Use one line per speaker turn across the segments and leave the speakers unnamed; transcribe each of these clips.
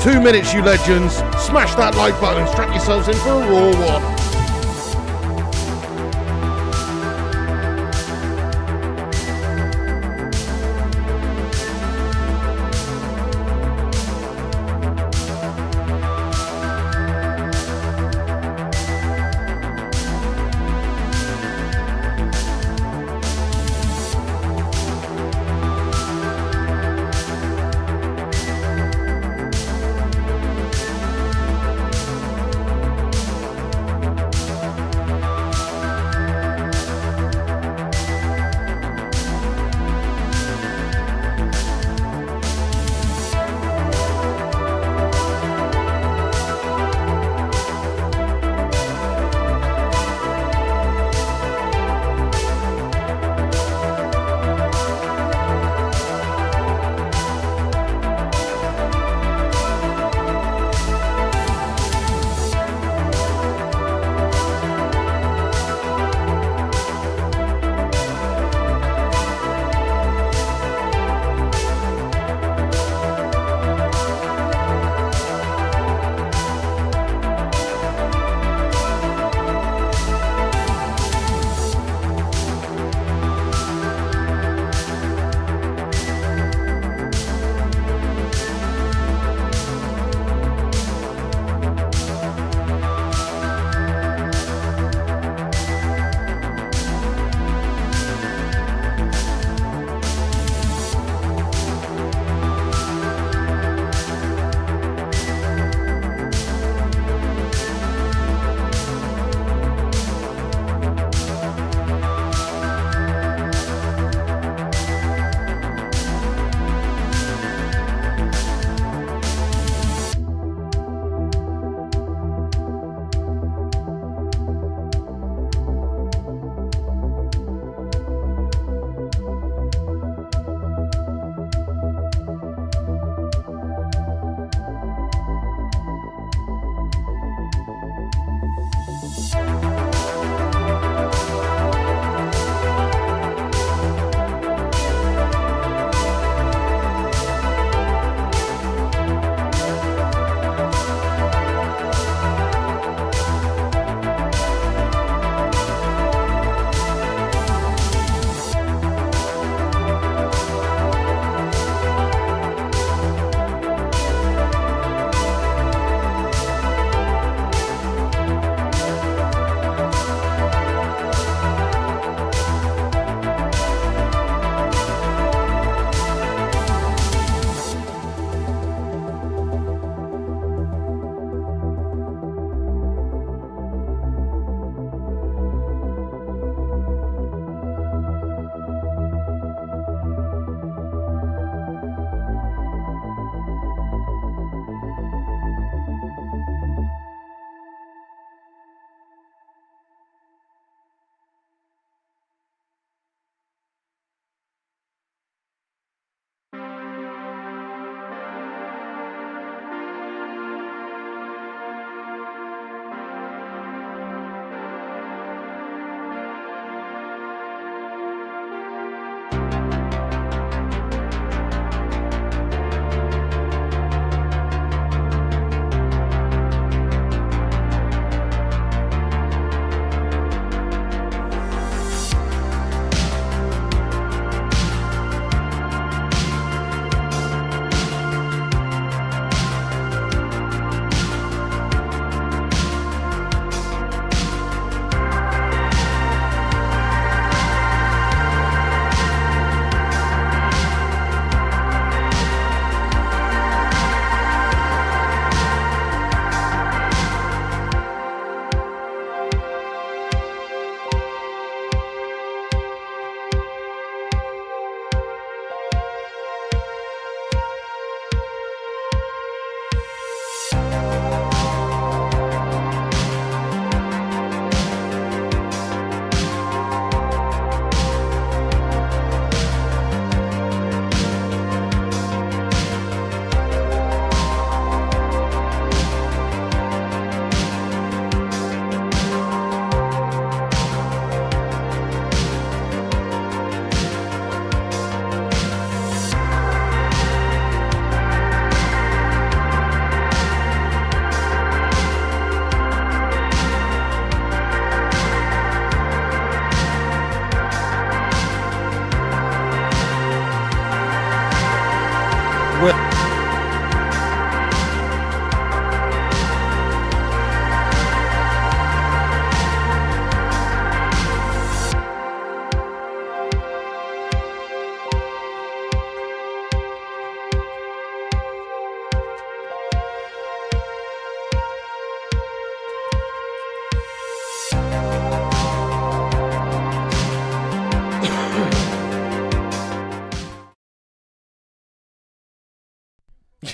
2 minutes, you legends. Smash that like button and strap yourselves in for a raw one.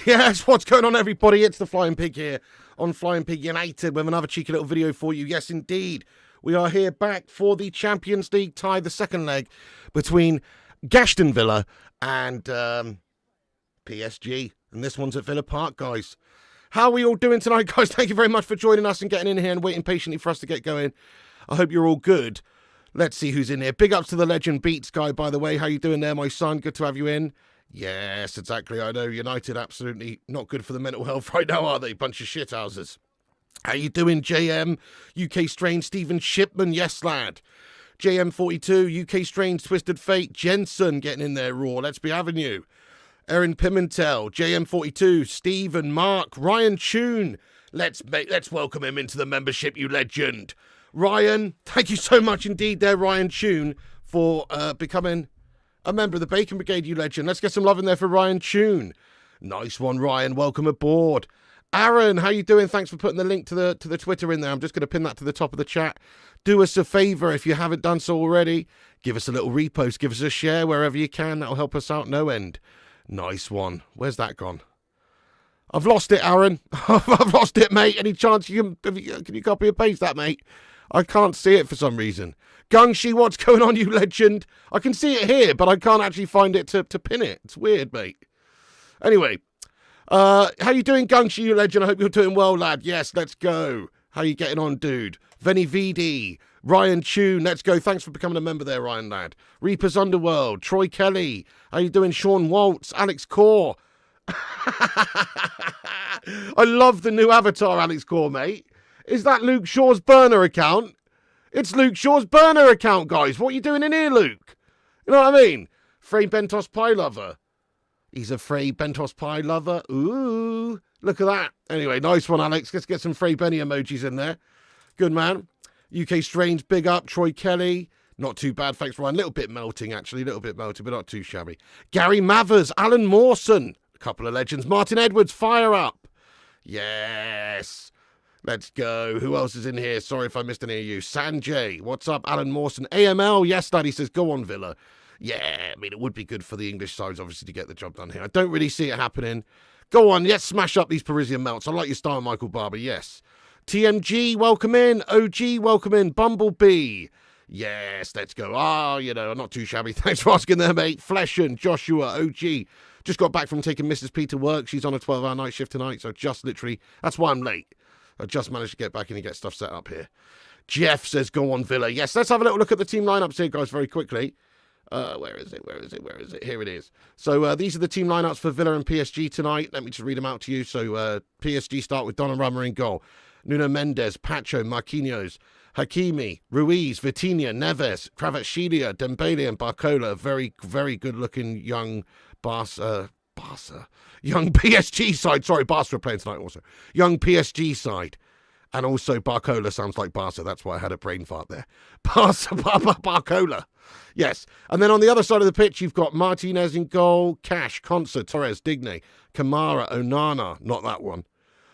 Yes, what's going on, everybody? It's the Flying Pig here on Flying Pig United with another cheeky little video for you. Yes, indeed, we are here back for the Champions League tie, the second leg between Aston Villa and PSG. And this one's at Villa Park, guys. How are we all doing tonight, guys? Thank you very much for joining us and getting in here and waiting patiently for us to get going. I hope you're all good. Let's see who's in here. Big ups to the Legend Beats guy, by the way. How you doing there, my son? Good to have you in. Yes, exactly. I know United absolutely not good for the mental health right now, are they? Bunch of shithouses. How you doing, JM? UK Strange, Stephen Shipman. Yes, lad. JM42, UK Strange, Twisted Fate. Jensen getting in there raw. Let's be having you. Erin Pimentel, JM42, Stephen, Mark, Ryan Tune. Let's welcome him into the membership, you legend. Ryan, thank you so much indeed there, Ryan Tune, for becoming a member of the Bacon Brigade, you legend. Let's get some love in there for Ryan Tune. Nice one, Ryan. Welcome aboard. Aaron, how you doing? Thanks for putting the link to the Twitter in there. I'm just going to pin that to the top of the chat. Do us a favour if you haven't done so already. Give us a little repost. Give us a share wherever you can. That'll help us out no end. Nice one. Where's that gone? I've lost it, Aaron. I've lost it, mate. Any chance can you copy and paste that, mate? I can't see it for some reason. Gungshi, what's going on, you legend? I can see it here, but I can't actually find it to pin it. It's weird, mate. Anyway, how you doing, Gungshi, you legend? I hope you're doing well, lad. Yes, let's go. How you getting on, dude? Venny VD, Ryan Tune, let's go. Thanks for becoming a member there, Ryan, lad. Reaper's Underworld, Troy Kelly. How you doing, Sean Waltz, Alex Core? I love the new avatar, Alex Core, mate. Is that Luke Shaw's burner account? It's Luke Shaw's burner account, guys. What are you doing in here, Luke? You know what I mean? Frey Bentos Pie Lover. He's a Frey Bentos Pie Lover. Ooh, look at that. Anyway, nice one, Alex. Let's get some Frey Benny emojis in there. Good man. UK Strange, big up. Troy Kelly. Not too bad, thanks, Ryan. A little bit melting, actually. A little bit melting, but not too shabby. Gary Mathers. Alan Mawson. A couple of legends. Martin Edwards, fire up. Yes. Let's go. Who else is in here? Sorry if I missed any of you. Sanjay. What's up? Alan Mawson. AML. Yes, Daddy says, go on, Villa. Yeah, I mean, it would be good for the English sides, obviously, to get the job done here. I don't really see it happening. Go on. Let's smash up these Parisian melts. I like your style, Michael Barber. Yes. TMG, welcome in. OG, welcome in. Bumblebee. Yes, let's go. Not too shabby. Thanks for asking there, mate. Fleshen, Joshua, OG. Just got back from taking Mrs. P to work. She's on a 12-hour night shift tonight, so just literally, that's why I'm late. I just managed to get back in and get stuff set up here. Jeff says, go on, Villa. Yes, let's have a little look at the team lineups here, guys, very quickly. Where is it? Here it is. So these are the team lineups for Villa and PSG tonight. Let me just read them out to you. So PSG start with Donnarumma in goal. Nuno Mendes, Pacho, Marquinhos, Hakimi, Ruiz, Vitinha, Neves, Kvaratskhelia, Dembele and Barcola. Very, very good-looking young young PSG side. Sorry, Barca are playing tonight also. Young PSG side. And also Barcola sounds like Barca. That's why I had a brain fart there. Barcola. Yes. And then on the other side of the pitch, you've got Martinez in goal, Cash, Concert, Torres, Digne, Kamara, Onana. Not that one.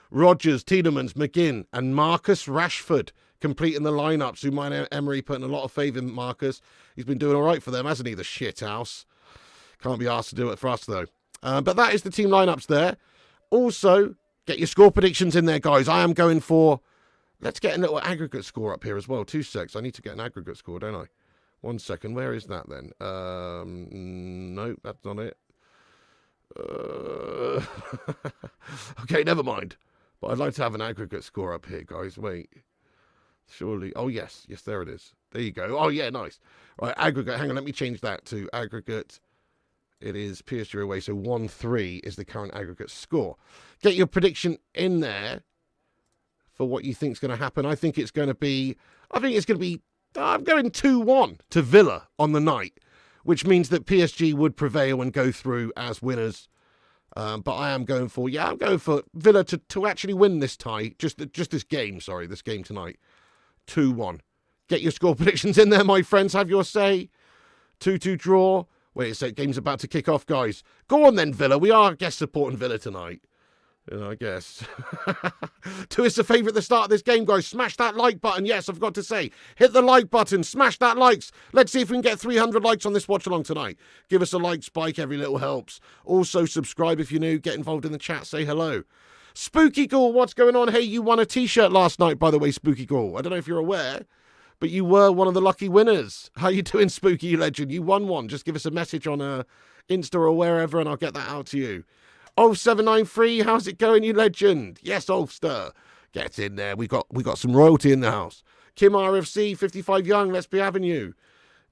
Rodgers, Tielemans, McGinn, and Marcus Rashford completing the lineup. Soumaïla Emery putting a lot of faith in Marcus. He's been doing all right for them, hasn't he, the shit house? Can't be asked to do it for us, though. But that is the team lineups there. Also, get your score predictions in there, guys. I am going for... Let's get a little aggregate score up here as well. 2 secs. I need to get an aggregate score, don't I? 1 second. Where is that, then? No, that's not it. Okay, never mind. But I'd like to have an aggregate score up here, guys. Wait. Surely. Oh, yes. Yes, there it is. There you go. Oh, yeah, nice. Right, aggregate. Hang on, let me change that to aggregate. It is PSG away, so 1-3 is the current aggregate score. Get your prediction in there for what you think is going to happen. I think it's going to be... I'm going 2-1 to Villa on the night, which means that PSG would prevail and go through as winners But I am going for, I'm going for Villa to actually win this tie. Just this game, this game tonight. 2-1. Get your score predictions in there, my friends. Have your say. 2-2 draw. Wait a sec, game's about to kick off, guys. Go on then, Villa. We are, I guess, supporting Villa tonight. I guess. Do us a favour at the start of this game, guys. Smash that like button. Yes, I've got to say. Hit the like button. Smash that likes. Let's see if we can get 300 likes on this watch along tonight. Give us a like spike. Every little helps. Also, subscribe if you're new. Get involved in the chat. Say hello. Spooky Ghoul, what's going on? Hey, you won a t-shirt last night, by the way, Spooky Ghoul. I don't know if you're aware, but you were one of the lucky winners. How you doing, Spooky Legend? You won one. Just give us a message on Insta or wherever, and I'll get that out to you. Ulf793, how's it going, you legend? Yes, Ulfster. Get in there. We got some royalty in the house. Kim RFC, 55 Young, let's be having you.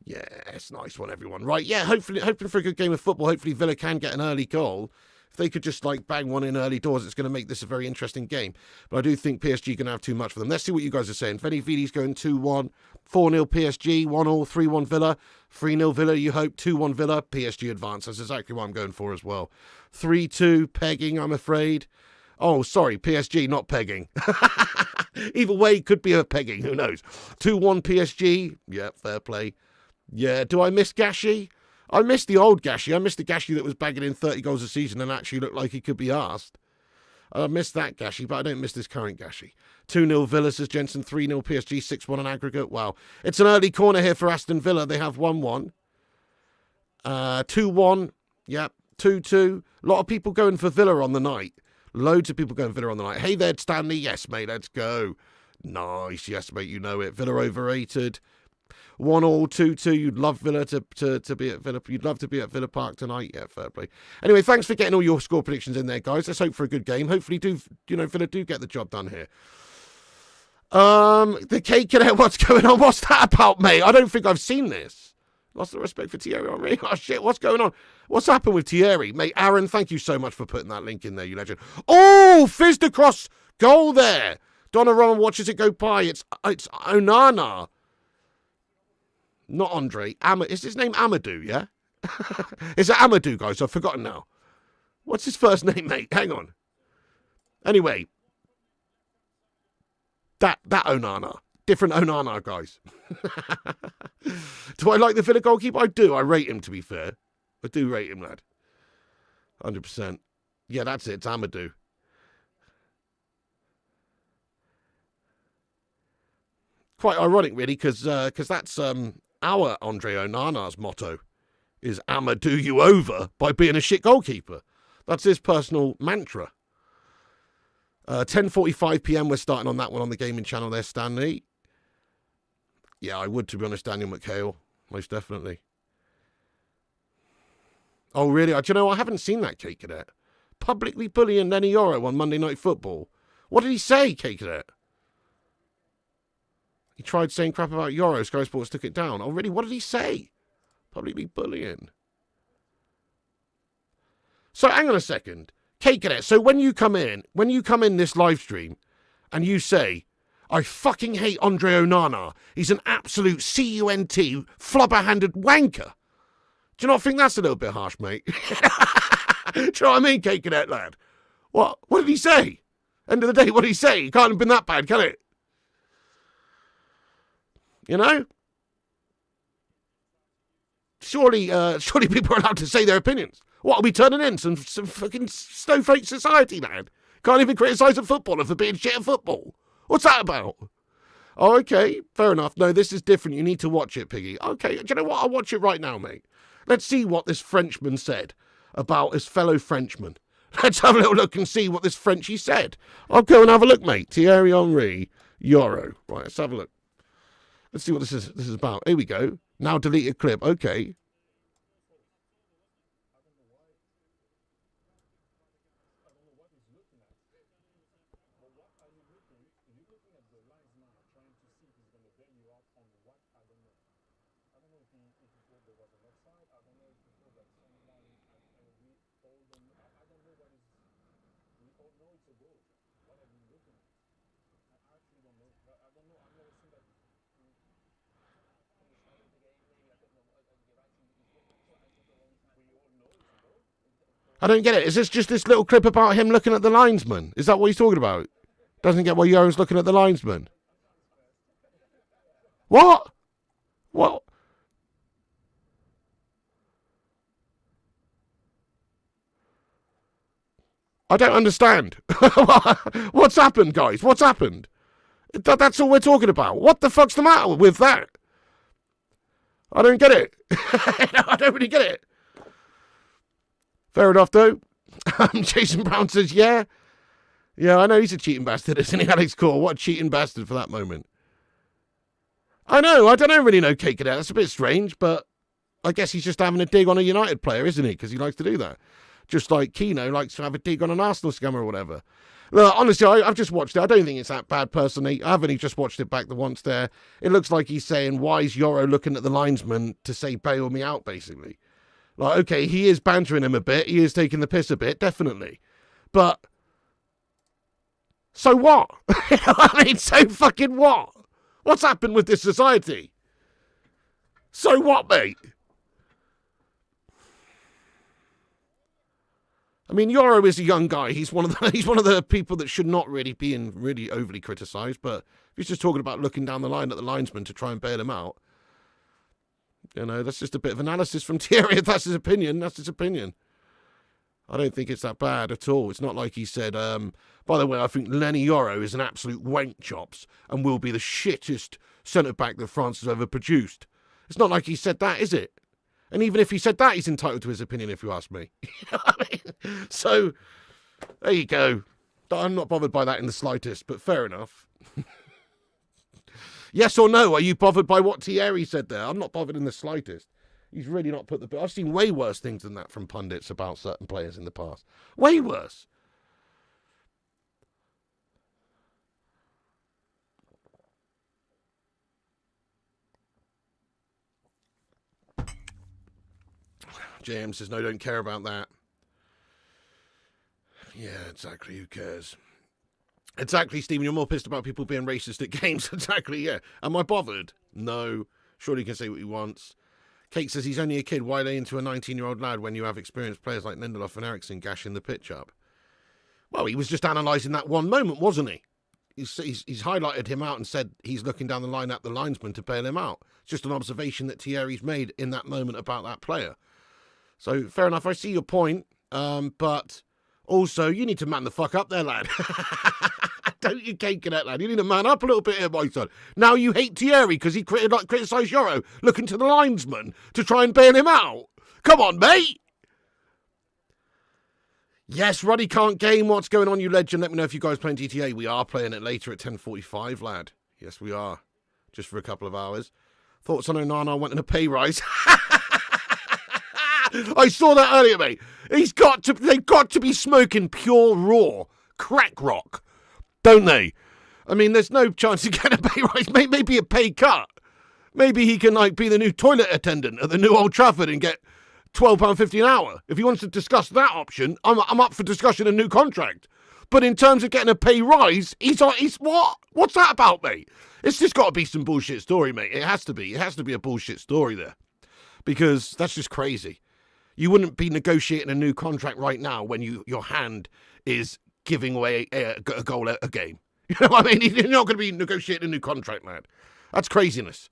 Yeah, it's a nice one, everyone. Right, yeah, hoping for a good game of football. Hopefully Villa can get an early goal. If they could just, bang one in early doors, it's going to make this a very interesting game. But I do think PSG are going to have too much for them. Let's see what you guys are saying. Fenny VD's going 2-1, 4-0 PSG, 1-1, 3-1 Villa, 3-0 Villa, you hope, 2-1 Villa, PSG advance. That's exactly what I'm going for as well. 3-2, pegging, I'm afraid. Oh, sorry, PSG, not pegging. Either way, could be a pegging, who knows. 2-1 PSG, yeah, fair play. Yeah, do I miss Gashi? I missed the old Gashi. I missed the Gashi that was bagging in 30 goals a season and actually looked like he could be asked. I missed that Gashi, but I don't miss this current Gashi. 2-0 Villa, says Jensen. 3-0 PSG, 6-1 on aggregate. Wow. It's an early corner here for Aston Villa. They have 1-1. 2-1. Yep. 2-2. A lot of people going for Villa on the night. Loads of people going for Villa on the night. Hey there, Stanley. Yes, mate. Let's go. Nice. Yes, mate. You know it. Villa overrated. 1-1, 2-2. You'd love Villa to be at Villa. You'd love to be at Villa Park tonight. Yeah, fair play. Anyway, thanks for getting all your score predictions in there, guys. Let's hope for a good game. Hopefully, Villa do get the job done here. The cake cadet, what's going on? What's that about, mate? I don't think I've seen this. Lost the respect for Thierry Henry. Oh, shit, what's going on? What's happened with Thierry? Mate, Aaron, thank you so much for putting that link in there, you legend. Oh, fizzed across goal there. Donnarumma watches it go by. It's Onana. Not Andre. Is his name Amadou, yeah? Is it Amadou, guys? I've forgotten now. What's his first name, mate? Hang on. Anyway. That Onana. Different Onana, guys. Do I like the Villa goalkeeper? I do. I rate him, to be fair. I do rate him, lad. 100%. Yeah, that's it. It's Amadou. Quite ironic, really, because that's our Andre Onana's motto is "I'ma do you over" by being a shit goalkeeper. That's his personal mantra. 10:45 p.m. we're starting on that one on the gaming channel there, Stanley. Yeah, I would, to be honest, Daniel McHale. Most definitely. Oh, really? Do you know, I haven't seen that, Kate Cadet. Publicly bullying Lenny Yoro on Monday Night Football. What did he say, Kate Cadet? He tried saying crap about Yoro. Sky Sports took it down. Oh, really? What did he say? Publicly bullying. So, hang on a second. Kate Cadet, so when you come in this live stream and you say, I fucking hate Andre Onana. He's an absolute C-U-N-T, flubber-handed wanker. Do you not think that's a little bit harsh, mate? Do you know what I mean, Kate Cadet, lad? What did he say? End of the day, what did he say? It can't have been that bad, can it? You know? Surely people are allowed to say their opinions. What, are we turning in some fucking snowflake society, man? Can't even criticise a footballer for being shit at football. What's that about? Oh, okay, fair enough. No, this is different. You need to watch it, Piggy. Okay, do you know what? I'll watch it right now, mate. Let's see what this Frenchman said about his fellow Frenchman. Let's have a little look and see what this Frenchie said. I'll go and have a look, mate. Thierry Henry, Euro. Right, let's have a look. Let's see what this is about. Here we go. Now deleted clip. Okay. I don't get it. Is this just this little clip about him looking at the linesman? Is that what he's talking about? Doesn't get why Yoro's looking at the linesman. What? What? I don't understand. What's happened, guys? What's happened? That's all we're talking about. What the fuck's the matter with that? I don't get it. I don't really get it. Fair enough, though. Jason Brown says, yeah. Yeah, I know he's a cheating bastard, isn't he, Alex Core? What a cheating bastard for that moment. I know. I don't really know Kate Cadet. That's a bit strange, but I guess he's just having a dig on a United player, isn't he? Because he likes to do that. Just like Keno likes to have a dig on an Arsenal scammer or whatever. Look, honestly, I've just watched it. I don't think it's that bad, personally. I've only just watched it back the once there. It looks like he's saying, why is Yoro looking at the linesman to say, bail me out, basically? Like, okay, he is bantering him a bit. He is taking the piss a bit, definitely. But, so what? I mean, so fucking what? What's happened with this society? So what, mate? I mean, Yoro is a young guy. He's one of the people that should not really be really overly criticised. But if he's just talking about looking down the line at the linesman to try and bail him out, you know, that's just a bit of analysis from Thierry. If that's his opinion, that's his opinion. I don't think it's that bad at all. It's not like he said, by the way, I think Lenny Yoro is an absolute wank chops and will be the shittest centre-back that France has ever produced. It's not like he said that, is it? And even if he said that, he's entitled to his opinion, if you ask me. You know what I mean? So, there you go. I'm not bothered by that in the slightest, but fair enough. Yes or no? Are you bothered by what Thierry said there? I'm not bothered in the slightest. He's really not put the... I've seen way worse things than that from pundits about certain players in the past. Way worse. JM says, no, don't care about that. Yeah, exactly. Who cares? Exactly, Stephen. You're more pissed about people being racist at games. Exactly, yeah. Am I bothered? No. Surely he can say what he wants. Kate says he's only a kid. Why lay into a 19-year-old lad when you have experienced players like Lindelof and Eriksen gashing the pitch up? Well, he was just analysing that one moment, wasn't he? He's highlighted him out and said he's looking down the line at the linesman to bail him out. It's just an observation that Thierry's made in that moment about that player. So, fair enough, I see your point, but also, you need to man the fuck up there, lad. Don't you cake that, lad. You need to man up a little bit here, my son. Now you hate Thierry because he criticised Yoro looking to the linesman to try and bail him out. Come on, mate. Yes, Ruddy can't game. What's going on, you legend? Let me know if you guys playing GTA. We are playing it later at 10:45, lad. Yes, we are. Just for a couple of hours. Thoughts on Onana wanting a pay rise? I saw that earlier, mate. They've got to be smoking pure raw crack rock, don't they? I mean, there's no chance of getting a pay rise. Maybe a pay cut. Maybe he can be the new toilet attendant at the new Old Trafford and get £12.50 an hour. If he wants to discuss that option, I'm up for discussing a new contract. But in terms of getting a pay rise, he's what? What's that about, mate? It's just got to be some bullshit story, mate. It has to be. It has to be a bullshit story there, because that's just crazy. You wouldn't be negotiating a new contract right now when your hand is giving away a goal a game. You know what I mean? You're not going to be negotiating a new contract, lad. That's craziness.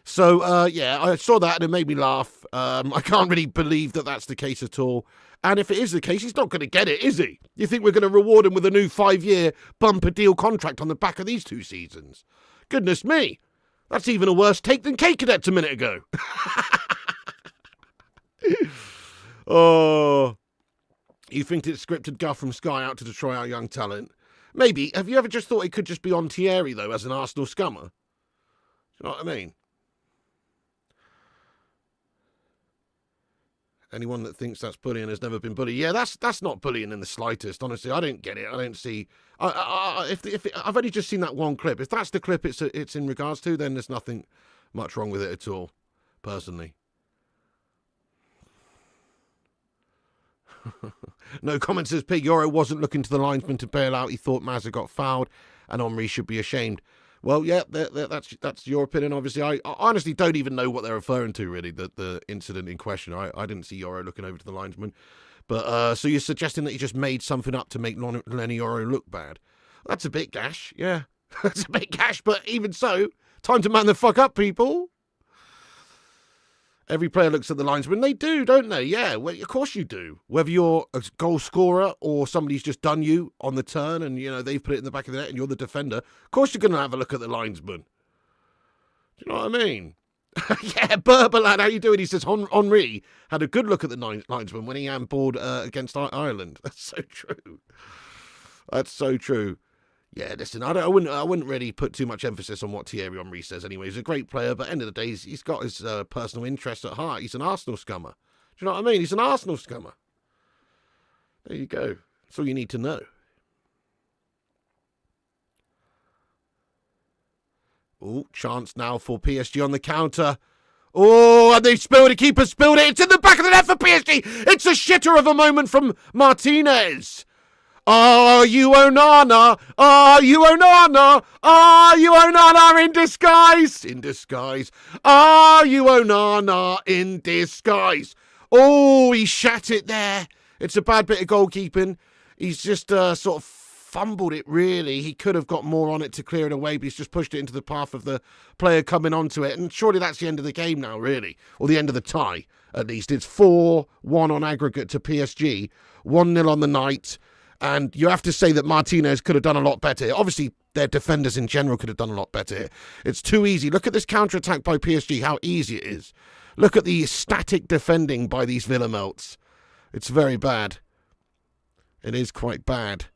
So, yeah, I saw that and it made me laugh. I can't really believe that that's the case at all. And if it is the case, he's not going to get it, is he? You think we're going to reward him with a new 5-year bumper deal contract on the back of these 2 seasons? Goodness me. That's even a worse take than Kate Cadets a minute ago. Oh, you think it's scripted guff from Sky out to destroy our young talent? Maybe. Have you ever just thought it could just be on Thierry, though, as an Arsenal scummer? Do you know what I mean? Anyone that thinks that's bullying has never been bullied. Yeah, that's not bullying in the slightest. Honestly, I don't get it. I don't see. I've only just seen that one clip. If that's the clip it's in regards to, then there's nothing much wrong with it at all, personally. No comment, says Pig. Yoro wasn't looking to the linesman to bail out. He thought Mazza got fouled and Henry should be ashamed. Well, yeah, that's your opinion, obviously. I honestly don't even know what they're referring to, really, the incident in question. I didn't see Yoro looking over to the linesman. But so you're suggesting that he just made something up to make Lenioro look bad? That's a bit gash, yeah. That's a bit gash, but even so, time to man the fuck up, people. Every player looks at the linesman. They do, don't they? Yeah, well, of course you do. Whether you're a goal scorer or somebody's just done you on the turn and, you know, they've put it in the back of the net and you're the defender, of course you're going to have a look at the linesman. Do you know what I mean? Yeah, Berber lad, how you doing? He says Henri had a good look at the linesman when he handballed against Ireland. That's so true. That's so true. Yeah, listen, I wouldn't really put too much emphasis on what Thierry Henry says anyway. He's a great player, but at the end of the day, he's got his personal interests at heart. He's an Arsenal scummer. Do you know what I mean? He's an Arsenal scummer. There you go. That's all you need to know. Oh, chance now for PSG on the counter. Oh, and they spilled it. Keeper spilled it. It's in the back of the net for PSG. It's a shitter of a moment from Martinez. Oh, you Onana! Oh, you Onana! Oh, you Onana in disguise! In disguise. Oh, you Onana in disguise. Oh, he shat it there. It's a bad bit of goalkeeping. He's just sort of fumbled it, really. He could have got more on it to clear it away, but he's just pushed it into the path of the player coming onto it. And surely that's the end of the game now, really. Or the end of the tie, at least. It's 4-1 on aggregate to PSG. 1-0 on the night. And you have to say that Martinez could have done a lot better. Obviously, their defenders in general could have done a lot better. It's too easy. Look at this counter-attack by PSG, how easy it is. Look at the static defending by these Villamelts. It's very bad. It is quite bad.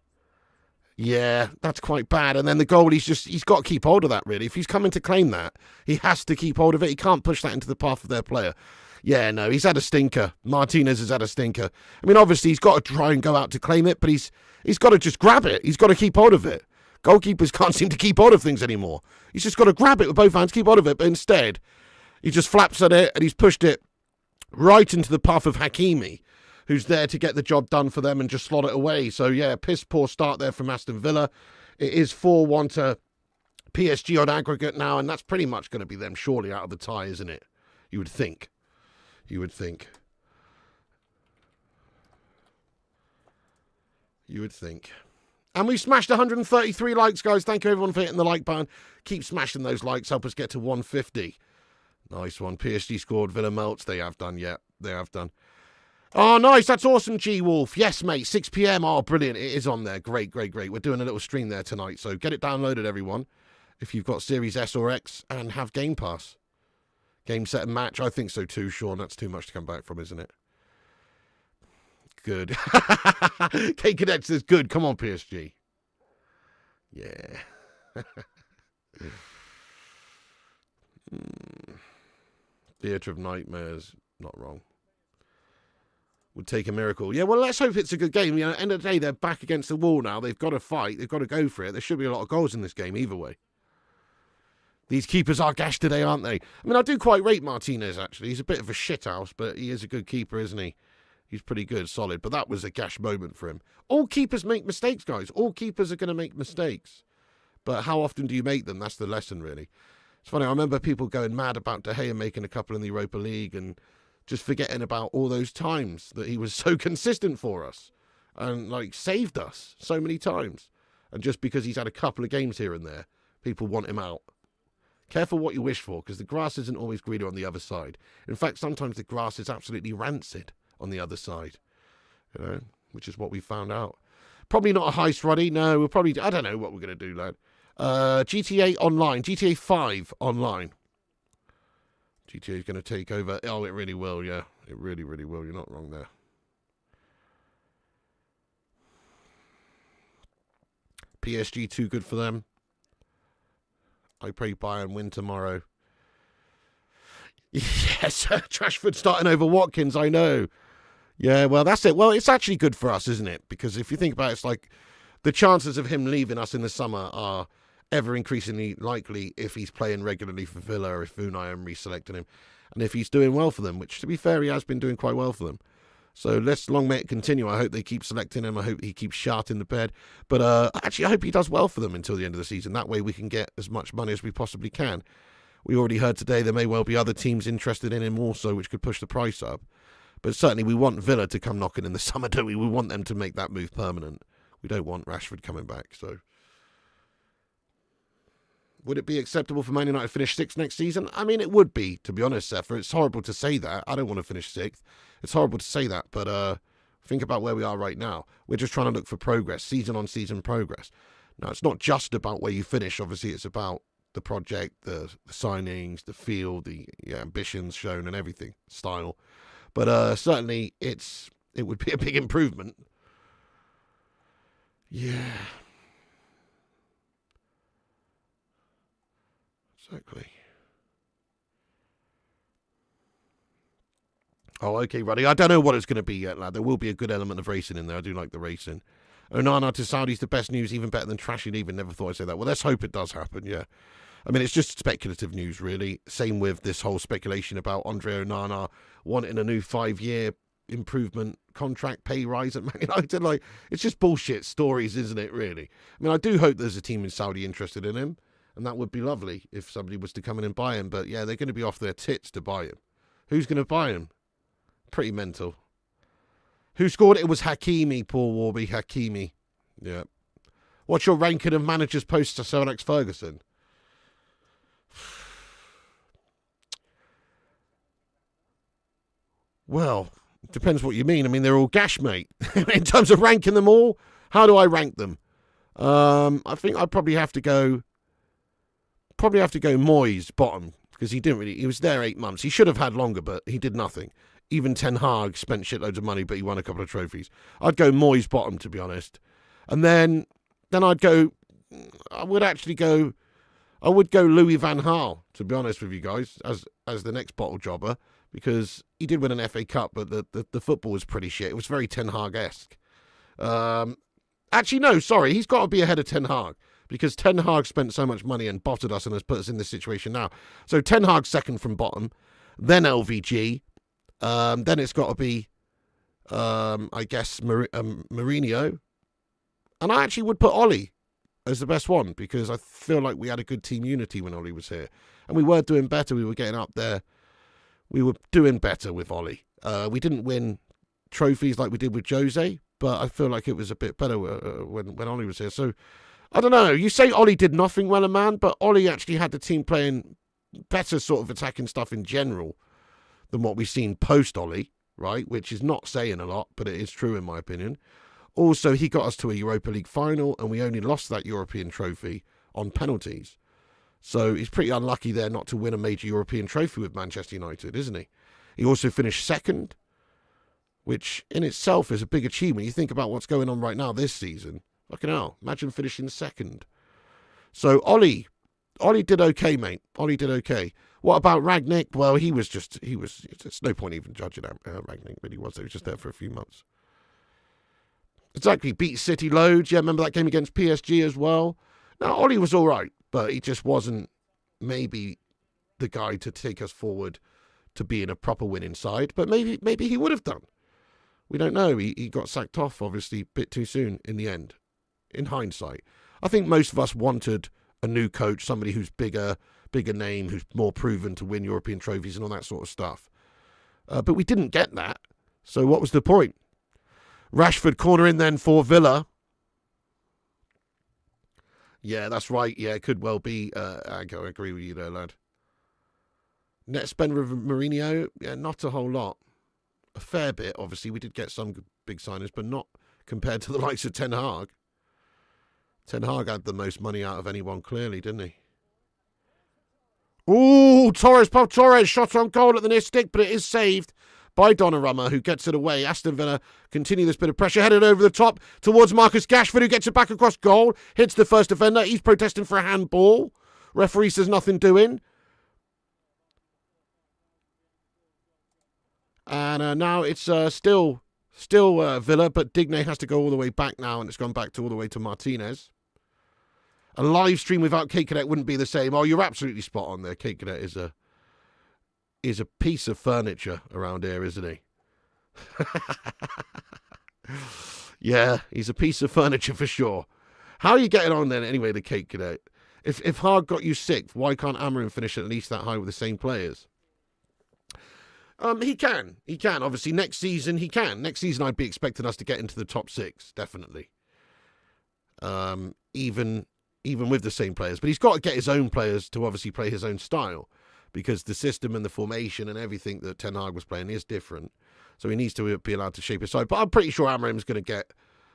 Yeah, that's quite bad. And then the goal, he's got to keep hold of that, really. If he's coming to claim that, he has to keep hold of it. He can't push that into the path of their player. Yeah, no, he's had a stinker. Martinez has had a stinker. I mean, obviously, he's got to try and go out to claim it, but he's got to just grab it. He's got to keep hold of it. Goalkeepers can't seem to keep hold of things anymore. He's just got to grab it with both hands, keep hold of it, but instead, he just flaps at it, and he's pushed it right into the path of Hakimi, who's there to get the job done for them and just slot it away. So, yeah, piss poor start there from Aston Villa. It is 4-1 to PSG on aggregate now, and that's pretty much going to be them surely out of the tie, isn't it? You would think. You would think. You would think. And we smashed 133 likes, guys. Thank you, everyone, for hitting the like button. Keep smashing those likes. Help us get to 150. Nice one. PSG scored. Villa melts. They have done. Yeah, they have done. Oh, nice. That's awesome, G-Wolf. Yes, mate. 6 p.m. Oh, brilliant. It is on there. Great, great, great. We're doing a little stream there tonight. So get it downloaded, everyone, if you've got Series S or X and have Game Pass. Game, set, and match. I think so too, Sean. That's too much to come back from, isn't it? Good. K Cadet says good. Come on, PSG. Yeah. Theatre of Nightmares. Not wrong. Would take a miracle. Yeah, well, let's hope it's a good game. You know, at the end of the day, they're back against the wall now. They've got to fight. They've got to go for it. There should be a lot of goals in this game either way. These keepers are gashed today, aren't they? I mean, I do quite rate Martinez, actually. He's a bit of a shithouse, but he is a good keeper, isn't he? He's pretty good, solid. But that was a gash moment for him. All keepers make mistakes, guys. All keepers are going to make mistakes. But how often do you make them? That's the lesson, really. It's funny, I remember people going mad about De Gea making a couple in the Europa League and just forgetting about all those times that he was so consistent for us and, like, saved us so many times. And just because he's had a couple of games here and there, people want him out. Careful what you wish for, because the grass isn't always greener on the other side. In fact, sometimes the grass is absolutely rancid on the other side, you know, which is what we found out. Probably not a heist, Roddy. No, we'll probably, I don't know what we're going to do, lad. GTA Online, GTA 5 Online. GTA is going to take over. Oh, it really will, yeah. It really, really will. You're not wrong there. PSG, too good for them. I pray Bayern win tomorrow. Yes, Trashford starting over Watkins, I know. Yeah, well, that's it. Well, it's actually good for us, isn't it? Because if you think about it, it's like the chances of him leaving us in the summer are ever increasingly likely if he's playing regularly for Villa or if Unai Emery selecting him. And if he's doing well for them, which, to be fair, he has been doing quite well for them. So let's long may it continue. I hope they keep selecting him. I hope he keeps sharting the bed. But actually, I hope he does well for them until the end of the season. That way we can get as much money as we possibly can. We already heard today there may well be other teams interested in him also, which could push the price up. But certainly we want Villa to come knocking in the summer, don't we? We want them to make that move permanent. We don't want Rashford coming back. So, would it be acceptable for Man United to finish 6th next season? I mean, it would be, to be honest, Zephyr. It's horrible to say that. I don't want to finish 6th. It's horrible to say that, but think about where we are right now. We're just trying to look for progress, season-on-season progress. Now, it's not just about where you finish. Obviously, it's about the project, the signings, the field, the ambitions shown and everything, style. But certainly, it would be a big improvement. Yeah. Exactly. Oh, okay, Ruddy. I don't know what it's going to be yet, lad. There will be a good element of racing in there. I do like the racing. Onana to Saudi's the best news, even better than trashy leaving. Never thought I'd say that. Well, let's hope it does happen, yeah. I mean, it's just speculative news, really. Same with this whole speculation about Andre Onana wanting a new 5-year improvement contract pay rise at Man United. Like, it's just bullshit stories, isn't it, really? I mean, I do hope there's a team in Saudi interested in him, and that would be lovely if somebody was to come in and buy him. But, yeah, they're going to be off their tits to buy him. Who's going to buy him? Pretty mental. Who scored it? It was Hakimi, poor Warby. Hakimi. Yeah. What's your ranking of managers post to Sir Alex Ferguson? Well, it depends what you mean. I mean, they're all gash, mate. In terms of ranking them all, how do I rank them? I think I'd probably have to go Moyes bottom, because he was there 8 months. He should have had longer, but he did nothing. Even Ten Hag spent shitloads of money, but he won a couple of trophies. I'd go Moyes bottom, to be honest. And then I would go Louis van Gaal, to be honest with you guys, as the next bottle jobber, because he did win an FA Cup, but the football was pretty shit. It was very Ten Hag-esque. Actually, no, sorry, he's got to be ahead of Ten Hag, because Ten Hag spent so much money and bottled us and has put us in this situation now. So Ten Hag second from bottom, then LVG, then it's got to be, I guess, Mourinho. And I actually would put Ollie as the best one, because I feel like we had a good team unity when Ollie was here. And we were doing better. We were getting up there. We were doing better with Ollie. We didn't win trophies like we did with Jose, but I feel like it was a bit better when Ollie was here. So, I don't know. You say Ollie did nothing well, man, but Ollie actually had the team playing better sort of attacking stuff in general than what we've seen post-Ollie, right? Which is not saying a lot, but it is true in my opinion. Also, he got us to a Europa League final, and we only lost that European trophy on penalties. So he's pretty unlucky there not to win a major European trophy with Manchester United, isn't he? He also finished second, which in itself is a big achievement. You think about what's going on right now this season. Fucking hell, imagine finishing second. So Ollie did okay, mate. Ollie did okay. What about Rangnick? Well, it's no point even judging Rangnick, but he was just there for a few months. Exactly, beat City loads. Yeah, remember that game against PSG as well? Now, Ollie was all right, but he just wasn't maybe the guy to take us forward to being a proper winning side. But maybe he would have done. We don't know. He got sacked off, obviously, a bit too soon in the end, in hindsight. I think most of us wanted a new coach, somebody who's bigger name, who's more proven to win European trophies and all that sort of stuff. But we didn't get that. So what was the point? Rashford corner in then for Villa. Yeah, that's right. Yeah, it could well be. I agree with you there, lad. Net spend with Mourinho? Yeah, not a whole lot. A fair bit, obviously. We did get some big signings, but not compared to the likes of Ten Hag. Ten Hag had the most money out of anyone, clearly, didn't he? Ooh, Torres shot on goal at the near stick, but it is saved by Donnarumma, who gets it away. Aston Villa continue this bit of pressure, headed over the top towards Marcus Rashford, who gets it back across goal, hits the first defender. He's protesting for a handball. Referee says nothing doing. And now it's still Villa, but Digne has to go all the way back now, and it's gone back all the way to Martinez. A live stream without Kate Cadet wouldn't be the same. Oh, you're absolutely spot on there. Kate Cadet is a piece of furniture around here, isn't he? Yeah, he's a piece of furniture for sure. How are you getting on then anyway, the Kate Cadet? If Hard got you 6th, why can't Amarin finish at least that high with the same players? He can. Obviously, next season he can. Next season, I'd be expecting us to get into the top 6, definitely. Even with the same players, but he's got to get his own players to obviously play his own style, because the system and the formation and everything that Ten Hag was playing is different. So he needs to be allowed to shape his side. But I'm pretty sure Amorim's going to get.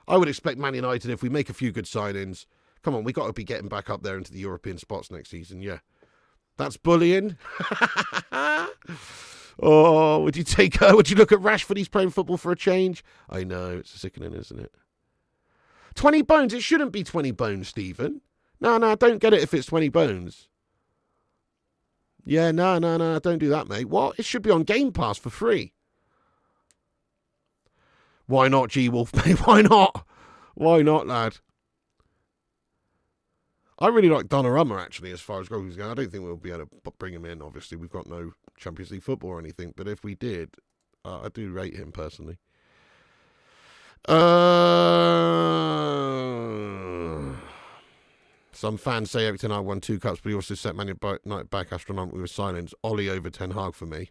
I would expect Man United, if we make a few good signings. Come on, we got to be getting back up there into the European spots next season. Yeah, that's bullying. Oh, would you look at Rashford? He's playing football for a change. I know, it's sickening, isn't it? 20 bones. It shouldn't be 20 bones, Stephen. No, don't get it if it's 20 bones. Yeah, no, don't do that, mate. What? It should be on Game Pass for free. Why not, G-Wolf, mate? Why not? Why not, lad? I really like Donnarumma, actually, as far as goals go. I don't think we'll be able to bring him in, obviously. We've got no Champions League football or anything. But if we did, I do rate him, personally. Some fans say every Ten Hag won 2 cups, but he also set Man United back astronomically with silence. Ollie over Ten Hag for me.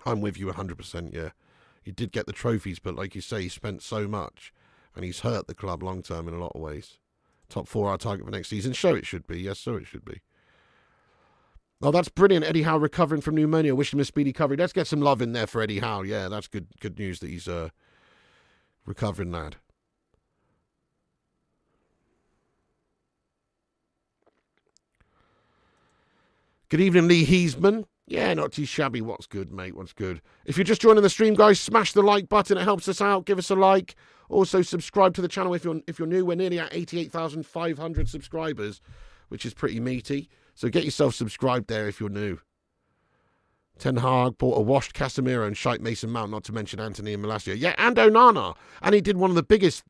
I'm with you 100%, yeah. He did get the trophies, but like you say, he spent so much, and he's hurt the club long term in a lot of ways. Top 4 our target for next season. So it should be. Yes, so it should be. Oh, that's brilliant. Eddie Howe recovering from pneumonia. Wish him a speedy recovery. Let's get some love in there for Eddie Howe. Yeah, that's good news that he's recovering, lad. Good evening, Lee Heesman. Yeah, not too shabby. What's good, mate? What's good? If you're just joining the stream, guys, smash the like button. It helps us out. Give us a like. Also, subscribe to the channel if you're new. We're nearly at 88,500 subscribers, which is pretty meaty. So get yourself subscribed there if you're new. Ten Hag bought a washed Casemiro and shite Mason Mount, not to mention Anthony and Malacia. Yeah, and Onana. And he did one of the biggest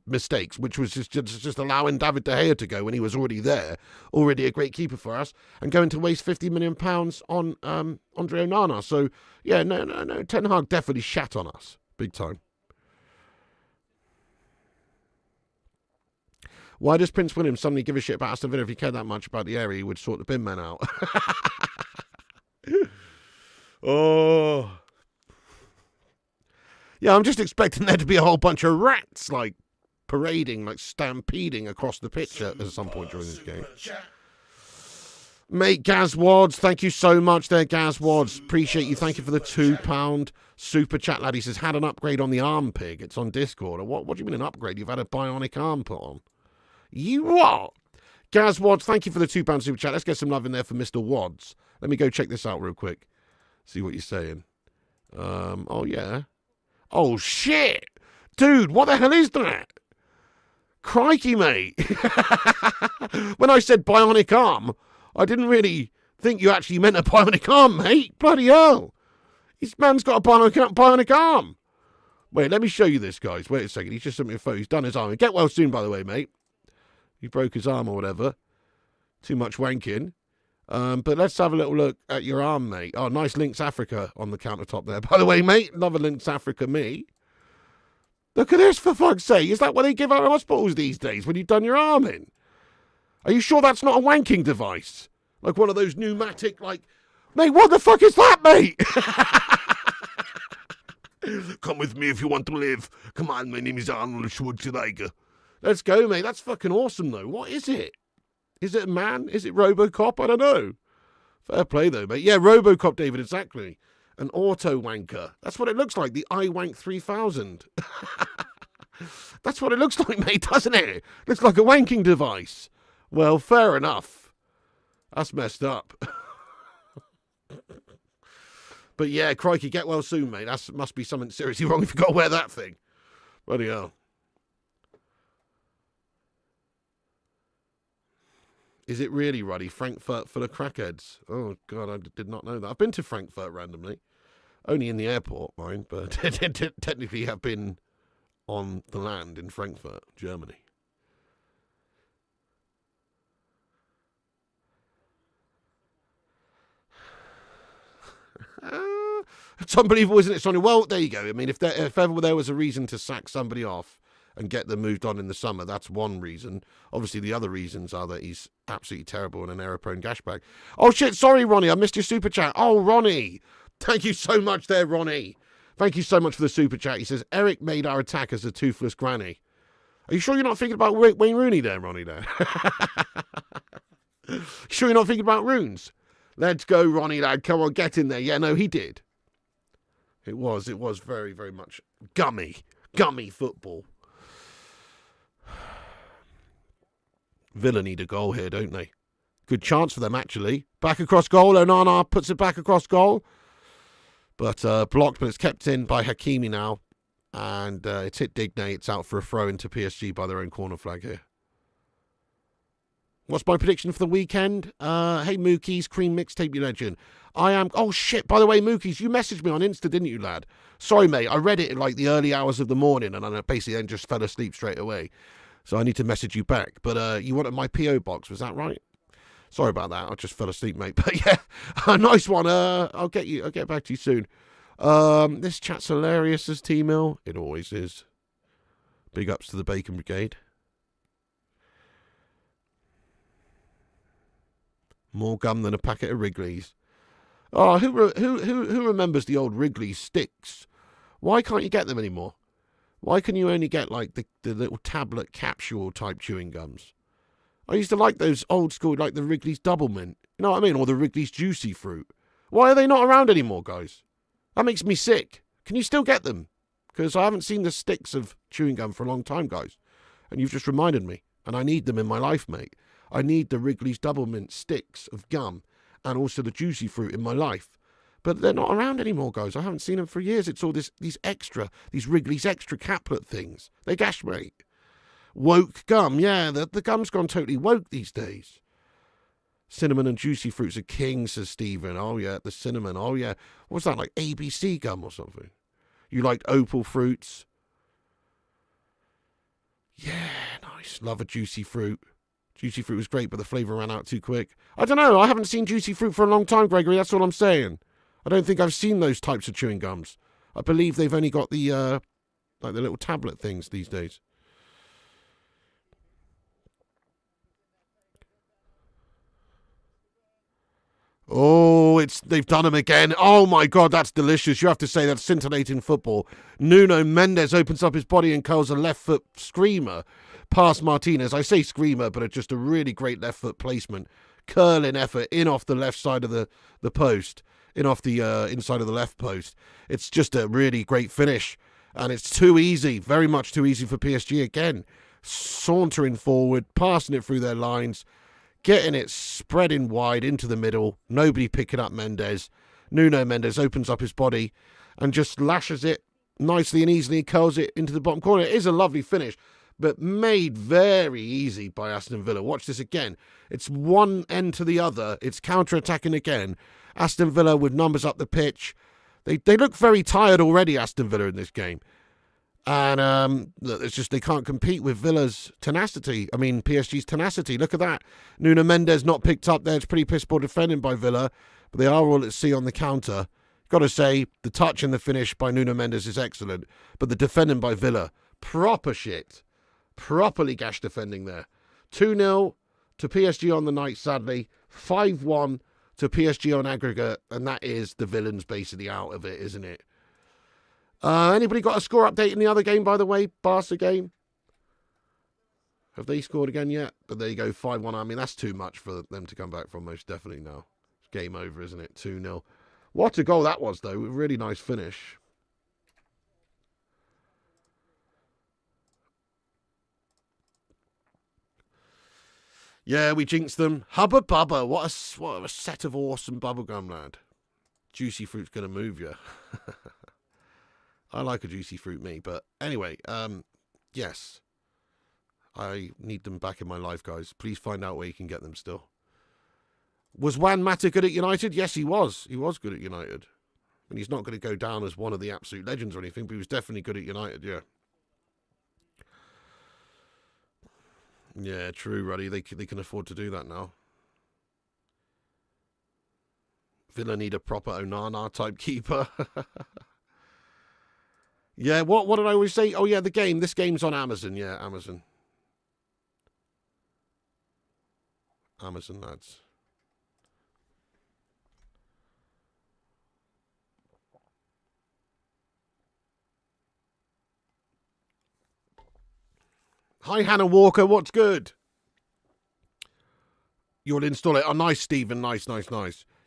mistakes, which was just allowing David De Gea to go when he was already there, already a great keeper for us, and going to waste £50 million on Andre Onana. So, yeah, no. Ten Hag definitely shat on us. Big time. Why does Prince William suddenly give a shit about Aston Villa? If he cared that much about the area, he would sort the bin man out. Oh. Yeah, I'm just expecting there to be a whole bunch of rats, like, parading, like, stampeding across the pitch at some point during this game. Mate, Gaz Wads, thank you so much there, Gaz Wads. Appreciate you. Thank you for the £2 super chat, lad. He says, had an upgrade on the arm, pig. It's on Discord. What do you mean an upgrade? You've had a bionic arm put on. You what? Gaz Wads, thank you for the £2 super chat. Let's get some love in there for Mr. Wads. Let me go check this out real quick. See what you're saying. Oh, yeah. Oh, shit. Dude, what the hell is that? Crikey, mate. When I said bionic arm, I didn't really think you actually meant a bionic arm, mate. Bloody hell. This man's got a bionic arm. Wait, let me show you this, guys. Wait a second. He's just sent me a photo. He's done his arm. Get well soon, by the way, mate. He broke his arm or whatever. Too much wanking. But let's have a little look at your arm, mate. Oh, nice Lynx Africa on the countertop there. By the way, mate, love a Lynx Africa me. Look at this, for fuck's sake. Is that what they give out in hospitals these days when you've done your arm in? Are you sure that's not a wanking device? Like one of those pneumatic, like... Mate, what the fuck is that, mate? Come with me if you want to live. Come on, my name is Arnold Schwarzenegger. Let's go, mate. That's fucking awesome, though. What is it? Is it a man? Is it Robocop? I don't know. Fair play, though, mate. Yeah, Robocop, David, exactly. An auto wanker. That's what it looks like, the iWank 3000. That's what it looks like, mate, doesn't it? Looks like a wanking device. Well, fair enough. That's messed up. But yeah, crikey, get well soon, mate. That must be something seriously wrong if you've got to wear that thing. Bloody hell. Is it really, Ruddy? Frankfurt full of crackheads? Oh, God, I did not know that. I've been to Frankfurt randomly. Only in the airport, mind, but technically have been on the land in Frankfurt, Germany. It's unbelievable, isn't it, Sonny? Well, there you go. I mean, if ever there was a reason to sack somebody off and get them moved on in the summer, that's one reason. Obviously, the other reasons are that he's absolutely terrible and an error-prone gashbag. Oh, shit, sorry, Ronnie, I missed your super chat. Oh, Ronnie, Thank you so much there, Ronnie. Thank you so much for the super chat. He says, Eric made our attackers a toothless granny. Are you sure you're not thinking about Wayne Rooney there, Ronnie, there? Sure you're not thinking about runes? Let's go, Ronnie, lad. Come on, get in there. Yeah, no, he did. It was very, very much gummy football. Villa need a goal here, don't they? Good chance for them, actually. Back across goal. Onana puts it back across goal. But blocked, but it's kept in by Hakimi now. And it's hit Digne. It's out for a throw into PSG by their own corner flag here. What's my prediction for the weekend? Hey, Mookies, Cream Mixtape, you legend. I am... Oh, shit. By the way, Mookies, you messaged me on Insta, didn't you, lad? Sorry, mate. I read it in, like, the early hours of the morning, and I basically then just fell asleep straight away. So I need to message you back. But you wanted my P.O. box, was that right? Sorry about that. I just fell asleep, mate. But, yeah, a nice one. I'll get back to you soon. This chat's hilarious, says T-Mill. It always is. Big ups to the Bacon Brigade. More gum than a packet of Wrigley's. Oh, who remembers the old Wrigley sticks? Why can't you get them anymore? Why can you only get, like, the little tablet capsule type chewing gums? I used to like those old school, like the Wrigley's Double Mint. You know what I mean? Or the Wrigley's Juicy Fruit. Why are they not around anymore, guys? That makes me sick. Can you still get them? Because I haven't seen the sticks of chewing gum for a long time, guys. And you've just reminded me. And I need them in my life, mate. I need the Wrigley's Double Mint sticks of gum and also the Juicy Fruit in my life. But they're not around anymore, guys. I haven't seen them for years. It's all these Wrigley's extra caplet things. They gash, mate. Woke gum. Yeah, the gum's gone totally woke these days. Cinnamon and Juicy Fruits are king, says Stephen. Oh, yeah, the cinnamon. Oh, yeah. What's that, like ABC gum or something? You liked Opal Fruits? Yeah, nice. Love a Juicy Fruit. Juicy Fruit was great, but the flavour ran out too quick. I don't know. I haven't seen Juicy Fruit for a long time, Gregory. That's all I'm saying. I don't think I've seen those types of chewing gums. I believe they've only got the, like the little tablet things these days. Oh, they've done them again. Oh, my God, that's delicious. You have to say that's scintillating football. Nuno Mendes opens up his body and curls a left foot screamer past Martinez. I say screamer, but it's just a really great left foot placement. Curling effort in off the left side of the post, in off the inside of the left post. It's just a really great finish. And it's too easy, very much too easy for PSG again. Sauntering forward, passing it through their lines. Getting it spreading wide into the middle. Nobody picking up Mendes. Nuno Mendes opens up his body and just lashes it nicely and easily and curls it into the bottom corner. It is a lovely finish, but made very easy by Aston Villa. Watch this again. It's one end to the other. It's counter-attacking again. Aston Villa with numbers up the pitch. They look very tired already, Aston Villa, in this game. And it's just they can't compete with Villa's tenacity. I mean, PSG's tenacity. Look at that. Nuno Mendes not picked up there. It's pretty piss poor defending by Villa. But they are all at sea on the counter. Got to say, the touch and the finish by Nuno Mendes is excellent. But the defending by Villa, proper shit. Properly gash defending there. 2-0 to PSG on the night, sadly. 5-1 to PSG on aggregate. And that is the villains basically out of it, isn't it? Anybody got a score update in the other game, by the way? Barca game? Have they scored again yet? But there you go, 5-1. I mean, that's too much for them to come back from, most definitely now. It's game over, isn't it? 2-0. What a goal that was, though. Really nice finish. Yeah, we jinxed them. Hubba Bubba. What a set of awesome bubblegum, lad. Juicy Fruit's going to move you. I like a Juicy Fruit, me. But anyway, yes. I need them back in my life, guys. Please find out where you can get them still. Was Juan Mata good at United? Yes, he was. He was good at United. And he's not going to go down as one of the absolute legends or anything, but he was definitely good at United, yeah. Yeah, true, Ruddy. They can afford to do that now. Villa need a proper Onana type keeper. Yeah, what did I always say? Oh, yeah, the game. This game's on Amazon. Yeah, Amazon. Amazon, lads. Hi, Hannah Walker. What's good? You'll install it. Oh, nice, Stephen. Nice.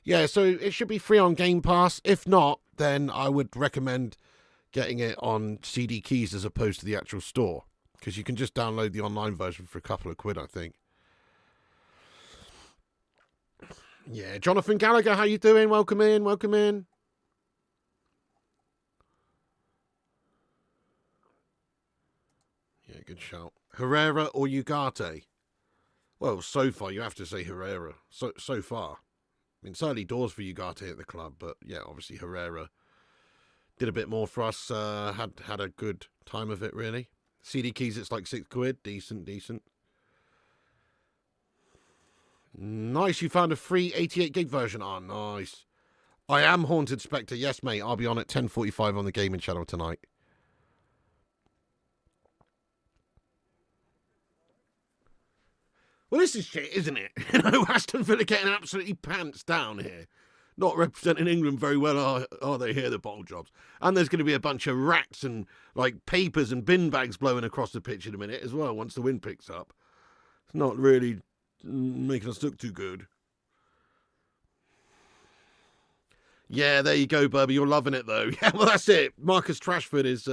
Yeah, so it should be free on Game Pass. If not, then I would recommend getting it on CD Keys as opposed to the actual store, because you can just download the online version for a couple of quid, I think. Yeah, Jonathan Gallagher, how you doing? Welcome in. Yeah, good shout. Herrera or Ugarte? Well, so far, you have to say Herrera. So far. I mean, it's early doors for Ugarte at the club, but yeah, obviously Herrera did a bit more for us. Had a good time of it, really. CD Keys, it's like £6. Decent. Nice, you found a free 88 gig version. Oh, nice. I am Haunted Spectre. Yes, mate, I'll be on at 10:45 on the gaming channel tonight. Well, this is shit, isn't it? You know, Aston Villa getting absolutely pants down here. Not representing England very well, are they here, the bottle jobs? And there's going to be a bunch of rats and, like, papers and bin bags blowing across the pitch in a minute as well, once the wind picks up. It's not really making us look too good. Yeah, there you go, Burby. You're loving it, though. Yeah, well, that's it. Marcus Rashford is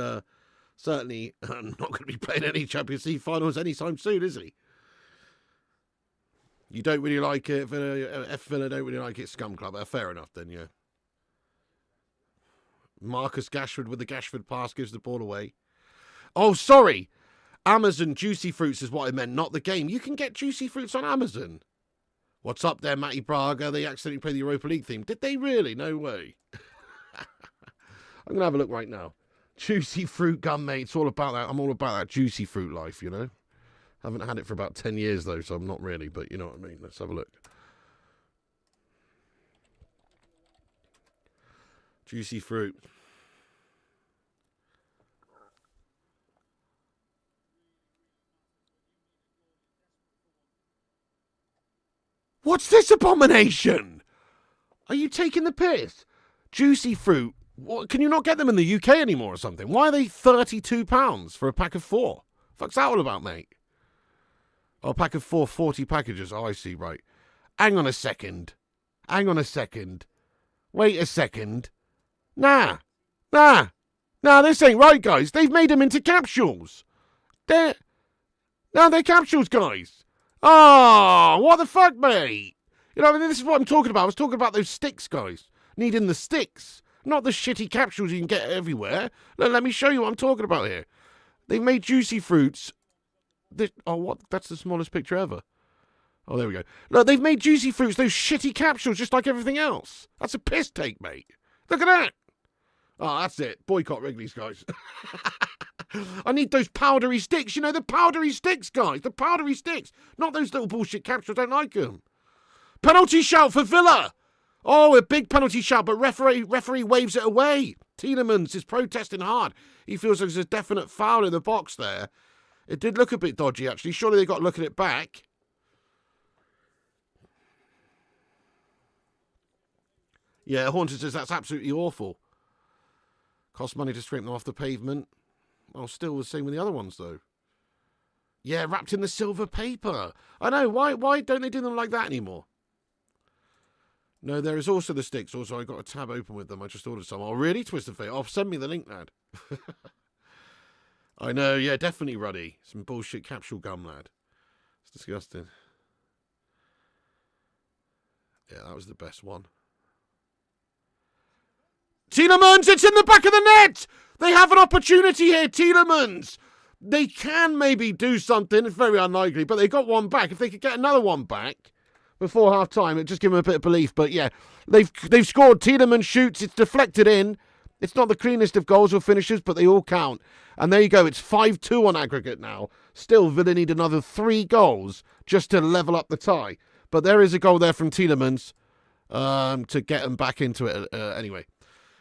certainly not going to be playing any Champions League finals anytime soon, is he? You don't really like it, Villa don't really like it, Scum Club. Fair enough then, yeah. Marcus Gashford with the Gashford pass gives the ball away. Oh, sorry. Amazon Juicy Fruits is what I meant, not the game. You can get Juicy Fruits on Amazon. What's up there, Matty Braga? They accidentally played the Europa League theme. Did they really? No way. I'm going to have a look right now. Juicy Fruit gum, mate. It's all about that. I'm all about that Juicy Fruit life, you know. Haven't had it for about 10 years, though, so I'm not really, but you know what I mean. Let's have a look. Juicy Fruit. What's this abomination? Are you taking the piss? Juicy Fruit. What, can you not get them in the UK anymore or something? Why are they £32 for a pack of 4? Fuck's that all about, mate? Oh, a pack of 4 40 packages. Oh, I see, right. Hang on a second. Wait a second. Nah, this ain't right, guys. They've made them into capsules. They're capsules, guys. Oh, what the fuck, mate? You know, I mean, this is what I'm talking about. I was talking about those sticks, guys. Needing the sticks. Not the shitty capsules you can get everywhere. Let me show you what I'm talking about here. They've made Juicy Fruits. What? That's the smallest picture ever. Oh, there we go. Look, they've made Juicy Fruits, those shitty capsules, just like everything else. That's a piss take, mate. Look at that. Oh, that's it. Boycott Wrigley's, guys. I need those powdery sticks. You know, the powdery sticks, guys. The powdery sticks. Not those little bullshit capsules. I don't like them. Penalty shout for Villa. Oh, a big penalty shout, but referee waves it away. Tielemans is protesting hard. He feels like there's a definite foul in the box there. It did look a bit dodgy, actually. Surely they got to look at it back. Yeah, Haunted says that's absolutely awful. Cost money to scrape them off the pavement. Oh, still the same with the other ones, though. Yeah, wrapped in the silver paper. I know. Why don't they do them like that anymore? No, there is also the sticks. Also, I got a tab open with them. I just ordered some. Oh, really? Twisted Fate. Oh, send me the link, lad. I know. Yeah, definitely, Ruddy. Some bullshit capsule gum, lad. It's disgusting. Yeah, that was the best one. Tielemans, it's in the back of the net! They have an opportunity here, Tielemans! They can maybe do something. It's very unlikely, but they got one back. If they could get another one back before half-time, it'd just give them a bit of belief. But yeah, they've scored. Tielemans shoots. It's deflected in. It's not the cleanest of goals or finishes, but they all count. And there you go. It's 5-2 on aggregate now. Still, Villa need another 3 goals just to level up the tie. But there is a goal there from Tielemans to get them back into it anyway.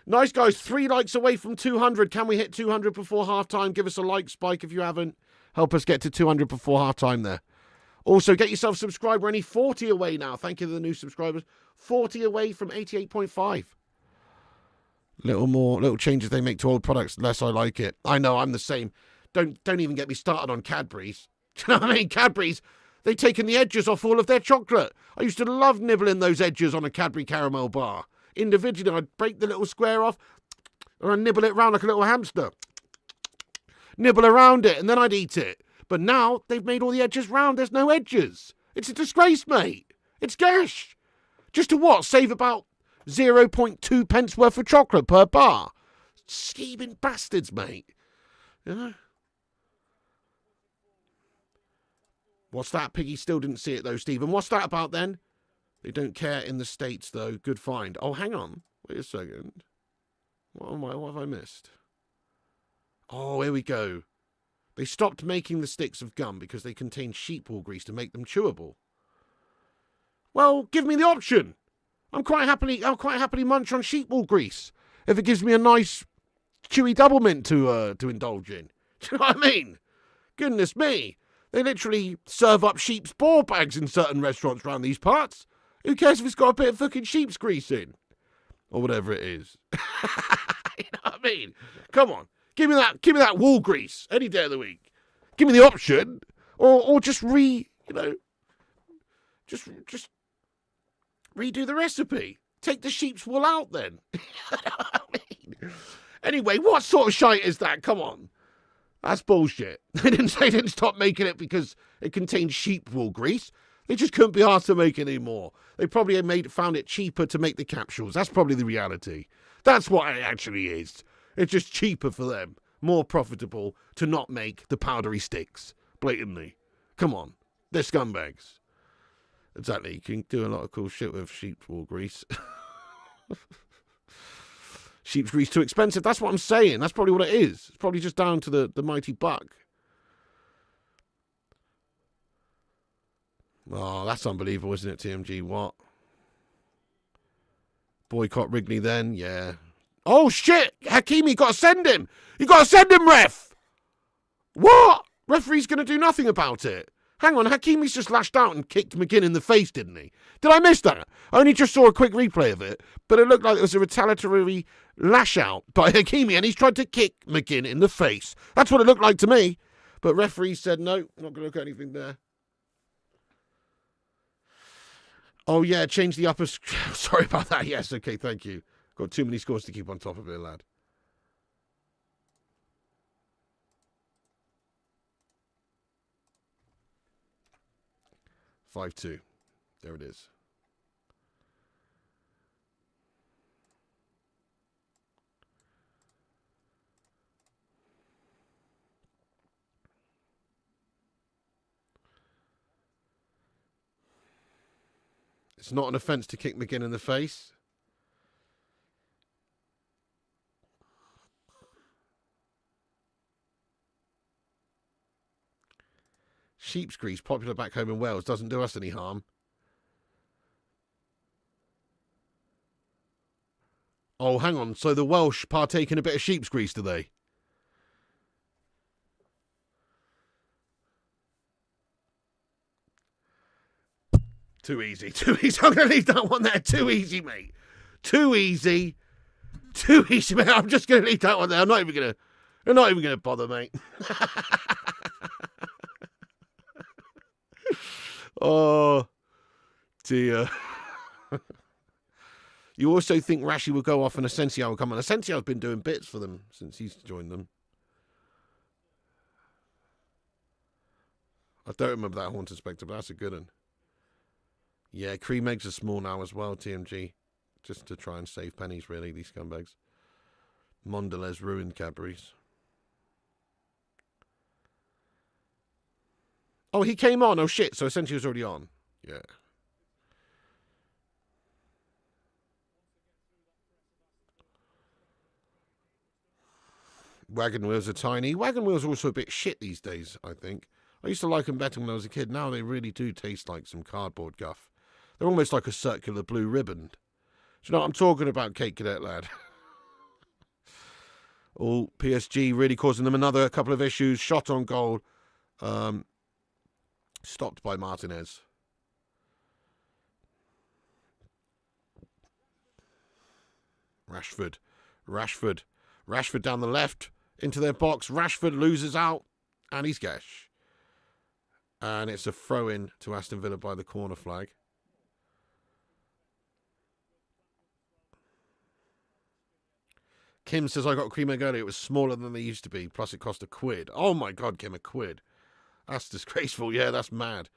Nice, guys. 3 likes away from 200. Can we hit 200 before half-time? Give us a like spike if you haven't. Help us get to 200 before half-time there. Also, get yourself subscribed. We're only 40 away now. Thank you to the new subscribers. 40 away from 88.5. Little changes they make to old products. Less I like it. I know, I'm the same. Don't even get me started on Cadbury's. Do you know what I mean? Cadbury's, they've taken the edges off all of their chocolate. I used to love nibbling those edges on a Cadbury caramel bar. Individually, I'd break the little square off and I'd nibble it around like a little hamster. Nibble around it and then I'd eat it. But now they've made all the edges round. There's no edges. It's a disgrace, mate. It's gash. Just to what? Save about 0.2 pence worth of chocolate per bar. Scheming bastards, mate. You know? What's that? Piggy still didn't see it, though, Stephen. What's that about, then? They don't care in the States, though. Good find. Oh, hang on. Wait a second. What have I missed? Oh, here we go. They stopped making the sticks of gum because they contain sheep wool grease to make them chewable. Well, give me the option. I'll quite happily munch on sheep wool grease if it gives me a nice chewy double mint to indulge in. Do you know what I mean? Goodness me. They literally serve up sheep's ball bags in certain restaurants around these parts. Who cares if it's got a bit of fucking sheep's grease in? Or whatever it is. You know what I mean? Come on. Give me that wool grease any day of the week. Give me the option. Or just just redo the recipe. Take the sheep's wool out then. You know what I mean? Anyway, what sort of shite is that? Come on. That's bullshit. They didn't stop making it because it contained sheep wool grease. They just couldn't be asked to make it anymore. They probably found it cheaper to make the capsules. That's probably the reality. That's what it actually is. It's just cheaper for them. More profitable to not make the powdery sticks. Blatantly. Come on. They're scumbags. Exactly. You can do a lot of cool shit with sheep's wool grease. Sheep's grease too expensive. That's what I'm saying. That's probably what it is. It's probably just down to the mighty buck. Oh, that's unbelievable, isn't it, TMG? What? Boycott Wrigley then? Yeah. Oh, shit! Hakimi, you got to send him! You got to send him, ref! What? Referee's going to do nothing about it. Hang on, Hakimi's just lashed out and kicked McGinn in the face, didn't he? Did I miss that? I only just saw a quick replay of it, but it looked like it was a retaliatory lash out by Hakimi, and he's tried to kick McGinn in the face. That's what it looked like to me. But referee said, no, not going to look at anything there. Oh, yeah, change the upper... Sorry about that. Yes, okay, thank you. Got too many scores to keep on top of it, lad. (5-2). There it is. It's not an offence to kick McGinn in the face. Sheep's grease, popular back home in Wales, doesn't do us any harm. Oh, hang on. So the Welsh partake in a bit of sheep's grease, do they? Too easy. Too easy. I'm going to leave that one there. Too easy, mate. Too easy. Too easy, mate. I'm just going to leave that one there. I'm not even going to bother, mate. Oh, dear. You also think Rashi will go off and Asensio will come on. Asensio's been doing bits for them since he's joined them. I don't remember that Haunted Spectre, but that's a good one. Yeah, cream eggs are small now as well, TMG. Just to try and save pennies, really, these scumbags. Mondelez ruined Cadbury's. Oh, he came on. Oh, shit. So essentially he was already on. Yeah. Wagon wheels are tiny. Wagon wheels are also a bit shit these days, I think. I used to like them better when I was a kid. Now they really do taste like some cardboard guff. They're almost like a circular blue ribbon. Do you know what I'm talking about, Kate Cadet lad? Oh, PSG really causing them another couple of issues. Shot on goal. Stopped by Martinez. Rashford down the left into their box. Rashford loses out and he's gash. And it's a throw-in to Aston Villa by the corner flag. Kim says, I got a cream egg earlier. It was smaller than they used to be. Plus, it cost £1. Oh, my God, Kim, £1. That's disgraceful. Yeah, that's mad.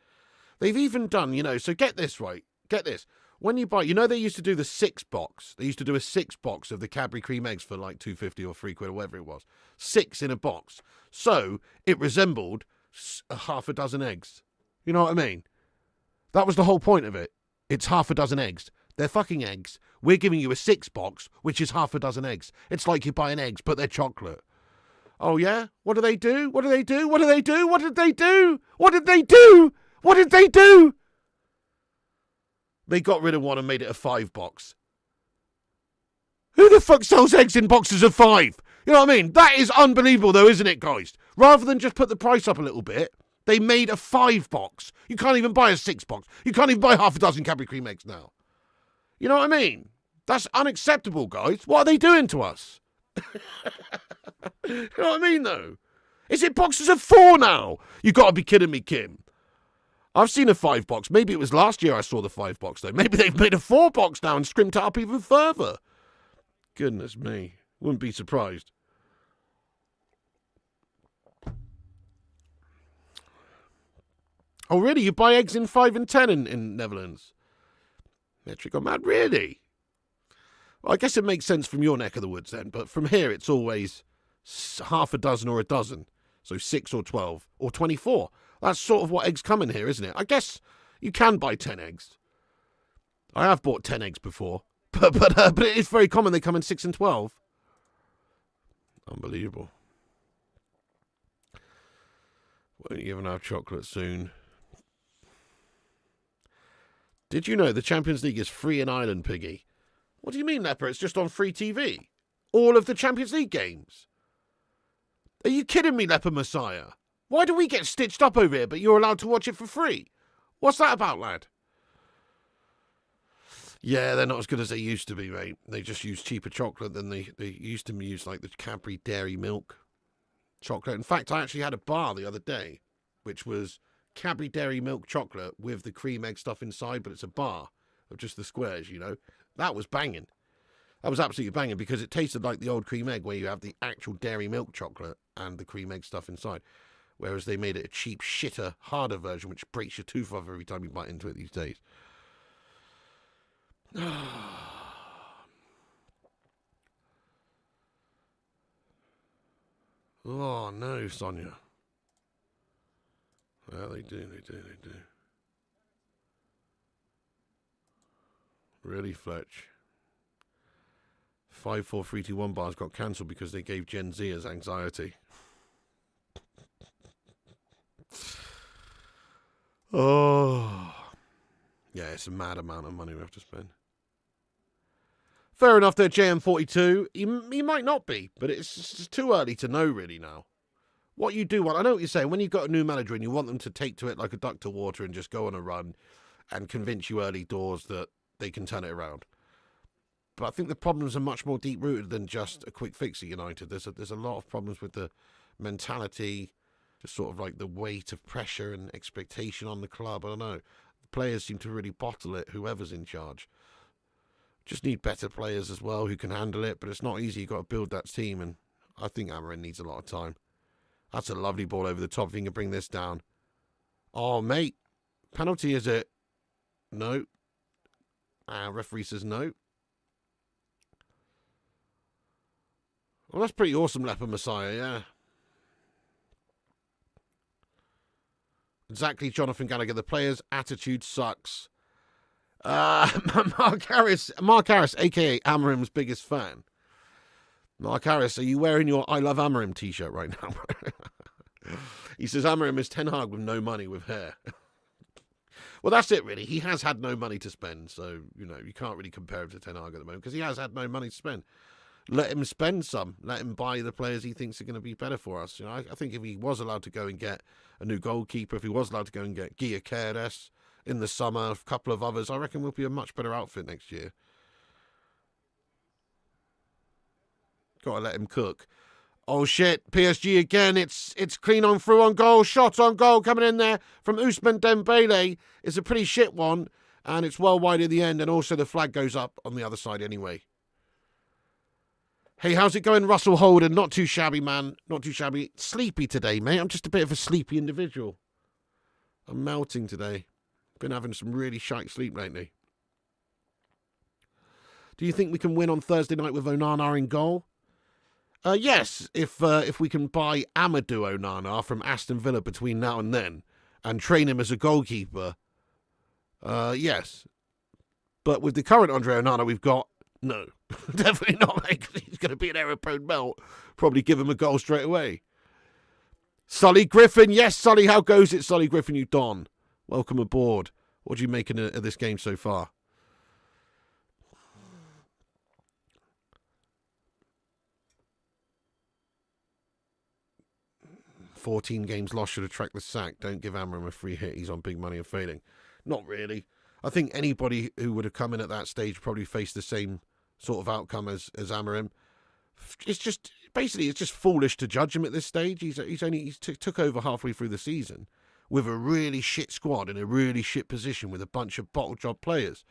They've even done, you know, so get this right. Get this. When you buy, you know, they used to do the 6-box. They used to do a 6-box of the Cadbury cream eggs for like £2.50 or £3 or whatever it was. 6 in a box. So it resembled half a dozen eggs. You know what I mean? That was the whole point of it. It's half a dozen eggs. They're fucking eggs. We're giving you a 6-box, which is half a dozen eggs. It's like you're buying eggs, but they're chocolate. Oh, yeah? What do they do? What do they do? What do they do? What did they do? What did they do? What did they do? They got rid of one and made it a 5-box. Who the fuck sells eggs in boxes of 5? You know what I mean? That is unbelievable, though, isn't it, guys? Rather than just put the price up a little bit, they made a 5-box. You can't even buy a 6-box. You can't even buy half a dozen Cadbury cream eggs now. You know what I mean? That's unacceptable, guys. What are they doing to us? You know what I mean, though? Is it boxes of 4 now? You got to be kidding me, Kim. I've seen a 5-box. Maybe it was last year I saw the 5-box, though. Maybe they've made a 4-box now and scrimped it up even further. Goodness me. Wouldn't be surprised. Oh, really? You buy eggs in 5 and 10 in Netherlands? Metric on mad? Really? Well, I guess it makes sense from your neck of the woods then, but from here it's always half a dozen or a dozen. So 6 or 12 or 24. That's sort of what eggs come in here, isn't it? I guess you can buy 10 eggs. I have bought 10 eggs before, but it is very common they come in 6 and 12. Unbelievable. Won't you even have chocolate soon? Did you know the Champions League is free in Ireland, Piggy? What do you mean, Leper? It's just on free TV. All of the Champions League games. Are you kidding me, Leper Messiah? Why do we get stitched up over here, but you're allowed to watch it for free? What's that about, lad? Yeah, they're not as good as they used to be, mate. They just use cheaper chocolate than they used to use, like the Cadbury Dairy Milk chocolate. In fact, I actually had a bar the other day, which was Cadbury Dairy Milk chocolate with the cream egg stuff inside, but it's a bar of just the squares, you know. That was banging. That was absolutely banging because it tasted like the old cream egg where you have the actual dairy milk chocolate and the cream egg stuff inside. Whereas they made it a cheap, shitter, harder version which breaks your tooth off every time you bite into it these days. Oh, no, Sonia. Well, they do. Really, Fletch. 54321 bars got cancelled because they gave Gen Zers anxiety. Oh. Yeah, it's a mad amount of money we have to spend. Fair enough there, JM42. He might not be, but it's too early to know really now. What you do want, I know what you're saying, when you've got a new manager and you want them to take to it like a duck to water and just go on a run and convince you early doors that they can turn it around. But I think the problems are much more deep-rooted than just a quick fix at United. There's a lot of problems with the mentality, just sort of like the weight of pressure and expectation on the club. I don't know. The players seem to really bottle it, whoever's in charge. Just need better players as well who can handle it, but it's not easy. You've got to build that team, and I think Amarin needs a lot of time. That's a lovely ball over the top. If you can bring this down. Oh, mate. Penalty, is it? No. Referee says no. Well, that's pretty awesome, Leper Messiah, yeah. Exactly, Jonathan Gallagher. The player's attitude sucks. Mark Harris, a.k.a. Amarim's biggest fan. Mark Harris, are you wearing your I Love Amarim t-shirt right now? He says Amarim is Ten Hag with no money with hair. Well, that's it, really. He has had no money to spend, so, you know, you can't really compare him to Ten Hag at the moment because he has had no money to spend. Let him spend some. Let him buy the players he thinks are going to be better for us. You know, I think if he was allowed to go and get a new goalkeeper, if he was allowed to go and get Guia Keres in the summer, a couple of others, I reckon we'll be a much better outfit next year. Got to let him cook. Oh shit, PSG again. It's clean on through on goal. Shot on goal coming in there from Ousmane Dembele. It's a pretty shit one. And it's well wide at the end. And also the flag goes up on the other side anyway. Hey, how's it going, Russell Holden? Not too shabby, man. Not too shabby. Sleepy today, mate. I'm just a bit of a sleepy individual. I'm melting today. Been having some really shite sleep lately. Do you think we can win on Thursday night with Onana in goal? Yes, if we can buy Amadou Onana from Aston Villa between now and then and train him as a goalkeeper, yes. But with the current Andre Onana we've got, no. Definitely not, mate, 'cause he's going to be an error-prone melt. Probably give him a goal straight away. Sully Griffin, yes, Sully, how goes it, Sully Griffin, you don? Welcome aboard. What do you make of this game so far? "14 games lost should attract the sack. Don't give Amorim a free hit. He's on big money and failing." Not really. I think anybody who would have come in at that stage probably faced the same sort of outcome as Amorim. It's just foolish to judge him at this stage. He took over halfway through the season with a really shit squad in a really shit position with a bunch of bottle job players.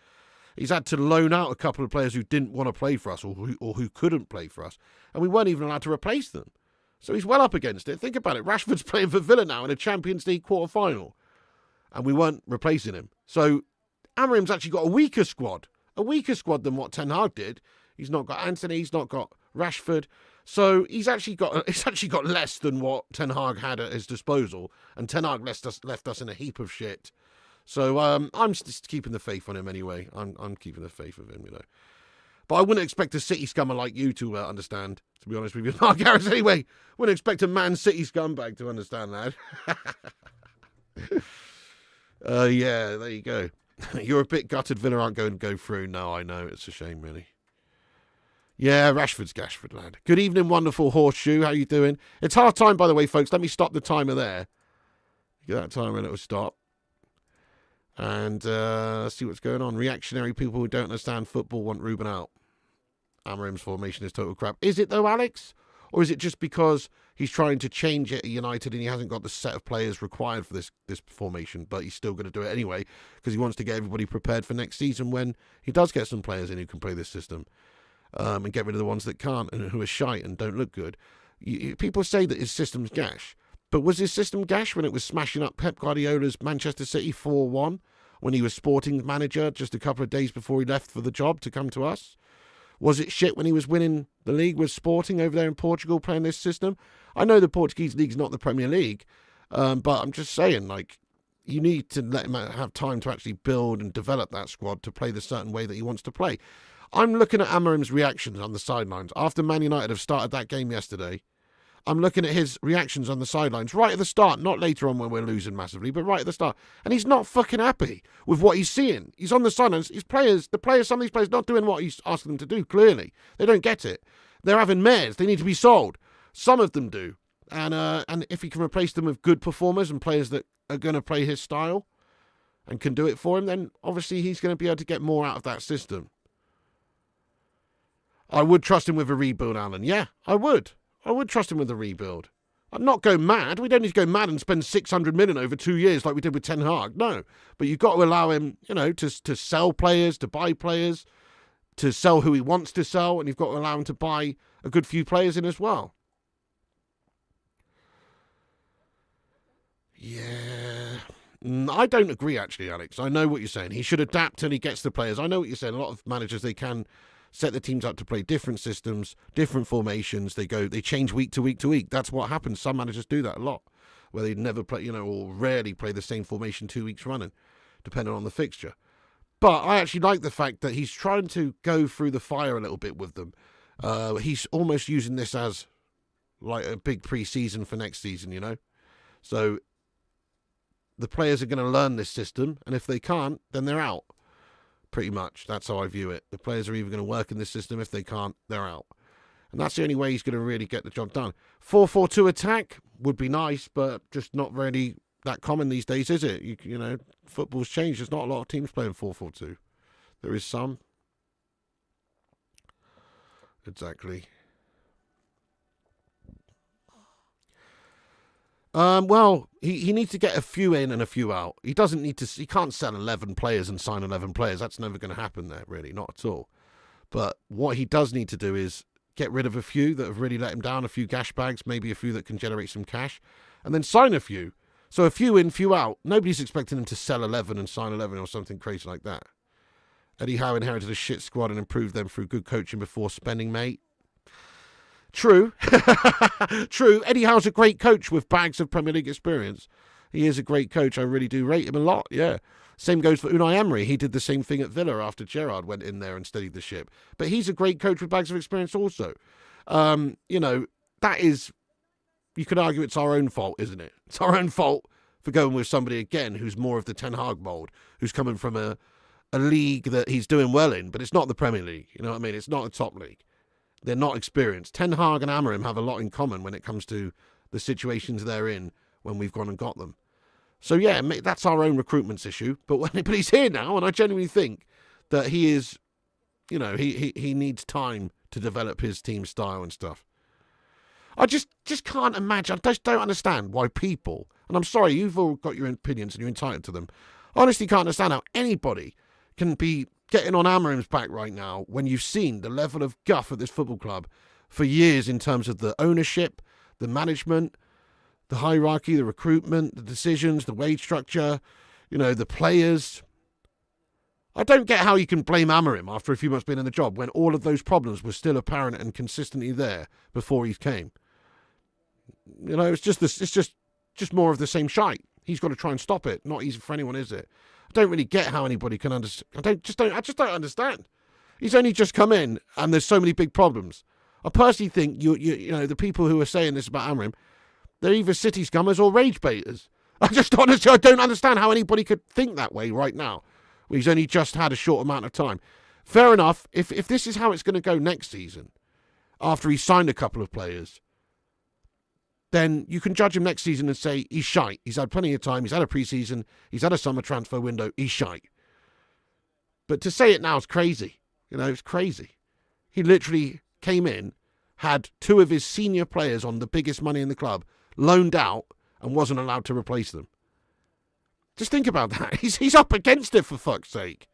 He's had to loan out a couple of players who didn't want to play for us or who couldn't play for us, and we weren't even allowed to replace them. So he's well up against it. Think about it. Rashford's playing for Villa now in a Champions League quarter-final, and we weren't replacing him. So Amorim's actually got a weaker squad than what Ten Hag did. He's not got Anthony. He's not got Rashford. So he's actually got less than what Ten Hag had at his disposal, and Ten Hag left us in a heap of shit. So I'm just keeping the faith on him anyway. I'm keeping the faith of him, you know. But I wouldn't expect a City scummer like you to understand, to be honest with you, Mark Harris. Anyway, wouldn't expect a Man City scumbag to understand that. Yeah, there you go. You're a bit gutted Villa aren't going to go through. No, I know. It's a shame, really. Yeah, Rashford's Gashford, lad. Good evening, wonderful horseshoe. How you doing? It's half time, by the way, folks. Let me stop the timer there. Get that timer and it will stop. And see what's going on. Reactionary people who don't understand football want Ruben out. Amorim's formation is total crap. Is it though, Alex? Or is it just because he's trying to change it at United and he hasn't got the set of players required for this formation, but he's still going to do it anyway because he wants to get everybody prepared for next season when he does get some players in who can play this system and get rid of the ones that can't and who are shite and don't look good. People say that his system's gash, but was his system gash when it was smashing up Pep Guardiola's Manchester City 4-1 when he was Sporting manager just a couple of days before he left for the job to come to us? Was it shit when he was winning the league with Sporting over there in Portugal playing this system? I know the Portuguese league's not the Premier League, but I'm just saying, like, you need to let him have time to actually build and develop that squad to play the certain way that he wants to play. I'm looking at Amorim's reactions on the sidelines. After Man United have started that game yesterday, I'm looking at his reactions on the sidelines right at the start, not later on when we're losing massively, but right at the start. And he's not fucking happy with what he's seeing. He's on the sidelines. Some of these players not doing what he's asking them to do, clearly. They don't get it. They're having mares. They need to be sold. Some of them do. And if he can replace them with good performers and players that are going to play his style and can do it for him, then obviously he's going to be able to get more out of that system. I would trust him with a rebuild, Alan. Yeah, I would. I would trust him with a rebuild. I'd not go mad. We don't need to go mad and spend 600 million over 2 years like we did with Ten Hag. No. But you've got to allow him, to sell players, to buy players, to sell who he wants to sell, and you've got to allow him to buy a good few players in as well. Yeah. I don't agree, actually, Alex. I know what you're saying. He should adapt till he gets the players. I know what you're saying. A lot of managers, they can set the teams up to play different systems, different formations. They change week to week to week. That's what happens. Some managers do that a lot, where they never play, or rarely play the same formation 2 weeks running, depending on the fixture. But I actually like the fact that he's trying to go through the fire a little bit with them. He's almost using this as like a big pre-season for next season, So the players are going to learn this system, and if they can't, then they're out. Pretty much. That's how I view it. The players are either going to work in this system. If they can't, they're out. And that's the only way he's going to really get the job done. 4-4-2 attack would be nice, but just not really that common these days, is it? Football's changed. There's not a lot of teams playing 4-4-2. There is some. Exactly. Well, he needs to get a few in and a few out. He doesn't need to. He can't sell 11 players and sign 11 players. That's never going to happen there, really, not at all. But what he does need to do is get rid of a few that have really let him down, a few gash bags, maybe a few that can generate some cash, and then sign a few. So a few in, few out. Nobody's expecting him to sell 11 and sign 11 or something crazy like that. Eddie Howe inherited a shit squad and improved them through good coaching before spending, mate. True. True. Eddie Howe's a great coach with bags of Premier League experience. He is a great coach. I really do rate him a lot, yeah. Same goes for Unai Emery. He did the same thing at Villa after Gerrard went in there and steadied the ship. But he's a great coach with bags of experience also. That is, you could argue it's our own fault, isn't it? It's our own fault for going with somebody, again, who's more of the Ten Hag mould, who's coming from a league that he's doing well in, but it's not the Premier League. You know what I mean? It's not a top league. They're not experienced. Ten Hag and Amorim have a lot in common when it comes to the situations they're in when we've gone and got them. So, yeah, that's our own recruitment issue. But he's here now, and I genuinely think that he is, he needs time to develop his team style and stuff. I just can't imagine. I just don't understand why people, and I'm sorry, you've all got your opinions and you're entitled to them. I honestly can't understand how anybody can be getting on Amorim's back right now when you've seen the level of guff at this football club for years in terms of the ownership, the management, the hierarchy, the recruitment, the decisions, the wage structure, the players. I don't get how you can blame Amorim after a few months being in the job when all of those problems were still apparent and consistently there before he came. It's just more of the same shite. He's got to try and stop it. Not easy for anyone, is it? I don't really get how anybody can understand. I just don't understand. He's only just come in, and there's so many big problems. I personally think the people who are saying this about Amorim, they're either city scummers or rage baiters. I don't understand how anybody could think that way right now. He's only just had a short amount of time. Fair enough. If this is how it's going to go next season, after he's signed a couple of players, then you can judge him next season and say he's shite. He's had plenty of time. He's had a pre-season. He's had a summer transfer window. He's shite. But to say it now is crazy. It's crazy. He literally came in, had two of his senior players on the biggest money in the club loaned out and wasn't allowed to replace them. Just think about that. He's up against it, for fuck's sake.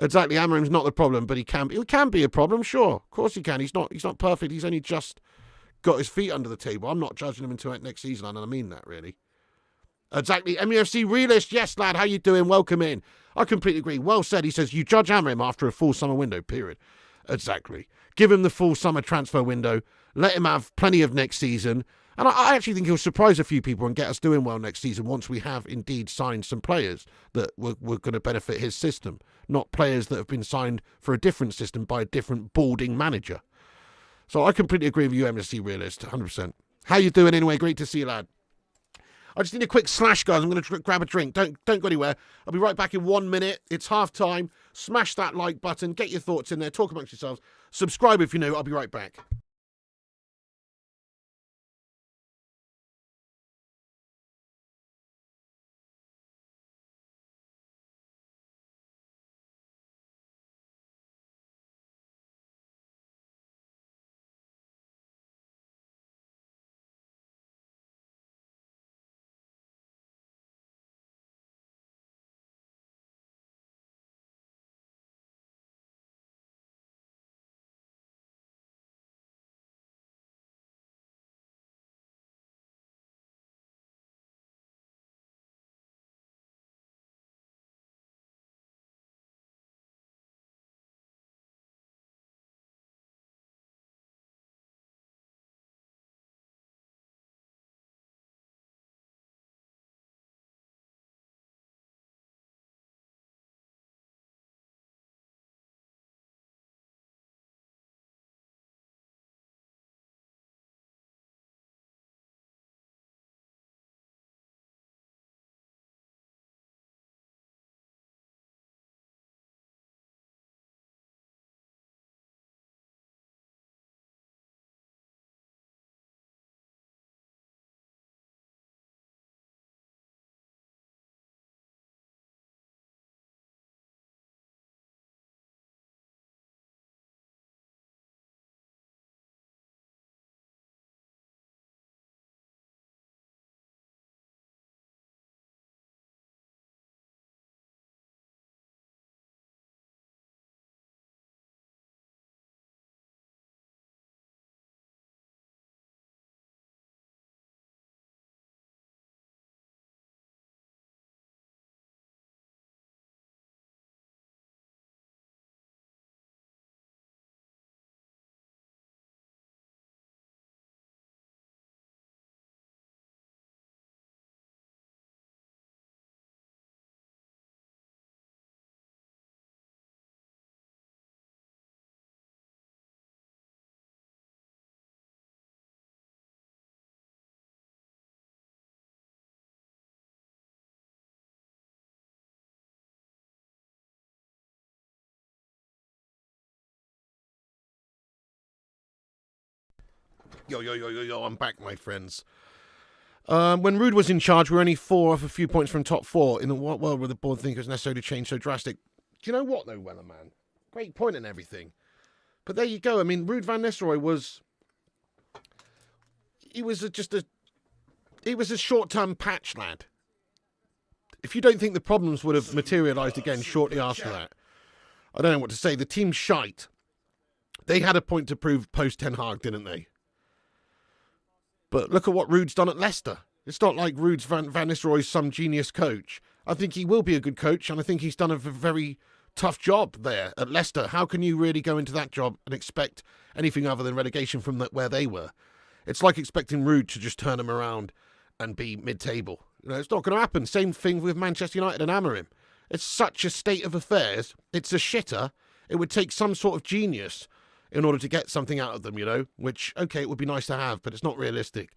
Exactly, Amorim's not the problem, but he can be a problem, sure. Of course he can. He's not perfect. He's only just got his feet under the table. I'm not judging him until next season, and I mean that, really. Exactly. MUFC Realist, yes, lad, how you doing? Welcome in. I completely agree. Well said. He says, you judge Amorim after a full summer window, period. Exactly. Give him the full summer transfer window. Let him have plenty of next season. And I actually think he'll surprise a few people and get us doing well next season once we have indeed signed some players that were going to benefit his system, not players that have been signed for a different system by a different balding manager. So I completely agree with you, MSC Realist, 100%. How you doing anyway? Great to see you, lad. I just need a quick slash, guys. I'm going to grab a drink. Don't go anywhere. I'll be right back in 1 minute. It's half time. Smash that like button. Get your thoughts in there. Talk amongst yourselves. Subscribe if you're new. I'll be right back. Yo, I'm back, my friends. When Ruud was in charge, we were only 4 off a few points from top 4. In the world where the board think it was necessary to change so drastic. Do you know what, though, Wellerman? Great point and everything. But there you go. I mean, Ruud van Nistelrooy was... He was a short-term patch lad. If you don't think the problems would have materialised again shortly after that, I don't know what to say. The team's shite. They had a point to prove post-Ten Hag, didn't they? But look at what Ruud's done at Leicester. It's not like Ruud's Van Nistelrooy's some genius coach. I think he will be a good coach, and I think he's done a very tough job there at Leicester. How can you really go into that job and expect anything other than relegation from where they were? It's like expecting Ruud to just turn them around and be mid-table. You know, it's not going to happen. Same thing with Manchester United and Amorim. It's such a state of affairs. It's a shitter. It would take some sort of genius in order to get something out of them, you know, which, okay, it would be nice to have, but it's not realistic.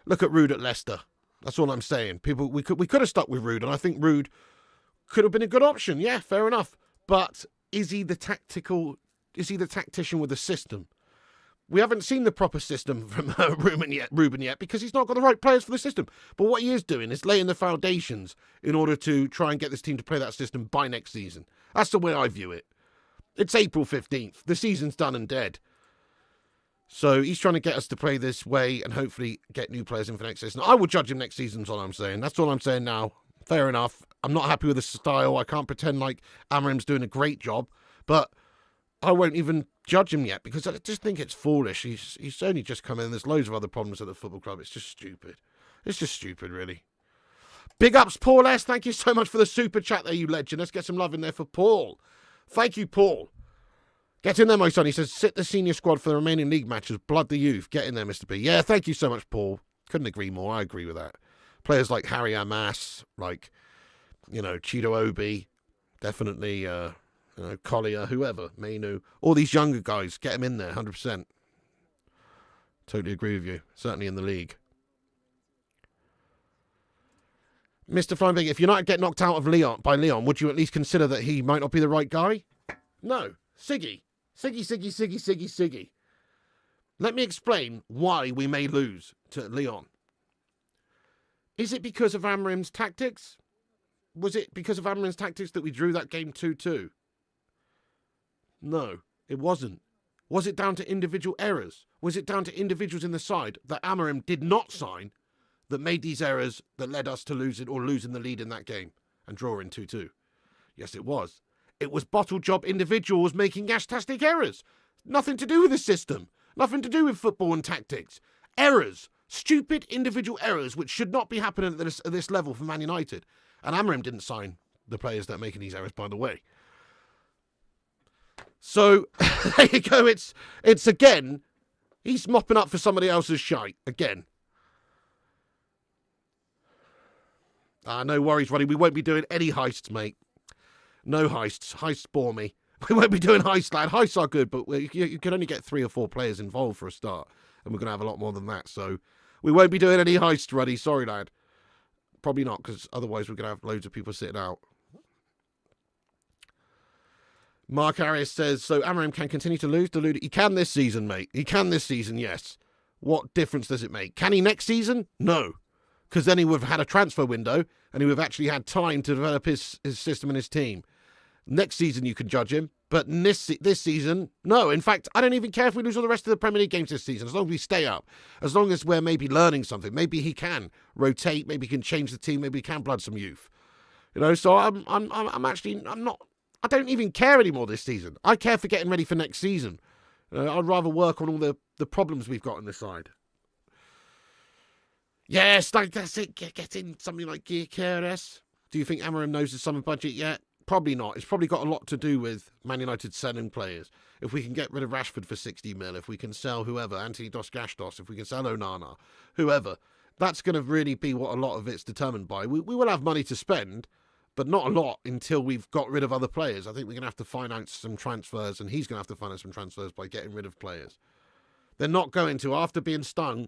Look at Ruud at Leicester. That's all I'm saying. We could have stuck with Ruud, and I think Ruud could have been a good option. Yeah, fair enough. But is he the tactician with the system? We haven't seen the proper system from Ruben yet because he's not got the right players for the system. But what he is doing is laying the foundations in order to try and get this team to play that system by next season. That's the way I view it. It's April 15th. The season's done and dead. So he's trying to get us to play this way and hopefully get new players in for next season. I will judge him next season, is all I'm saying. That's all I'm saying now. Fair enough. I'm not happy with the style. I can't pretend like Amorim's doing a great job. But I won't even judge him yet because I just think it's foolish. He's only just come in. There's loads of other problems at the football club. It's just stupid. It's just stupid, really. Big ups, Paul S. Thank you so much for the super chat there, you legend. Let's get some love in there for Paul. Thank you, Paul. Get in there, my son. He says, sit the senior squad for the remaining league matches. Blood the youth. Get in there, Mr. B. Yeah, thank you so much, Paul. Couldn't agree more. I agree with that. Players like Harry Amas, like, you know, Chido Obi, definitely, Collier, whoever, Mainu. All these younger guys, get them in there, 100%. Totally agree with you. Certainly in the league. Mr. Flying, if United get knocked out of by Leon, would you at least consider that he might not be the right guy? No. Siggy. Siggy. Let me explain why we may lose to Leon. Is it because of Amorim's tactics? Was it because of Amorim's tactics that we drew that game 2-2? No, it wasn't. Was it down to individual errors? Was it down to individuals in the side that Amorim did not sign that made these errors that led us to lose it or losing the lead in that game and drawing 2-2? Yes, it was. It was bottle job individuals making gastastic errors. Nothing to do with the system. Nothing to do with football and tactics. Errors. Stupid individual errors which should not be happening at this level for Man United. And Amorim didn't sign the players that are making these errors, by the way. So, there you go. It's again, he's mopping up for somebody else's shite. Again. No worries, Roddy. We won't be doing any heists, mate. No heists. Heists bore me. We won't be doing heists, lad. Heists are good, but you can only get 3 or 4 players involved for a start. And we're going to have a lot more than that. So, we won't be doing any heists, Roddy. Sorry, lad. Probably not, because otherwise we're going to have loads of people sitting out. Mark Arias says, so Amorim can continue to lose? He can this season, mate. He can this season, yes. What difference does it make? Can he next season? No. Because then he would have had a transfer window and he would have actually had time to develop his system and his team. Next season you can judge him, but this season, no. In fact, I don't even care if we lose all the rest of the Premier League games this season, as long as we stay up, as long as we're maybe learning something. Maybe he can rotate, maybe he can change the team, maybe he can blood some youth. You know, so I'm not. I don't even care anymore this season. I care for getting ready for next season. I'd rather work on all the problems we've got on this side. Yes, that's it. Get in something like Gear KRS. Do you think Amorim knows the summer budget yet? Probably not. It's probably got a lot to do with Man United selling players. If we can get rid of Rashford for 60 mil, if we can sell whoever, Anthony Dos Gastos, if we can sell Onana, whoever, that's going to really be what a lot of it's determined by. We will have money to spend, but not a lot until we've got rid of other players. I think we're going to have to finance some transfers, and he's going to have to finance some transfers by getting rid of players. They're not going to, after being stung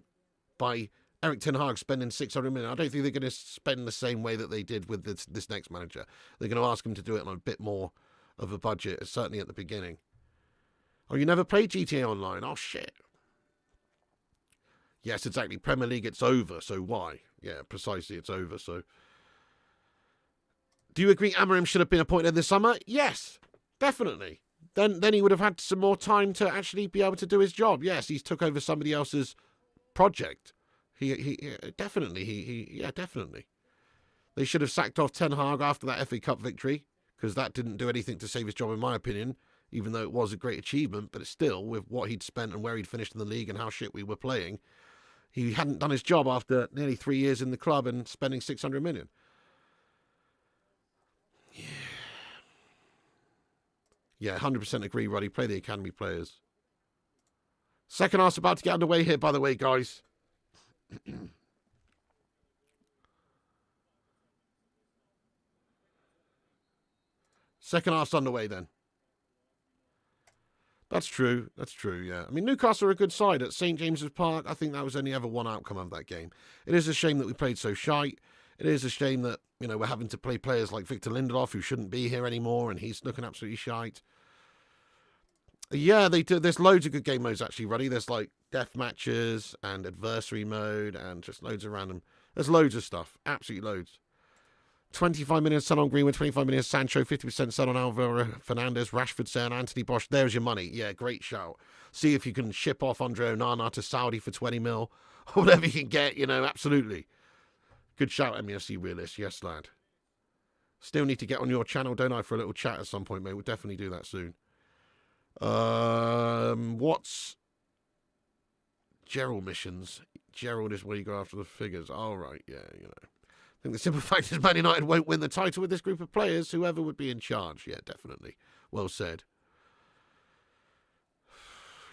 by Erik ten Hag spending 600 million, I don't think they're going to spend the same way that they did with this next manager. They're going to ask him to do it on a bit more of a budget, certainly at the beginning. Oh, you never played GTA Online? Oh, shit. Yes, exactly. Premier League, it's over, so why? Yeah, precisely, it's over, so... Do you agree Amorim should have been appointed this summer? Yes, definitely. Then he would have had some more time to actually be able to do his job. Yes, he's took over somebody else's project. Definitely. They should have sacked off Ten Hag after that FA Cup victory, because that didn't do anything to save his job, in my opinion, even though it was a great achievement. But it's still, with what he'd spent and where he'd finished in the league and how shit we were playing, he hadn't done his job after nearly 3 years in the club and spending 600 million. Yeah, 100% agree, Roddy. Play the academy players. Second half's about to get underway here, by the way, guys. Second half's underway then. That's true, yeah. I mean, Newcastle are a good side at St. James's Park. I think that was only ever one outcome of that game. It is a shame that we played so shite. It is a shame that, we're having to play players like Victor Lindelof, who shouldn't be here anymore, and he's looking absolutely shite. Yeah, they do. There's loads of good game modes, actually, Ruddy. There's, like, death matches and adversary mode and just loads of random... There's loads of stuff. Absolutely loads. 25 million Son on Greenwood, 25 million Sancho, 50% Son on Alvaro Fernandez, Rashford saying Anthony Bosch. There's your money. Yeah, great shout. See if you can ship off Andre Onana to Saudi for 20 mil. Or whatever you can get, absolutely. Good shout, MEFC Realist. Yes, lad. Still need to get on your channel, don't I, for a little chat at some point, mate. We'll definitely do that soon. What's Gerald missions? Gerald is where you go after the figures. All right, yeah, I think the simple fact is Man United won't win the title with this group of players, whoever would be in charge. Yeah, definitely. Well said.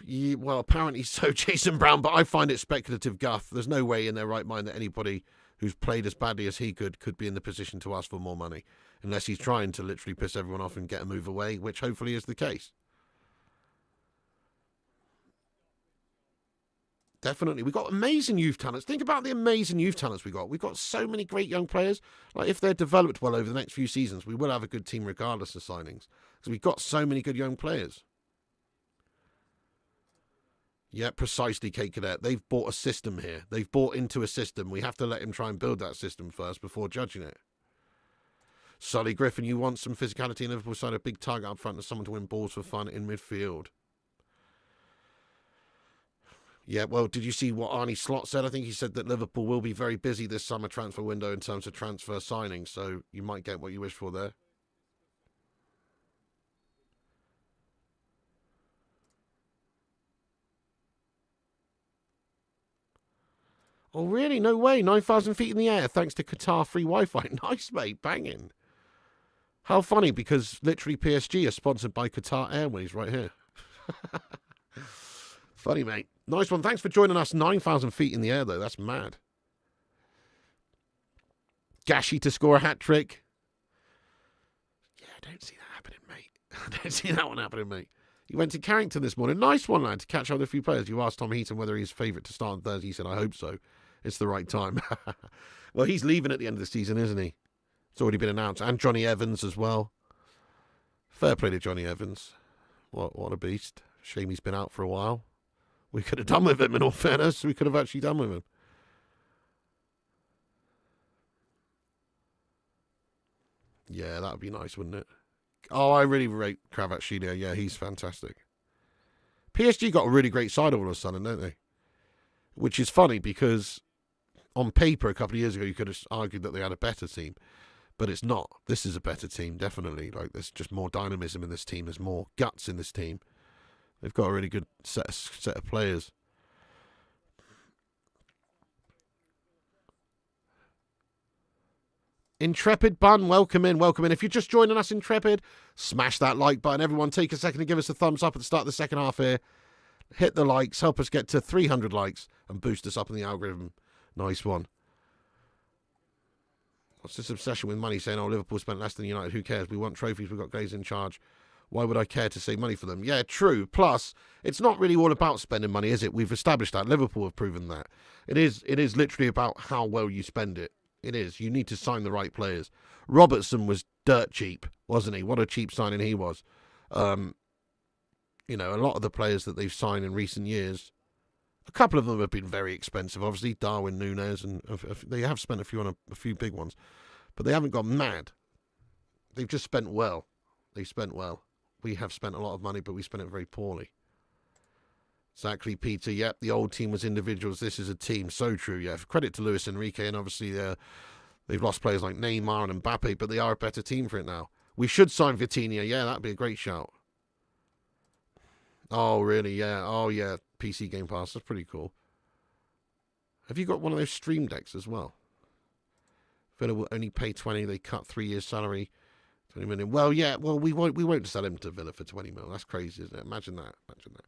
Yeah, well, apparently so, Jason Brown, but I find it speculative guff. There's no way in their right mind that anybody who's played as badly as he could be in the position to ask for more money, unless he's trying to literally piss everyone off and get a move away, which hopefully is the case. Definitely. We've got amazing youth talents. Think about the amazing youth talents we got. We've got so many great young players. Like, if they're developed well over the next few seasons, we will have a good team regardless of signings. Because we've got so many good young players. Yeah, precisely, Kate Cadet. They've bought a system here. They've bought into a system. We have to let him try and build that system first before judging it. Sully Griffin, you want some physicality in Liverpool side, a big target up front and someone to win balls for fun in midfield. Yeah, well, did you see what Arnie Slot said? I think he said that Liverpool will be very busy this summer transfer window in terms of transfer signings, so you might get what you wish for there. Oh, really? No way. 9,000 feet in the air thanks to Qatar free Wi-Fi. Nice, mate. Banging. How funny, because literally PSG are sponsored by Qatar Airways right here. Funny, mate. Nice one. Thanks for joining us. 9,000 feet in the air, though. That's mad. Gashi to score a hat-trick. Yeah, I don't see that happening, mate. I don't see that one happening, mate. He went to Carrington this morning. Nice one, lad, to catch up with a few players. You asked Tom Heaton whether he's favourite to start on Thursday. He said, I hope so. It's the right time. Well, he's leaving at the end of the season, isn't he? It's already been announced. And Johnny Evans as well. Fair play to Johnny Evans. What a beast. Shame he's been out for a while. We could have done with him, in all fairness. We could have actually done with him. Yeah, that would be nice, wouldn't it? Oh, I really rate Kvaratskhelia. Yeah, he's fantastic. PSG got a really great side all of a sudden, don't they? Which is funny because on paper a couple of years ago you could have argued that they had a better team. But it's not. This is a better team, definitely. Like, there's just more dynamism in this team. There's more guts in this team. They've got a really good set of players. Intrepid Bun, welcome in, welcome in. If you're just joining us, Intrepid, smash that like button. Everyone take a second to give us a thumbs up at the start of the second half here. Hit the likes, help us get to 300 likes and boost us up in the algorithm. Nice one. What's this obsession with money saying, oh, Liverpool spent less than United, who cares? We want trophies, we've got Glaze in charge. Why would I care to save money for them? Yeah, true. Plus, it's not really all about spending money, is it? We've established that. Liverpool have proven that. It is literally about how well you spend it. It is. You need to sign the right players. Robertson was dirt cheap, wasn't he? What a cheap signing he was. You know, a lot of the players that they've signed in recent years A couple of them have been very expensive. Obviously, Darwin Núñez, and they have spent a few on a few big ones. But they haven't gone mad. They've just spent well. They've spent well. We have spent a lot of money, but we spent it very poorly. Exactly, Peter. Yep, the old team was individuals. This is a team. So true, yeah. Credit to Luis Enrique, and obviously they've lost players like Neymar and Mbappe, but they are a better team for it now. We should sign Vitinha. Yeah, that'd be a great shout. Oh, really? Yeah. Oh, yeah. PC Game Pass. That's pretty cool. Have you got one of those stream decks as well? Villa will only pay 20. They cut 3 years' salary. 20 million. Well, yeah. Well, we won't sell him to Villa for 20 mil. That's crazy, isn't it? Imagine that. Imagine that.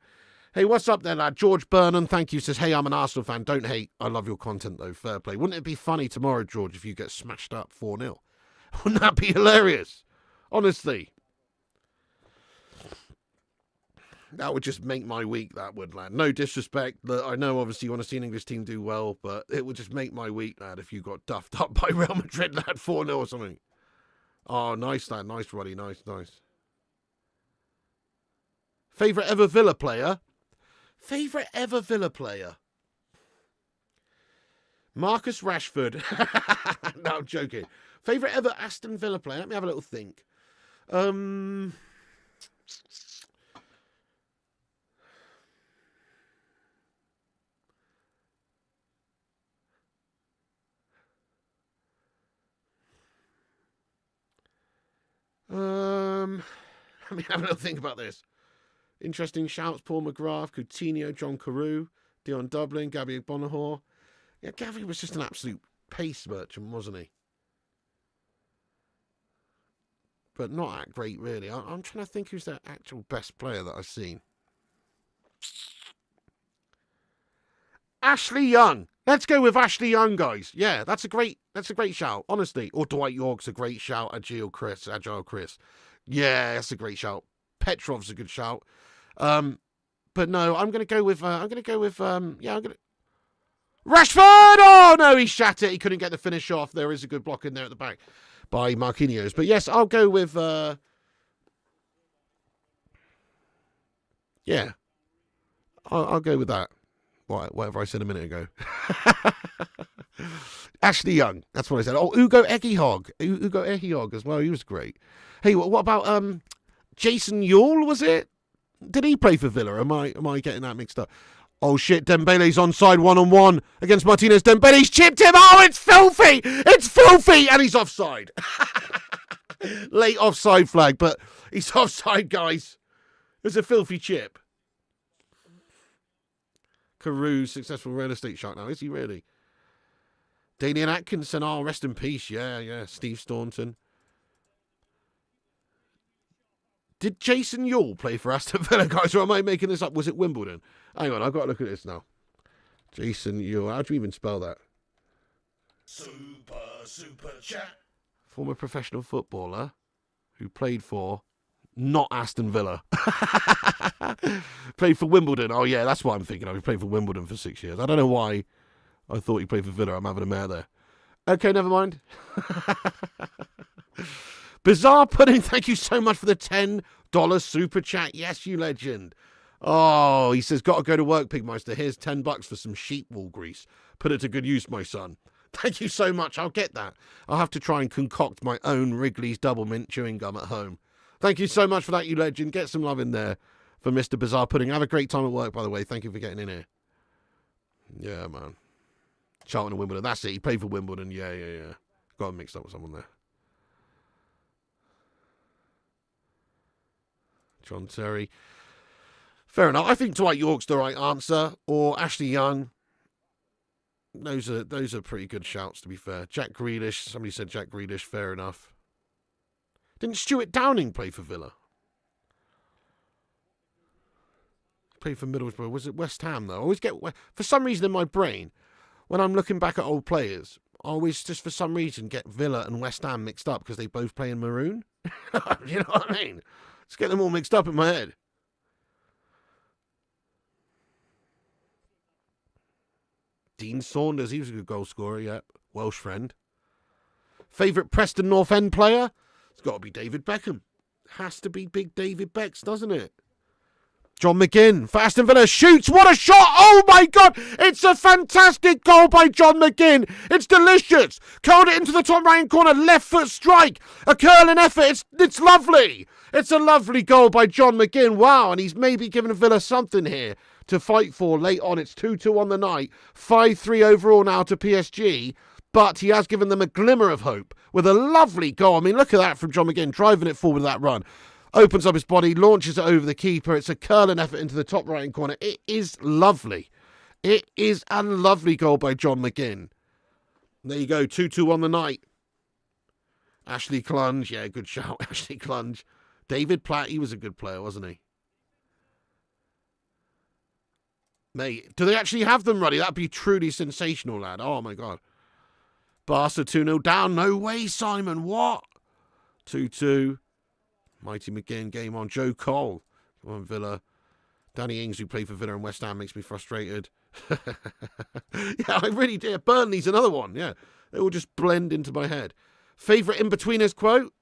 Hey, what's up there, lad? George Burnham, thank you. Says, hey, I'm an Arsenal fan. Don't hate. I love your content, though. Fair play. Wouldn't it be funny tomorrow, George, if you get smashed up 4-0? Wouldn't that be hilarious? Honestly. That would just make my week, that would, lad. No disrespect. I know, obviously, you want to see an English team do well, but it would just make my week, lad, if you got duffed up by Real Madrid, lad, 4-0 or something. Oh, nice, lad. Nice, Roddy. Nice, nice. Favourite ever Villa player? Favourite ever Villa player? Marcus Rashford. No, I'm joking. Favourite ever Aston Villa player? Let me have a little think. Let me have a little think about this. Interesting shouts: Paul McGrath, Coutinho, John Carew, Dion Dublin, Gabby Bonahor. Yeah, Gabby was just an absolute pace merchant, wasn't he? But not that great, really. I'm trying to think who's the actual best player that I've seen. Ashley Young. Let's go with Ashley Young, guys. Yeah, that's a great shout, honestly. Or Dwight York's a great shout. Agile Chris. Yeah, that's a great shout. Petrov's a good shout. But no, I'm gonna go with Rashford! Oh no, he shat it. He couldn't get the finish off. There is a good block in there at the back by Marquinhos. But yes, I'll go with yeah. I'll go with that. Whatever I said a minute ago. Ashley Young. That's what I said. Oh, Ugo Ehihog as well. He was great. Hey, what about Jason Yule, was it? Did he play for Villa? Am I getting that mixed up? Oh shit, Dembele's onside 1-on-1 against Martinez. Dembele's chipped him. Oh, it's filthy. It's filthy. And he's offside. Late offside flag, but he's offside, guys. It's a filthy chip. Carew, successful real estate shark now. Is he really? Damian Atkinson, oh, rest in peace. Yeah. Steve Staunton. Did Jason Yule play for Aston Villa, guys, or am I making this up? Was it Wimbledon? Hang on, I've got to look at this now. Jason Yule. How do you even spell that? Super chat. Former professional footballer who played for not Aston Villa. Played for Wimbledon. Oh, yeah, that's what I'm thinking of. He played for Wimbledon for 6 years. I don't know why I thought he played for Villa. I'm having a mare there. Okay, never mind. Bizarre Pudding, thank you so much for the $10 super chat. Yes, you legend. Oh, he says, got to go to work, Pigmeister. Here's $10 for some sheep wool grease. Put it to good use, my son. Thank you so much. I'll get that. I'll have to try and concoct my own Wrigley's double mint chewing gum at home. Thank you so much for that, you legend. Get some love in there for Mr. Bizarre Pudding. Have a great time at work, by the way. Thank you for getting in here. Yeah, man. Charlton and Wimbledon. That's it. He played for Wimbledon. Yeah. Got him mixed up with someone there. John Terry. Fair enough. I think Dwight York's the right answer. Or Ashley Young. Those are pretty good shouts, to be fair. Jack Grealish. Somebody said Jack Grealish. Fair enough. Didn't Stuart Downing play for Villa? Played for Middlesbrough. Was it West Ham, though? I always get... For some reason in my brain, when I'm looking back at old players, I always just for some reason get Villa and West Ham mixed up because they both play in maroon. You know what I mean? Just get them all mixed up in my head. Dean Saunders, he was a good goal scorer, yeah. Welsh friend. Favourite Preston North End player? It's got to be David Beckham. Has to be big David Becks, doesn't it? John McGinn for Aston Villa shoots. What a shot. Oh, my God. It's a fantastic goal by John McGinn. It's delicious. Curled it into the top right corner. Left foot strike. A curling effort. It's lovely. It's a lovely goal by John McGinn. Wow. And he's maybe given Villa something here to fight for late on. It's 2-2 on the night. 5-3 overall now to PSG. But he has given them a glimmer of hope with a lovely goal. I mean, look at that from John McGinn, driving it forward with that run. Opens up his body, launches it over the keeper. It's a curling effort into the top right-hand corner. It is lovely. It is a lovely goal by John McGinn. There you go, 2-2 on the night. Ashley Clunge, yeah, good shout, Ashley Clunge. David Platt, he was a good player, wasn't he? Mate, do they actually have them ready? That'd be truly sensational, lad. Oh, my God. Barca 2-0 down. No way, Simon. What? 2-2. Mighty McGinn, game on. Joe Cole. Come on, Villa. Danny Ings, who played for Villa and West Ham, makes me frustrated. Yeah, I really did. Burnley's another one. Yeah, they all just blend into my head. Favourite in-betweeners quote?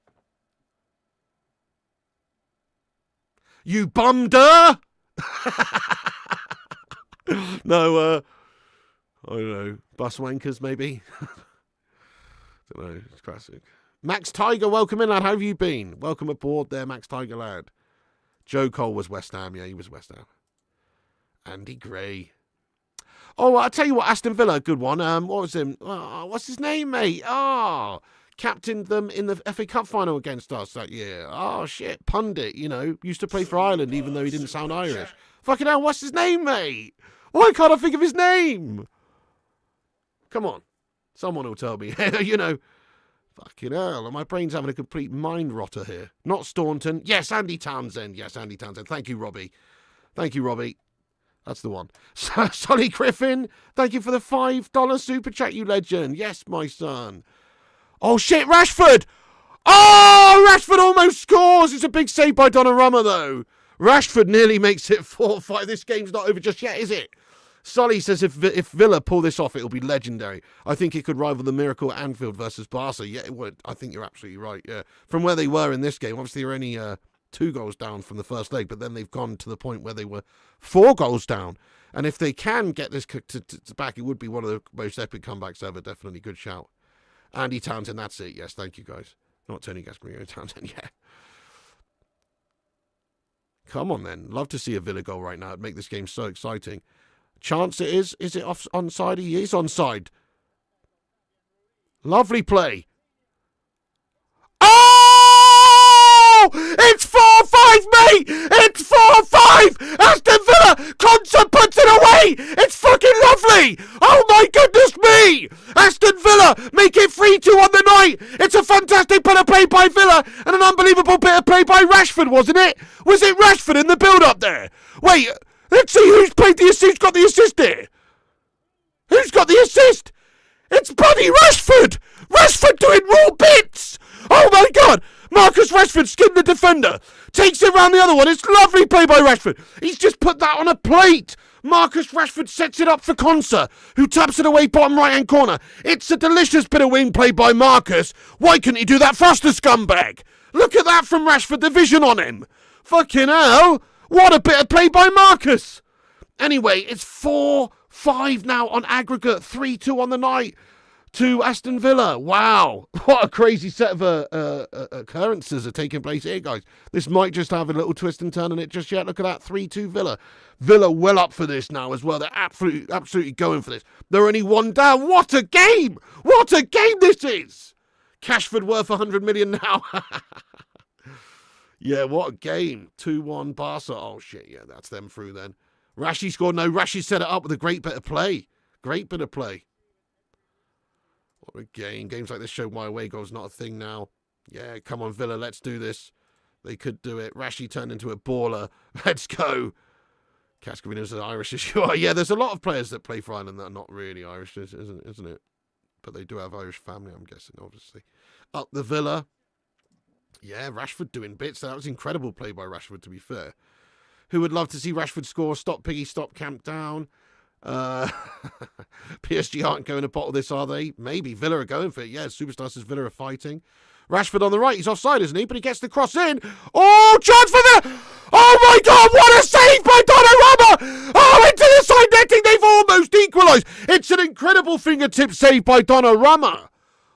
You bumder! No, I don't know. Bus wankers, maybe? Don't know. It's classic. Max Tiger, welcome in, lad. How have you been? Welcome aboard there, Max Tiger, lad. Joe Cole was West Ham. Yeah, he was West Ham. Andy Gray. Oh, I'll tell you what, Aston Villa, good one. What was him? What's his name, mate? Captained them in the FA Cup final against us that year. Oh, shit. Pundit, used to play for Ireland, even though he didn't sound Irish. Fucking hell, what's his name, mate? Why can't I think of his name? Come on. Someone will tell me. Fucking hell, my brain's having a complete mind rotter here. Not Staunton. Yes, Andy Townsend. Yes, Andy Townsend. Thank you, Robbie. Thank you, Robbie. That's the one. Solly Griffin, thank you for the $5 super chat, you legend. Yes, my son. Oh, shit, Rashford. Oh, Rashford almost scores. It's a big save by Donnarumma, though. Rashford nearly makes it 4-5. This game's not over just yet, is it? Solly says if Villa pull this off, it'll be legendary. I think it could rival the miracle at Anfield versus Barca. Yeah, it would. I think you're absolutely right, yeah. From where they were in this game, obviously they're only 2 goals down from the first leg, but then they've gone to the point where they were 4 goals down. And if they can get this to back, it would be one of the most epic comebacks ever. Definitely good shout. Andy Townsend, that's it. Yes, thank you, guys. Not Tony Gasparino, Townsend, yeah. Come on, then. Love to see a Villa goal right now. It'd make this game so exciting. Chance it is. Is it onside? He is onside. Lovely play. Oh! It's 4-5, mate! It's 4-5! Aston Villa! Conser puts it away! It's fucking lovely! Oh my goodness me! Aston Villa make it 3-2 on the night! It's a fantastic bit of play by Villa and an unbelievable bit of play by Rashford, wasn't it? Was it Rashford in the build-up there? Wait, let's see who's played the assist. Who's got the assist here? Who's got the assist? It's bloody Rashford! Rashford doing raw bits! Oh my God! Marcus Rashford skinned the defender. Takes it round the other one. It's lovely play by Rashford. He's just put that on a plate. Marcus Rashford sets it up for Conser, who taps it away bottom right-hand corner. It's a delicious bit of wing play by Marcus. Why couldn't he do that faster, scumbag? Look at that from Rashford, the vision on him. Fucking hell. What a bit of play by Marcus. Anyway, it's 4-5 now on aggregate. 3-2 on the night to Aston Villa. Wow. What a crazy set of occurrences are taking place here, guys. This might just have a little twist and turn on it just yet. Look at that. 3-2 Villa. Villa well up for this now as well. They're absolutely going for this. They're only 1 down. What a game. What a game this is. Cashford worth 100 million now. Yeah, what a game. 2-1 Barca. Oh, shit. Yeah, that's them through then. Rashi scored. No, Rashi set it up with a great bit of play. Great bit of play. What a game. Games like this show why away goal's not a thing now. Yeah, come on, Villa. Let's do this. They could do it. Rashi turned into a baller. Let's go. Cascavino's an Irish issue. Yeah, there's a lot of players that play for Ireland that are not really Irish, isn't it? But they do have Irish family, I'm guessing, obviously. Up the Villa. Yeah, Rashford doing bits. That was incredible play by Rashford, to be fair. Who would love to see Rashford score? Stop Piggy, stop Camp Down. PSG aren't going to bottle this, are they? Maybe. Villa are going for it. Yeah, Superstar says Villa are fighting. Rashford on the right. He's offside, isn't he? But he gets the cross in. Oh, chance for Villa! Oh my God, what a save by Donnarumma! Oh, into the side netting, they've almost equalised. It's an incredible fingertip save by Donnarumma.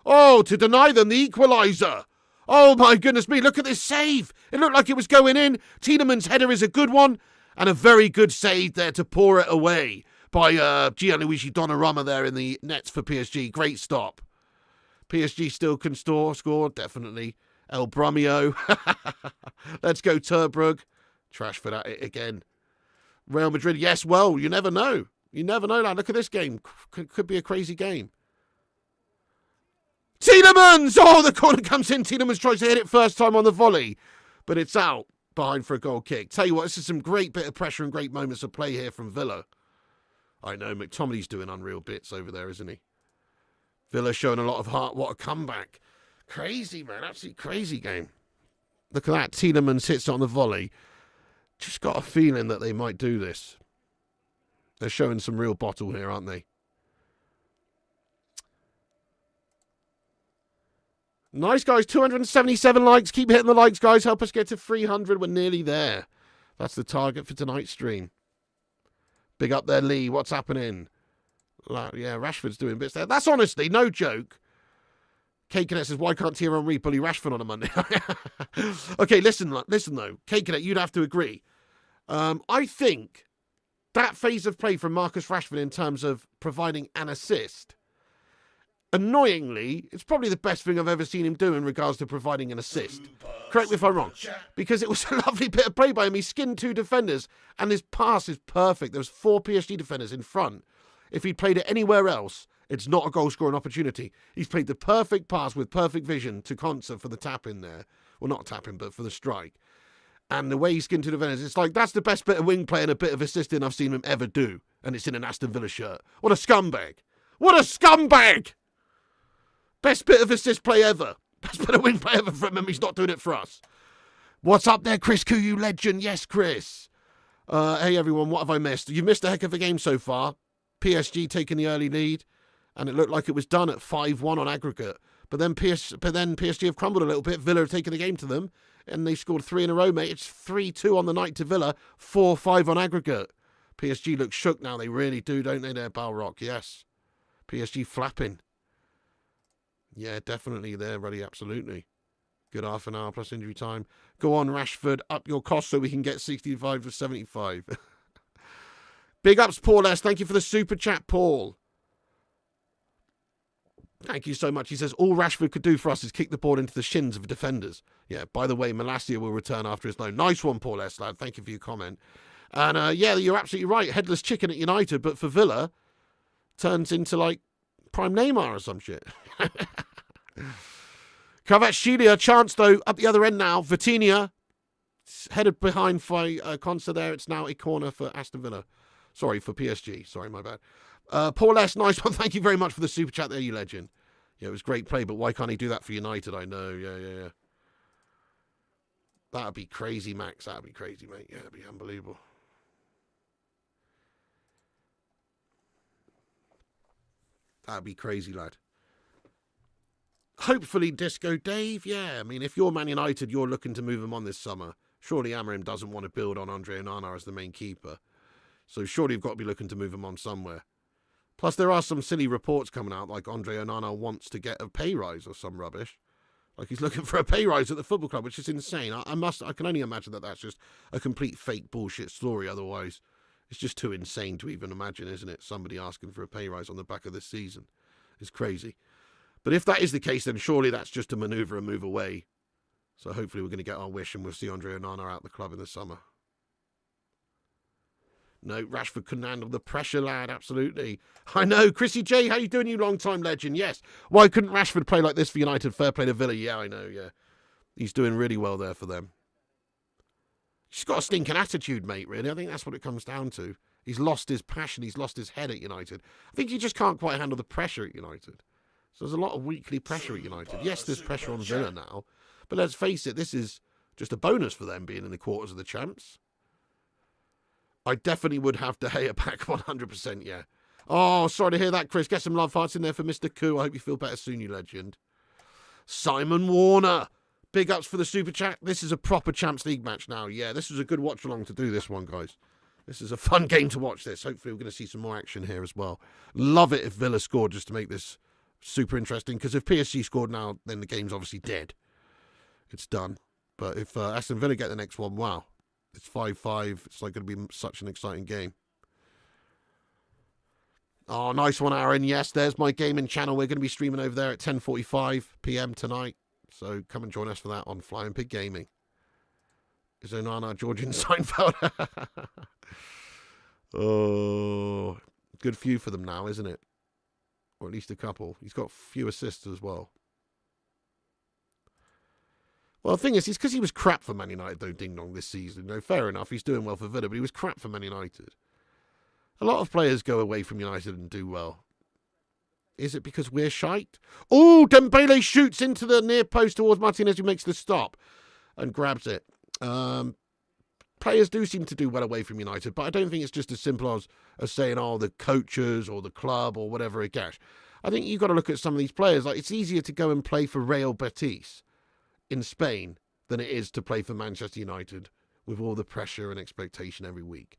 Oh, to deny them the equaliser. Oh my goodness me, look at this save. It looked like it was going in. Tielemans' header is a good one, and a very good save there to pour it away by Gianluigi Donnarumma there in the nets for PSG. Great stop. PSG still can score, definitely. El Brumio. Let's go, Turbrug. Trashford at it again. Real Madrid, yes, well, you never know. You never know, lad. Look at this game. Could be a crazy game. Tielemans! Oh, the corner comes in. Tielemans tries to hit it first time on the volley, but it's out behind for a goal kick. Tell you what, this is some great bit of pressure and great moments of play here from Villa. I know, McTominay's doing unreal bits over there, isn't he? Villa showing a lot of heart. What a comeback. Crazy, man. Absolutely crazy game. Look at that. Tielemans hits it on the volley. Just got a feeling that they might do this. They're showing some real bottle here, aren't they? Nice, guys. 277 likes. Keep hitting the likes, guys. Help us get to 300. We're nearly there. That's the target for tonight's stream. Big up there, Lee. What's happening? Yeah, Rashford's doing bits there. That's honestly no joke. K-Cadet says, why can't Thierry Henry bully Rashford on a Monday? Okay, listen though. K-Cadet, you'd have to agree. I think that phase of play from Marcus Rashford in terms of providing an assist, annoyingly, it's probably the best thing I've ever seen him do in regards to providing an assist. Correct me if I'm wrong. Because it was a lovely bit of play by him. He skinned 2 defenders, and his pass is perfect. There was 4 PSG defenders in front. If he played it anywhere else, it's not a goal-scoring opportunity. He's played the perfect pass with perfect vision to Konsa for the tap-in there. Well, not tap-in, but for the strike. And the way he skinned 2 defenders, it's like, that's the best bit of wing play and a bit of assisting I've seen him ever do. And it's in an Aston Villa shirt. What a scumbag. What a scumbag! Best bit of assist play ever. Best bit of wing play ever from him. He's not doing it for us. What's up there, Chris Kuyu legend? Yes, Chris. Hey, everyone, what have I missed? You've missed a heck of a game so far. PSG taking the early lead, and it looked like it was done at 5-1 on aggregate. But then PSG have crumbled a little bit. Villa have taken the game to them, and they scored 3 in a row, mate. It's 3-2 on the night to Villa, 4-5 on aggregate. PSG look shook now. They really do, don't they, there, Balrock? Yes. PSG flapping. Yeah, definitely there, Ruddy, absolutely. Good half an hour plus injury time. Go on, Rashford, up your cost so we can get 65 to 75. Big ups, Paul S. Thank you for the super chat, Paul. Thank you so much. He says, all Rashford could do for us is kick the ball into the shins of defenders. Yeah, by the way, Malacia will return after his loan. Nice one, Paul S. Lad. Thank you for your comment. And yeah, you're absolutely right. Headless chicken at United, but for Villa, turns into like Prime Neymar or some shit. Kvaratskhelia, chance though, up the other end now. Vitinha, headed behind by Konsa there. It's now a corner for Aston Villa. Sorry, for PSG. Sorry, my bad. Paul S., nice one. Thank you very much for the super chat there, you legend. Yeah, it was great play, but why can't he do that for United? I know, yeah. That'd be crazy, Max. That'd be crazy, mate. Yeah, it'd be unbelievable. That'd be crazy, lad. Hopefully, Disco Dave, yeah. I mean, if you're Man United, you're looking to move him on this summer. Surely Amorim doesn't want to build on Andre Onana as the main keeper. So surely you've got to be looking to move him on somewhere. Plus, there are some silly reports coming out, like Andre Onana wants to get a pay rise or some rubbish. Like he's looking for a pay rise at the football club, which is insane. I can only imagine that that's just a complete fake bullshit story. Otherwise, it's just too insane to even imagine, isn't it? Somebody asking for a pay rise on the back of this season. It's crazy. But if that is the case, then surely that's just a manoeuvre and move away. So hopefully we're going to get our wish and we'll see Andre Onana out the club in the summer. No, Rashford couldn't handle the pressure, lad. Absolutely. I know. Chrissy J, how you doing, you long-time legend? Yes. Why couldn't Rashford play like this for United? Fair play to Villa. Yeah, I know, yeah. He's doing really well there for them. He's got a stinking attitude, mate, really. I think that's what it comes down to. He's lost his passion. He's lost his head at United. I think he just can't quite handle the pressure at United. So there's a lot of weekly pressure at United. Yes, there's pressure on Villa now. But let's face it, this is just a bonus for them being in the quarters of the champs. I definitely would have De Gea back 100%, yeah. Oh, sorry to hear that, Chris. Get some love hearts in there for Mr. Koo. I hope you feel better soon, you legend. Simon Warner. Big ups for the super chat. This is a proper Champions League match now. Yeah, this is a good watch along to do this one, guys. This is a fun game to watch this. Hopefully we're going to see some more action here as well. Love it if Villa scored just to make this super interesting. Because if PSG scored now, then the game's obviously dead. It's done. But if Aston Villa get the next one, wow. It's 5-5. It's like going to be such an exciting game. Oh, nice one, Aaron. Yes, there's my gaming channel. We're going to be streaming over there at 10:45 p.m. tonight. So come and join us for that on Flying Pig Gaming. Is Onana Georgian Seinfeld? Oh, good few for them now, isn't it? Or at least a couple. He's got a few assists as well. Well, the thing is, it's because he was crap for Man United, though, Ding Dong, this season. No, fair enough, he's doing well for Villa, but he was crap for Man United. A lot of players go away from United and do well. Is it because we're shite? Oh, Dembele shoots into the near post towards Martinez, who makes the stop and grabs it. Players do seem to do well away from United, but I don't think it's just as simple as saying, oh, the coaches or the club or whatever it gets. I think you've got to look at some of these players. Like, it's easier to go and play for Real Betis in Spain than it is to play for Manchester United with all the pressure and expectation every week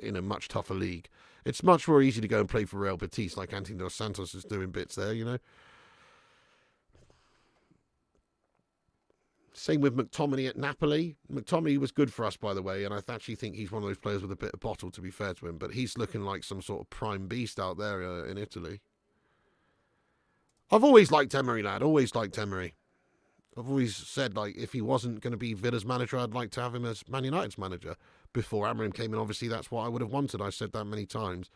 in a much tougher league. It's much more easy to go and play for Real Betis like Anthony Dos Santos is doing bits there, you know. Same with McTominay at Napoli. McTominay was good for us, by the way, and I actually think he's one of those players with a bit of bottle, to be fair to him, but he's looking like some sort of prime beast out there in Italy. I've always liked Emery, lad. Always liked Emery. I've always said, like, if he wasn't going to be Villa's manager, I'd like to have him as Man United's manager. Before Amorim came in, obviously, that's what I would have wanted. I said that many times.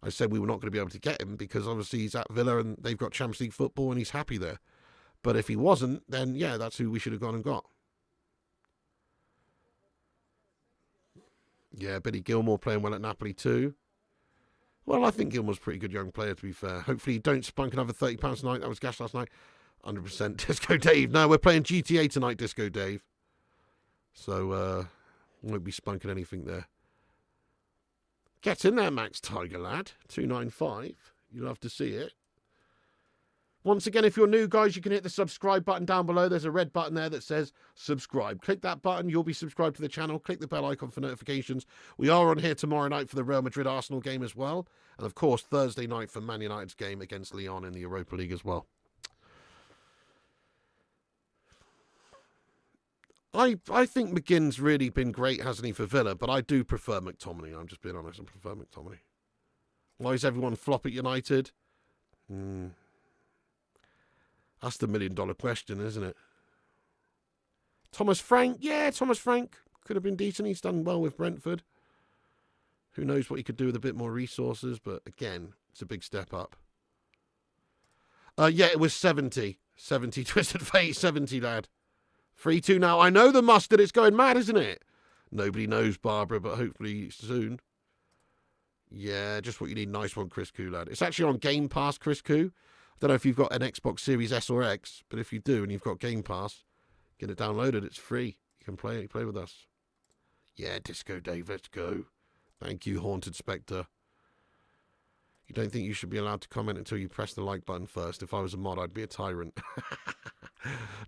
I said we were not going to be able to get him because, obviously, he's at Villa and they've got Champions League football and he's happy there. But if he wasn't, then, yeah, that's who we should have gone and got. Yeah, Billy Gilmour playing well at Napoli too. Well, I think Gilmour's a pretty good young player, to be fair. Hopefully he don't spunk another £30 tonight. That was gas last night. 100% Disco Dave. No, we're playing GTA tonight, Disco Dave. So, won't be spunking anything there. Get in there, Max Tiger, lad. 295. You'll have to see it. Once again, if you're new, guys, you can hit the subscribe button down below. There's a red button there that says subscribe. Click that button. You'll be subscribed to the channel. Click the bell icon for notifications. We are on here tomorrow night for the Real Madrid-Arsenal game as well. And, of course, Thursday night for Man United's game against Lyon in the Europa League as well. I think McGinn's really been great, hasn't he, for Villa? But I do prefer McTominay. I'm just being honest. I prefer McTominay. Why is everyone flop at United? That's the million-dollar question, isn't it? Thomas Frank. Yeah, Thomas Frank could have been decent. He's done well with Brentford. Who knows what he could do with a bit more resources. But, again, it's a big step up. Yeah, it was 70. 70. Twisted Fate, 70, lad. 3-2 now. I know the mustard. It's going mad, isn't it? Nobody knows, Barbara, but hopefully soon. Yeah, just what you need. Nice one, Chris Koo, lad. It's actually on Game Pass, Chris Koo. I don't know if you've got an Xbox Series S or X, but if you do and you've got Game Pass, get it downloaded. It's free. You can play with us. Yeah, Disco Dave, let's go. Thank you, Haunted Spectre. You don't think you should be allowed to comment until you press the like button first? If I was a mod, I'd be a tyrant.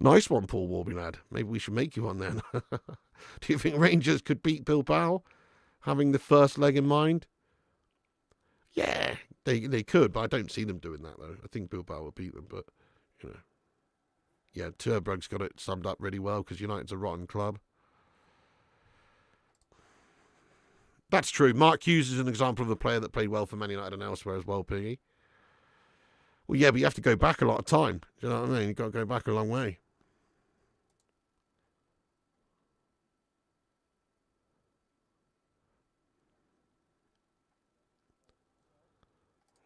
Nice one, Paul Warby, lad. Maybe we should make you one then. Do you think Rangers could beat Bilbao, having the first leg in mind? Yeah, they could, but I don't see them doing that, though. I think Bilbao will beat them, but, you know. Yeah, Turbrug's got it summed up really well, because United's a rotten club. That's true. Mark Hughes is an example of a player that played well for Man United and elsewhere as well, Piggy. Well, yeah, but you have to go back a lot of time. Do you know what I mean? You've got to go back a long way.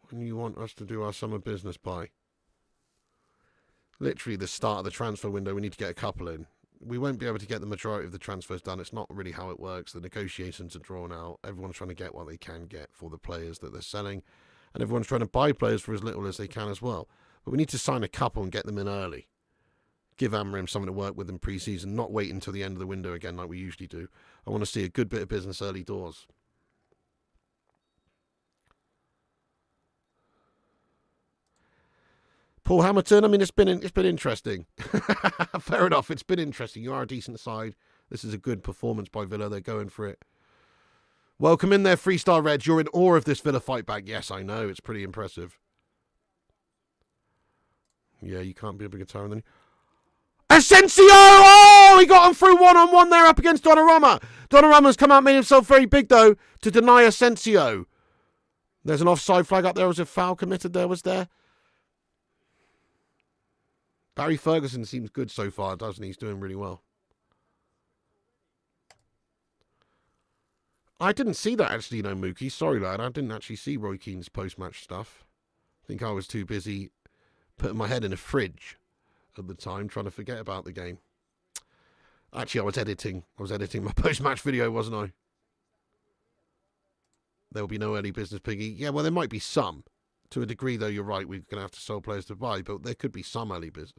When you want us to do our summer business by? Literally the start of the transfer window, we need to get a couple in. We won't be able to get the majority of the transfers done. It's not really how it works. The negotiations are drawn out. Everyone's trying to get what they can get for the players that they're selling. And everyone's trying to buy players for as little as they can as well. But we need to sign a couple and get them in early. Give Amorim something to work with in pre-season, not wait until the end of the window again like we usually do. I want to see a good bit of business early doors. Paul Hamilton, I mean, it's been interesting. Fair enough, it's been interesting. You are a decent side. This is a good performance by Villa. They're going for it. Welcome in there, 3-star Reds. You're in awe of this Villa fight back. Yes, I know. It's pretty impressive. Yeah, you can't be a bigger tire than... Asensio! Oh, he got him through one-on-one there up against Donnarumma. Donnarumma's come out, made himself very big, though, to deny Asensio. There's an offside flag up there. Was a foul committed there, was there? Barry Ferguson seems good so far, doesn't he? He's doing really well. I didn't see that, actually, you know, Mookie. Sorry, lad. I didn't actually see Roy Keane's post-match stuff. I think I was too busy putting my head in a fridge at the time, trying to forget about the game. Actually, I was editing my post-match video, wasn't I? There will be no early business, Piggy. Yeah, well, there might be some. To a degree, though, you're right. We're going to have to sell players to buy, but there could be some early business.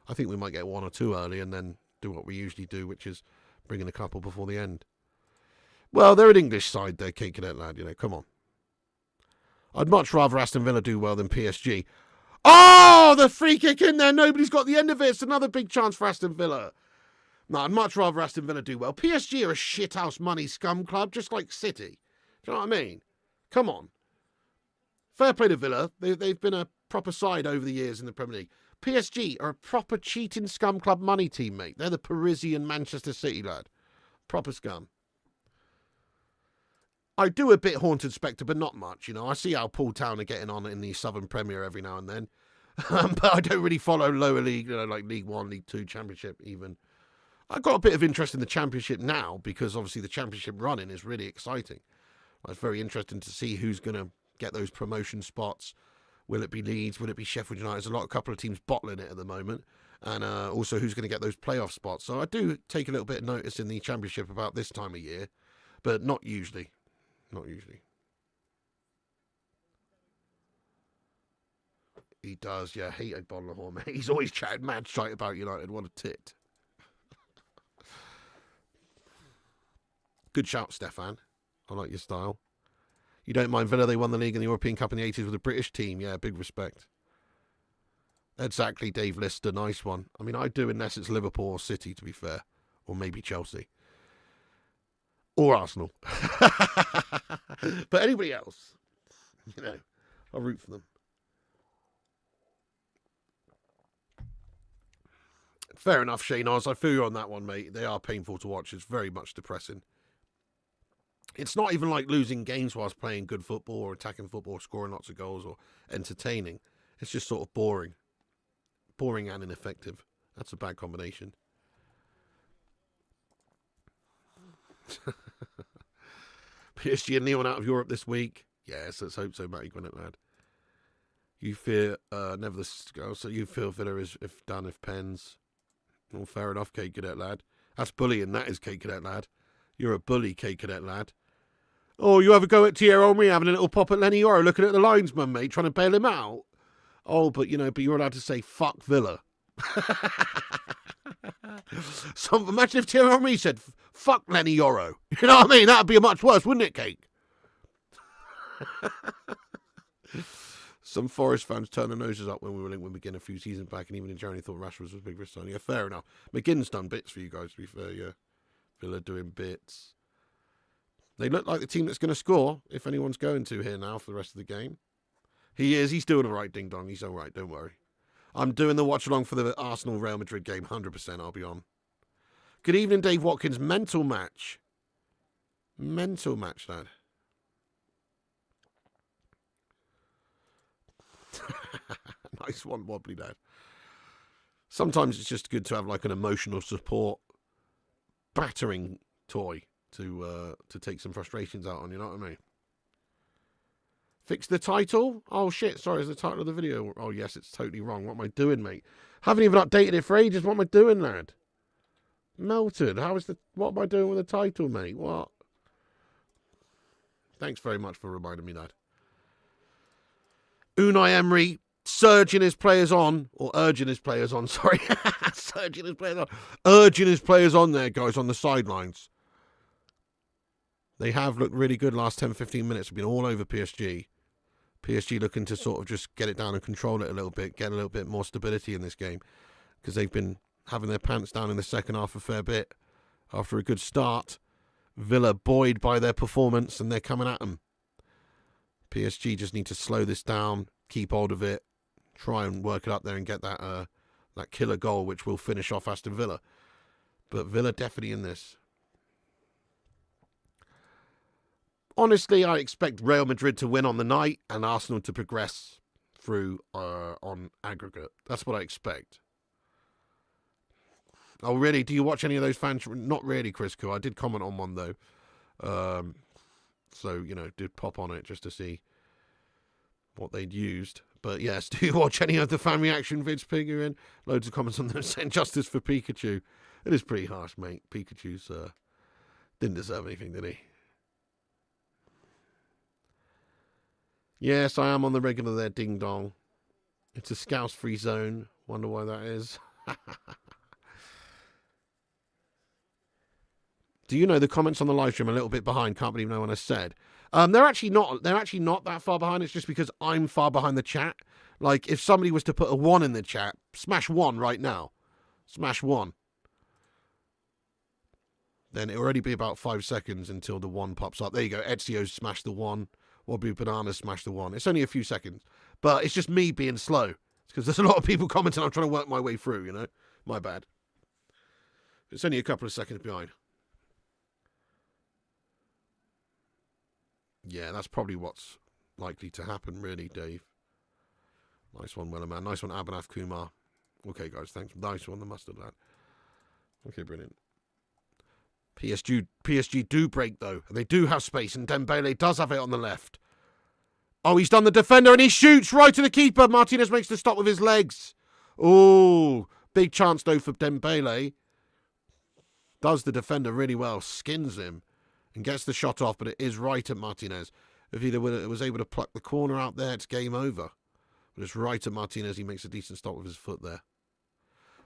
I think we might get 1 or 2 early and then do what we usually do, which is bring in a couple before the end. Well, they're an English side, they're Cape Cadet lad, you know, come on. I'd much rather Aston Villa do well than PSG. Oh, the free kick in there. Nobody's got the end of it. It's another big chance for Aston Villa. No, I'd much rather Aston Villa do well. PSG are a shithouse money scum club, just like City. Do you know what I mean? Come on. Fair play to Villa. They've been a proper side over the years in the Premier League. PSG are a proper cheating scum club money team, mate. They're the Parisian Manchester City, lad. Proper scum. I do a bit Haunted Spectre, but not much, you know. I see how Paul Town are getting on in the Southern Premier every now and then. But I don't really follow lower league, you know, like League 1, League 2, Championship even. I've got a bit of interest in the Championship now because obviously the Championship running is really exciting. It's very interesting to see who's going to get those promotion spots. Will it be Leeds? Will it be Sheffield United? There's a couple of teams bottling it at the moment. And also who's going to get those playoff spots. So I do take a little bit of notice in the Championship about this time of year, but not usually. Not usually. He does, yeah. Hate a bottle of horn, mate. He's always chatting mad shite about United. What a tit. Good shout, Stefan. I like your style. You don't mind Villa? They won the league and the European Cup in the 80s with a British team. Yeah, big respect. Exactly, Dave Lister. Nice one. I mean, I do unless it's Liverpool or City, to be fair. Or maybe Chelsea. Or Arsenal. But anybody else, you know, I'll root for them. Fair enough, Shane Oz. I feel you on that one, mate. They are painful to watch. It's very much depressing. It's not even like losing games whilst playing good football or attacking football or scoring lots of goals or entertaining. It's just sort of boring. Boring and ineffective. That's a bad combination. PSG and Leon out of Europe this week. Yes, let's hope so, Matty Gwinnett, lad. You fear never this girl, so you feel Villa is if done, if pens. Well, fair enough, Cape Cadet lad. That's bullying, that is, Cape Cadet lad. You're a bully, Cape Cadet lad. Oh, you have a go at Thierry Henry having a little pop at Lenny Yoro, looking at the linesman, mate, trying to bail him out. Oh, but you're allowed to say fuck Villa. So imagine if Thierry Henry said fuck Lenny Yoro. You know what I mean? That'd be much worse, wouldn't it, Cake? Some Forest fans turned their noses up when we were linked with McGinn a few seasons back, and even in January thought Rashford was a big risk. Yeah, fair enough. McGinn's done bits for you guys, to be fair, yeah. Villa doing bits. They look like the team that's going to score, if anyone's going to here now for the rest of the game. He is. He's doing all right, Ding Dong. He's all right, don't worry. I'm doing the watch-along for the Arsenal-Real Madrid game, 100% I'll be on. Good evening, Dave Watkins. Mental match. Mental match, lad. Nice one, wobbly lad. Sometimes it's just good to have like an emotional support battering toy to take some frustrations out on, you know what I mean? Fix the title? Oh shit, sorry, is the title of the video? Oh yes, it's totally wrong. What am I doing, mate? Haven't even updated it for ages. What am I doing, lad? Melted. What am I doing with the title, mate? What? Thanks very much for reminding me, lad. Unai Emery surging his players on, or urging his players on, sorry. Surging his players on. Urging his players on there, guys, on the sidelines. They have looked really good last 10-15 minutes. We've been all over PSG. PSG looking to sort of just get it down and control it a little bit, get a little bit more stability in this game, because they've been having their pants down in the second half a fair bit after a good start. Villa buoyed by their performance, and they're coming at them. PSG just need to slow this down, keep hold of it, try and work it up there and get that killer goal, which will finish off Aston Villa. But Villa definitely in this. Honestly, I expect Real Madrid to win on the night and Arsenal to progress through on aggregate. That's what I expect. Oh, really? Do you watch any of those fans? Not really, Crisco. I did comment on one, though. So, did pop on it just to see what they'd used. But yes, do you watch any of the fan reaction vids, Pig? You're in? Loads of comments on them saying justice for Pikachu. It is pretty harsh, mate. Pikachu's didn't deserve anything, did he? Yes, I am on the regular there, ding dong. It's a scouse-free zone. Wonder why that is. Do you know the comments on the live stream are a little bit behind? Can't believe no one has said. They're actually not that far behind. It's just because I'm far behind the chat. Like, if somebody was to put a 1 in the chat, smash 1 right now. Smash 1. Then it'll already be about 5 seconds until the 1 pops up. There you go. Ezio's smashed the 1. Wobbly Banana smashed the 1. It's only a few seconds. But it's just me being slow. It's because there's a lot of people commenting. I'm trying to work my way through, My bad. It's only a couple of seconds behind. Yeah, that's probably what's likely to happen, really, Dave. Nice one, Wellerman. Nice one, Abhinav Kumar. Okay, guys, thanks. Nice one, the mustard lad. Okay, brilliant. PSG do break, though. And they do have space, and Dembele does have it on the left. Oh, he's done the defender, and he shoots right to the keeper. Martinez makes the stop with his legs. Oh, big chance, though, for Dembele. Does the defender really well. Skins him. And gets the shot off, but it is right at Martinez. If he was able to pluck the corner out there, it's game over. But it's right at Martinez. He makes a decent stop with his foot there.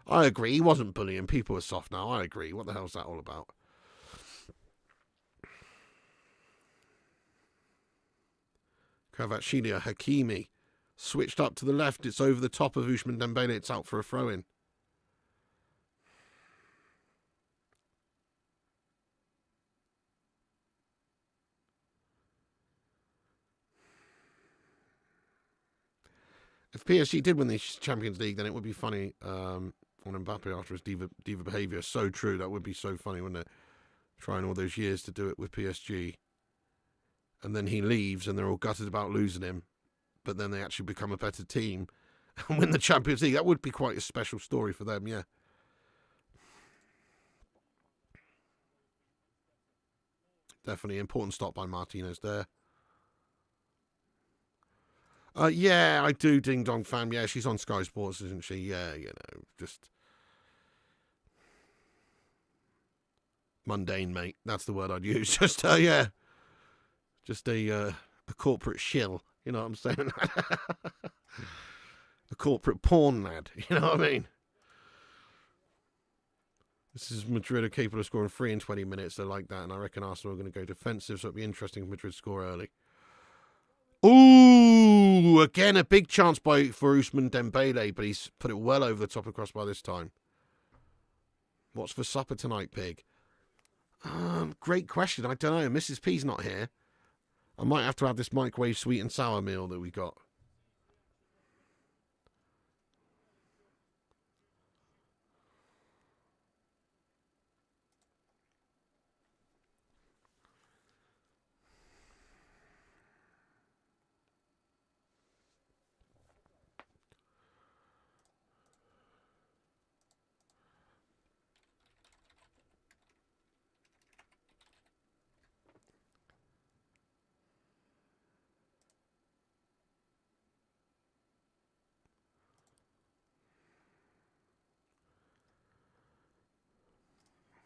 I agree. He wasn't bullying. People are soft now. I agree. What the hell's that all about? Kvaratskhelia, Hakimi. Switched up to the left. It's over the top of Ousmane Dembele. It's out for a throw-in. If PSG did win the Champions League, then it would be funny on Mbappe after his diva behaviour. So true. That would be so funny, wouldn't it? Trying all those years to do it with PSG. And then he leaves and they're all gutted about losing him. But then they actually become a better team and win the Champions League. That would be quite a special story for them, yeah. Definitely important stop by Martinez there. Yeah, I do, Ding Dong Fam. Yeah, she's on Sky Sports, isn't she? Yeah, just mundane, mate. That's the word I'd use. Just, yeah, just a corporate shill. You know what I'm saying? A corporate porn lad. You know what I mean? This is Madrid are capable of scoring 3 in 20 minutes. They're like that, and I reckon Arsenal are going to go defensive, so it'll be interesting if Madrid score early. Ooh, again, a big chance for Ousmane Dembele, but he's put it well over the top of the crossbar this time. What's for supper tonight, Pig? Great question. I don't know. Mrs. P's not here. I might have to have this microwave sweet and sour meal that we got.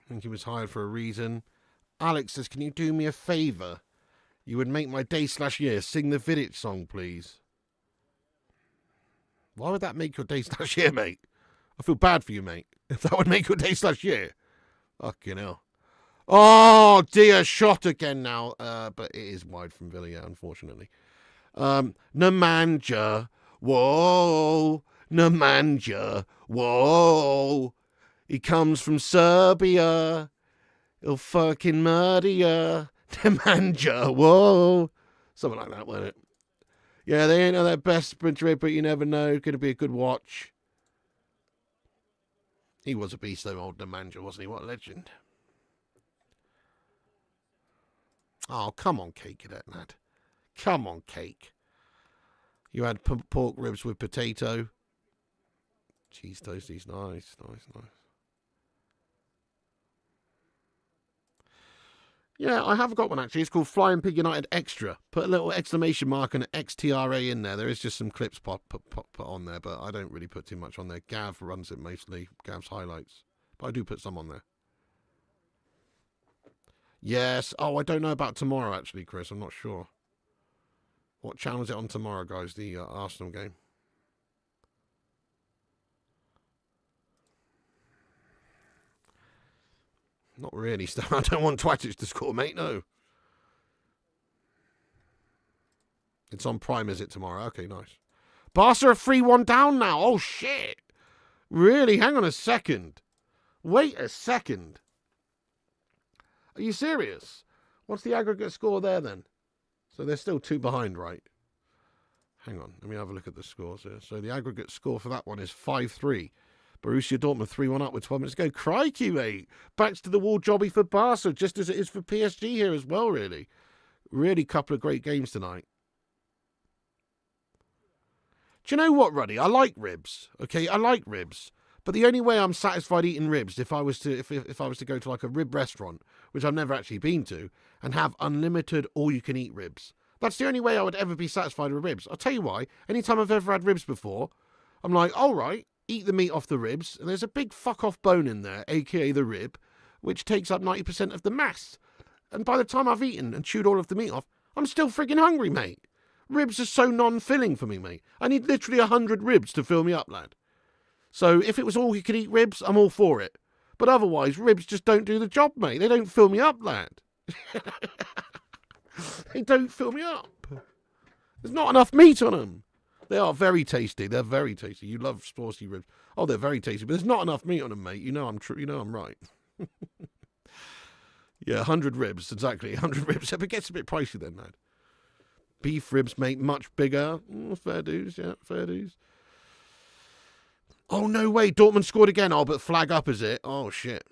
I think he was hired for a reason. Alex says, can you do me a favour? You would make my day/year. Sing the Vidic song, please. Why would that make your day/year, mate? I feel bad for you, mate. If that would make your day/year. Fucking hell. Oh, dear. Shot again now. But it is wide from Villa, yeah, unfortunately. Nemanja. Whoa. Nemanja. Whoa. He comes from Serbia. He'll fucking murder ya. Nemanja. Whoa. Something like that, wasn't it? Yeah, they ain't their best sprinter, but you never know. Could be a good watch. He was a beast, though, old Nemanja, wasn't he? What a legend. Oh, come on, cake, cadet lad. Come on, cake. You had pork ribs with potato. Cheese toasties, nice. Yeah, I have got one, actually. It's called Flying Pig United Extra. Put a little exclamation mark and an XTRA in there. There is just some clips put on there, but I don't really put too much on there. Gav runs it mostly. Gav's highlights. But I do put some on there. Yes. Oh, I don't know about tomorrow, actually, Chris. I'm not sure. What channel is it on tomorrow, guys? The Arsenal game. Not really, Stan. I don't want Twatich to score, mate. No. It's on Prime, is it, tomorrow? Okay, nice. Barca are 3-1 down now. Oh, shit. Really? Hang on a second. Wait a second. Are you serious? What's the aggregate score there, then? So they're still 2 behind, right? Hang on. Let me have a look at the scores here. So the aggregate score for that one is 5-3. Borussia Dortmund 3-1 up with 12 minutes to go. Crikey, mate. Backs to the wall jobby for Barca, just as it is for PSG here as well, really. Really couple of great games tonight. Do you know what, Ruddy? I like ribs. Okay, I like ribs. But the only way I'm satisfied eating ribs if I was to go to like a rib restaurant, which I've never actually been to, and have unlimited all-you-can-eat ribs. That's the only way I would ever be satisfied with ribs. I'll tell you why. Anytime I've ever had ribs before, I'm like, all right, eat the meat off the ribs, and there's a big fuck-off bone in there, a.k.a. the rib, which takes up 90% of the mass. And by the time I've eaten and chewed all of the meat off, I'm still friggin' hungry, mate. Ribs are so non-filling for me, mate. I need literally 100 ribs to fill me up, lad. So if it was all you could eat ribs, I'm all for it. But otherwise, ribs just don't do the job, mate. They don't fill me up, lad. They don't fill me up. There's not enough meat on them. They are very tasty. They're very tasty. You love saucy ribs. Oh, they're very tasty. But there's not enough meat on them, mate. You know I'm true. You know I'm right. Yeah, 100 ribs. Exactly. 100 ribs. But it gets a bit pricey then, lad. Beef ribs, mate, much bigger. Fair dues, yeah, fair dues. Oh, no way. Dortmund scored again. Oh, but flag up, is it? Oh, shit.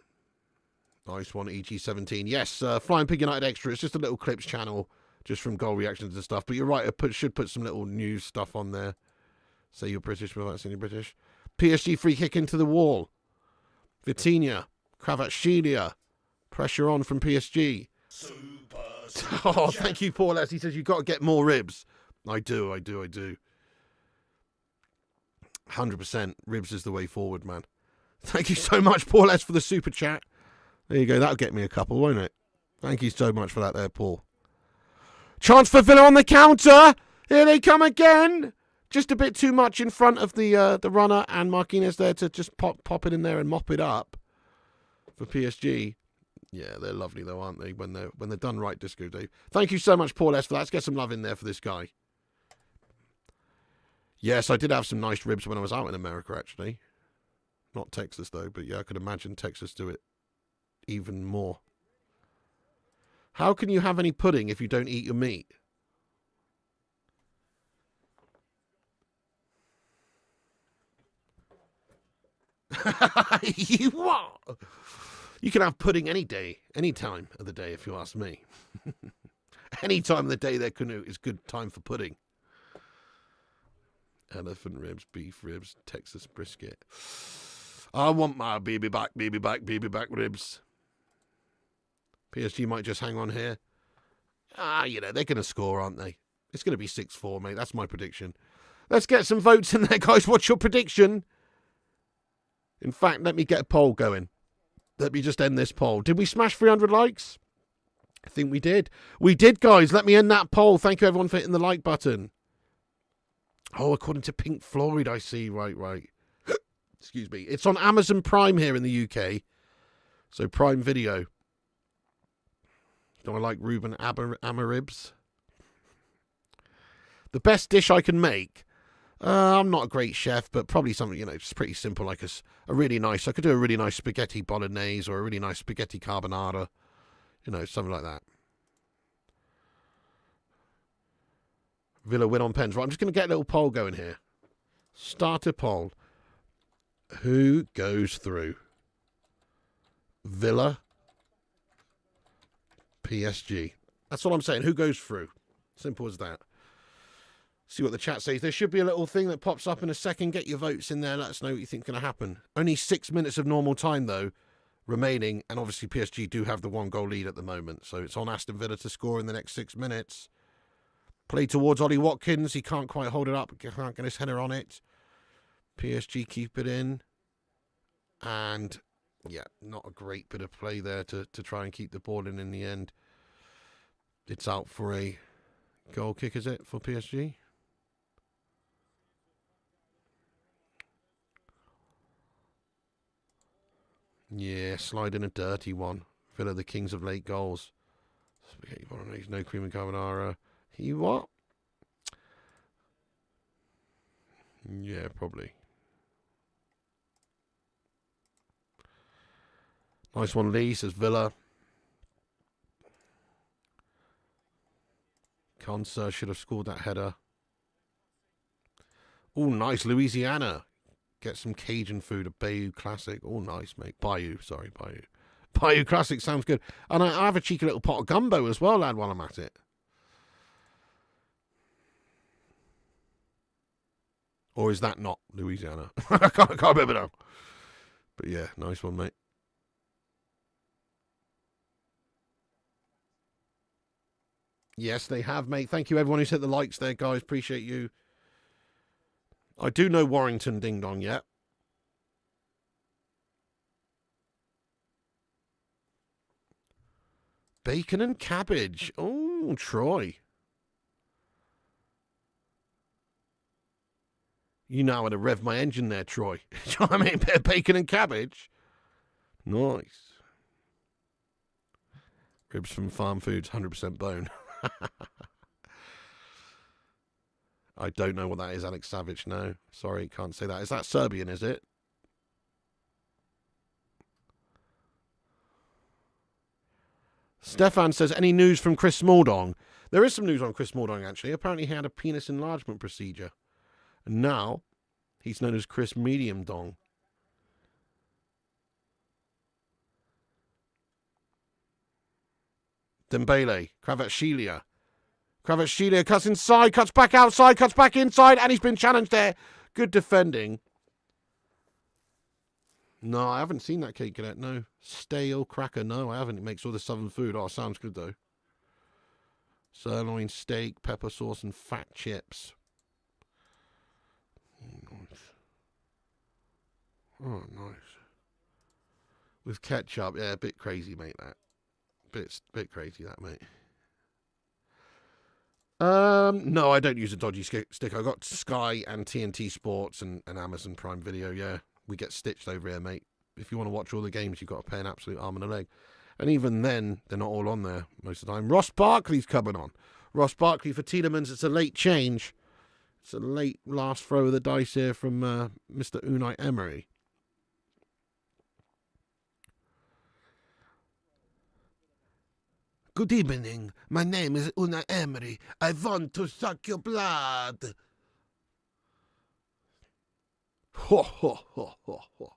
Nice one, EG17. Yes, Flying Pig United Extra. It's just a little clips channel just from goal reactions and stuff. But you're right, I should put some little news stuff on there. Say you're British without saying you're British. PSG free kick into the wall. Vitinha. Kvaratskhelia. Pressure on from PSG. Oh, thank you, Paul. As he says, you've got to get more ribs. I do. 100%. Ribs is the way forward, man. Thank you so much, Paul S, for the super chat. There you go. That'll get me a couple, won't it? Thank you so much for that there, Paul. Chance for Villa on the counter. Here they come again. Just a bit too much in front of the runner, and Marquinhos there to just pop it in there and mop it up for PSG. Yeah, they're lovely though, aren't they? When they're done right, Disco Dave. Thank you so much, Paul S, for that. Let's get some love in there for this guy. Yes, I did have some nice ribs when I was out in America, actually. Not Texas though, but yeah, I could imagine Texas do it even more. How can you have any pudding if you don't eat your meat? You what? You can have pudding any day, any time of the day, if you ask me. Any time of the day there is good time for pudding. Elephant ribs, beef ribs, Texas brisket. I want my baby back ribs. PSG might just hang on here. They're going to score, aren't they? It's going to be 6-4, mate. That's my prediction. Let's get some votes in there, guys. What's your prediction? In fact, let me get a poll going. Let me just end this poll. Did we smash 300 likes? I think we did. We did, guys. Let me end that poll. Thank you, everyone, for hitting the like button. Oh, according to Pink Floyd, I see. Right. Excuse me. It's on Amazon Prime here in the UK. So Prime Video. Do I like Ruben Amaribs? The best dish I can make. I'm not a great chef, but probably something, just pretty simple, like a really nice. I could do a really nice spaghetti bolognese or a really nice spaghetti carbonara. Something like that. Villa win on pens. Right, I'm just going to get a little poll going here. Start a poll. Who goes through? Villa, PSG. That's what I'm saying. Who goes through? Simple as that. See what the chat says. There should be a little thing that pops up in a second. Get your votes in there. Let us know what you think is going to happen. Only 6 minutes of normal time, though, remaining. And obviously PSG do have the 1-goal lead at the moment. So it's on Aston Villa to score in the next 6 minutes. Play towards Ollie Watkins. He can't quite hold it up. Can't get his header on it. PSG keep it in. And, yeah, not a great bit of play there to try and keep the ball in the end. It's out for a goal kick, is it, for PSG? Yeah, slide in a dirty one. Villa, the kings of late goals. Spaghetti bolognese, no cream and carbonara. He what? Yeah, probably. Nice one, Lee, says Villa. Conser should have scored that header. Oh, nice. Louisiana. Get some Cajun food, a Bayou Classic. Oh, nice, mate. Bayou. Bayou Classic sounds good. And I have a cheeky little pot of gumbo as well, lad, while I'm at it. Or is that not Louisiana? I can't remember now. But yeah, nice one, mate. Yes, they have, mate. Thank you, everyone who's hit the likes there, guys. Appreciate you. I do know Warrington Ding Dong yet. Bacon and cabbage. Oh, Troy. You know how to rev my engine there, Troy. Do you know what I mean? Bit of bacon and cabbage. Nice. Ribs from Farm Foods, 100% bone. I don't know what that is, Alex Savage. No, sorry, can't say that. Is that Serbian, is it? Stefan says, any news from Chris Smaldong? There is some news on Chris Smaldong, actually. Apparently he had a penis enlargement procedure. And now he's known as Chris Medium Dong. Dembele, Kvaratskhelia. Kvaratskhelia cuts inside, cuts back outside, cuts back inside, and he's been challenged there. Good defending. No, I haven't seen that cake cadet, no. Stale cracker, no, I haven't. It makes all the southern food. Oh, sounds good, though. Sirloin steak, pepper sauce, and fat chips. Oh, nice. With ketchup, yeah, a bit crazy, mate, that. Bit crazy, that, mate. No, I don't use a dodgy stick. I got Sky and TNT Sports and Amazon Prime Video, yeah. We get stitched over here, mate. If you want to watch all the games, you've got to pay an absolute arm and a leg. And even then, they're not all on there most of the time. Ross Barkley's coming on. Ross Barkley for Tielemans. It's a late change. It's a late last throw of the dice here from Mr. Unai Emery. Good evening. My name is Unai Emery. I want to suck your blood. Ho, ho, ho, ho, ho.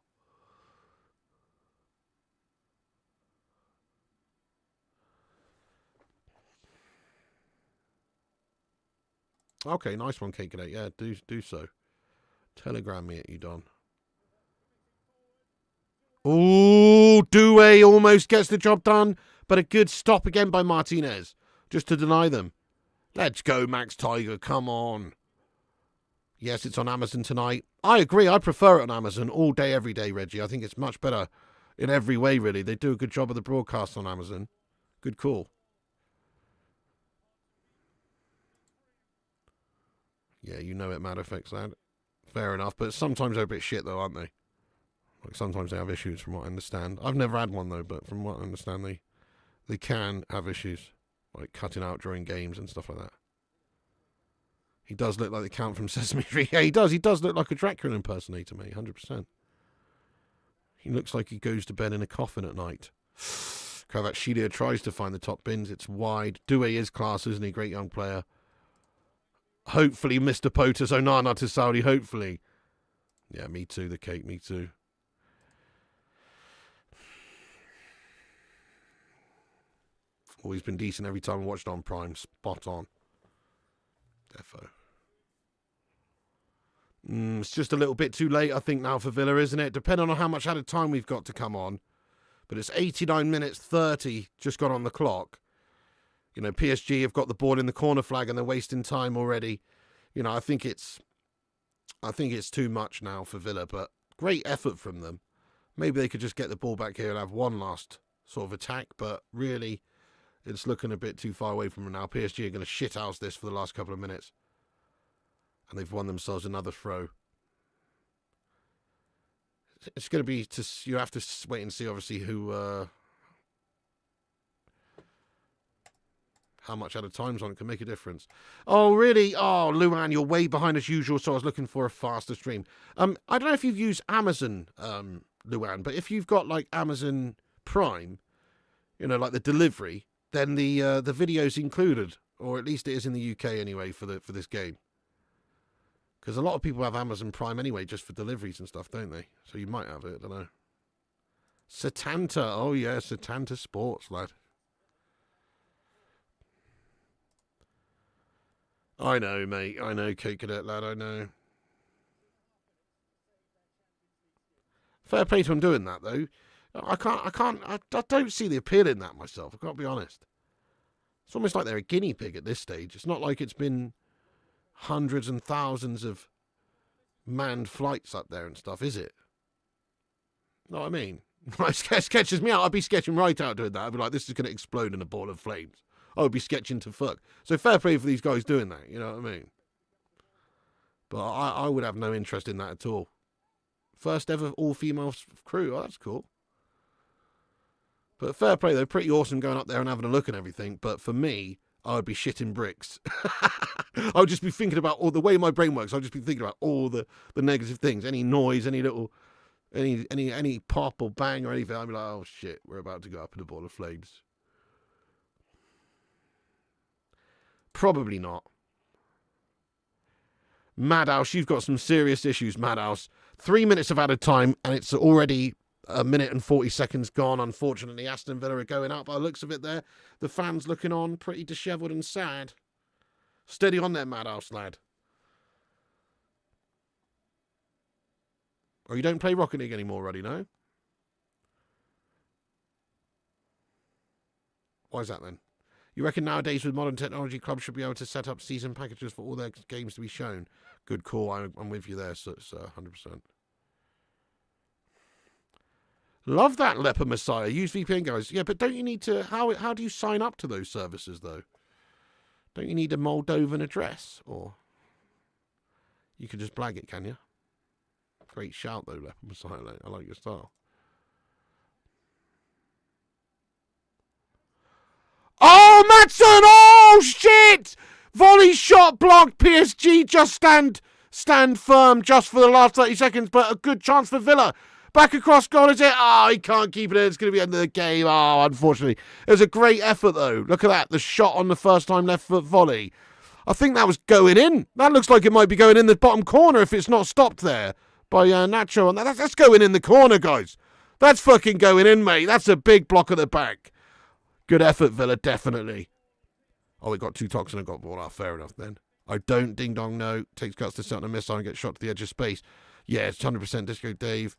Okay, nice one, Cake Cadet. Yeah, do so. Telegram me at you, Don. Ooh, Doué almost gets the job done, but a good stop again by Martinez, just to deny them. Let's go, Max Tiger, come on. Yes, it's on Amazon tonight. I agree, I prefer it on Amazon all day, every day, Reggie. I think it's much better in every way, really. They do a good job of the broadcast on Amazon. Good call. Yeah, you know it, Mad Effects, lad. Fair enough, but sometimes they're a bit shit, though, aren't they? Like, sometimes they have issues, from what I understand. I've never had one, though, but from what I understand, they can have issues, like cutting out during games and stuff like that. He does look like the Count from Sesame Street. Yeah, he does. He does look like a Dracula impersonator, mate. 100%. He looks like he goes to bed in a coffin at night. Kvaratskhelia tries to find the top bins. It's wide. Doué is class, isn't he? Great young player. Hopefully, Mr. Potus Onana to Saudi. Hopefully. Yeah, me too. The cake, me too. Always been decent every time I watched on Prime. Spot on. Defo. It's just a little bit too late, I think, now for Villa, isn't it? Depending on how much added time we've got to come on. But it's 89 minutes 30 just got on the clock. You know, PSG have got the ball in the corner flag and they're wasting time already. You know, I think it's too much now for Villa, but great effort from them. Maybe they could just get the ball back here and have one last sort of attack, but really it's looking a bit too far away from them now. PSG are going to shithouse this for the last couple of minutes. And they've won themselves another throw. It's going to be, you have to wait and see, obviously, how much at a time's on it can make a difference. Oh, really? Oh, Luan, you're way behind as usual, so I was looking for a faster stream. I don't know if you've used Amazon, Luan, but if you've got, like, Amazon Prime, you know, like the delivery, then the video's included, or at least it is in the UK anyway for this game. Because a lot of people have Amazon Prime anyway, just for deliveries and stuff, don't they? So you might have it, I don't know. Setanta. Oh, yeah, Setanta Sports, lad. I know, mate. I know, Cake Cadet, lad, I know. Fair play to him doing that, though. I don't see the appeal in that myself, I've got to be honest. It's almost like they're a guinea pig at this stage. It's not like it's been hundreds and thousands of manned flights up there and stuff, is it? Know what I mean? It sketches me out. I'd be sketching right out doing that. I'd be like, this is going to explode in a ball of flames. I would be sketching to fuck. So fair play for these guys doing that, you know what I mean? But I would have no interest in that at all. First ever all-female crew. Oh, that's cool. But fair play, they're pretty awesome going up there and having a look and everything. But for me, I would be shitting bricks. I would just be thinking about all the way my brain works. I'd just be thinking about all the negative things, any noise, any little, any pop or bang or anything. I'd be like, oh shit, we're about to go up in a ball of flames. Probably not. Madhouse, you've got some serious issues, Madhouse. 3 minutes of added time, and it's already a minute and 40 seconds gone. Unfortunately, Aston Villa are going up by the looks of it there. The fans looking on, pretty dishevelled and sad. Steady on there, Madhouse, lad. Or you don't play Rocket League anymore already, no? Why is that then? You reckon nowadays with modern technology, clubs should be able to set up season packages for all their games to be shown? Good call. I'm with you there, so it's 100%. Love that Leper Messiah. Use VPN, guys. Yeah, but don't you need to... How do you sign up to those services, though? Don't you need a Moldovan address? Or you can just blag it, can you? Great shout, though, Leper Messiah. I like your style. Oh, Matson! Oh, shit! Volley shot blocked. PSG just stand firm just for the last 30 seconds, but a good chance for Villa. Back across goal, is it? Oh, he can't keep it in. It's going to be the end of the game. Oh, unfortunately. It was a great effort, though. Look at that. The shot on the first time left foot volley. I think that was going in. That looks like it might be going in the bottom corner if it's not stopped there by Nacho. That's going in the corner, guys. That's fucking going in, mate. That's a big block at the back. Good effort, Villa, definitely. Oh, we got 2 toxins and got ball out. Fair enough, then. I don't ding-dong, no. Takes guts to set on a missile and get shot to the edge of space. Yeah, it's 100% Disco Dave.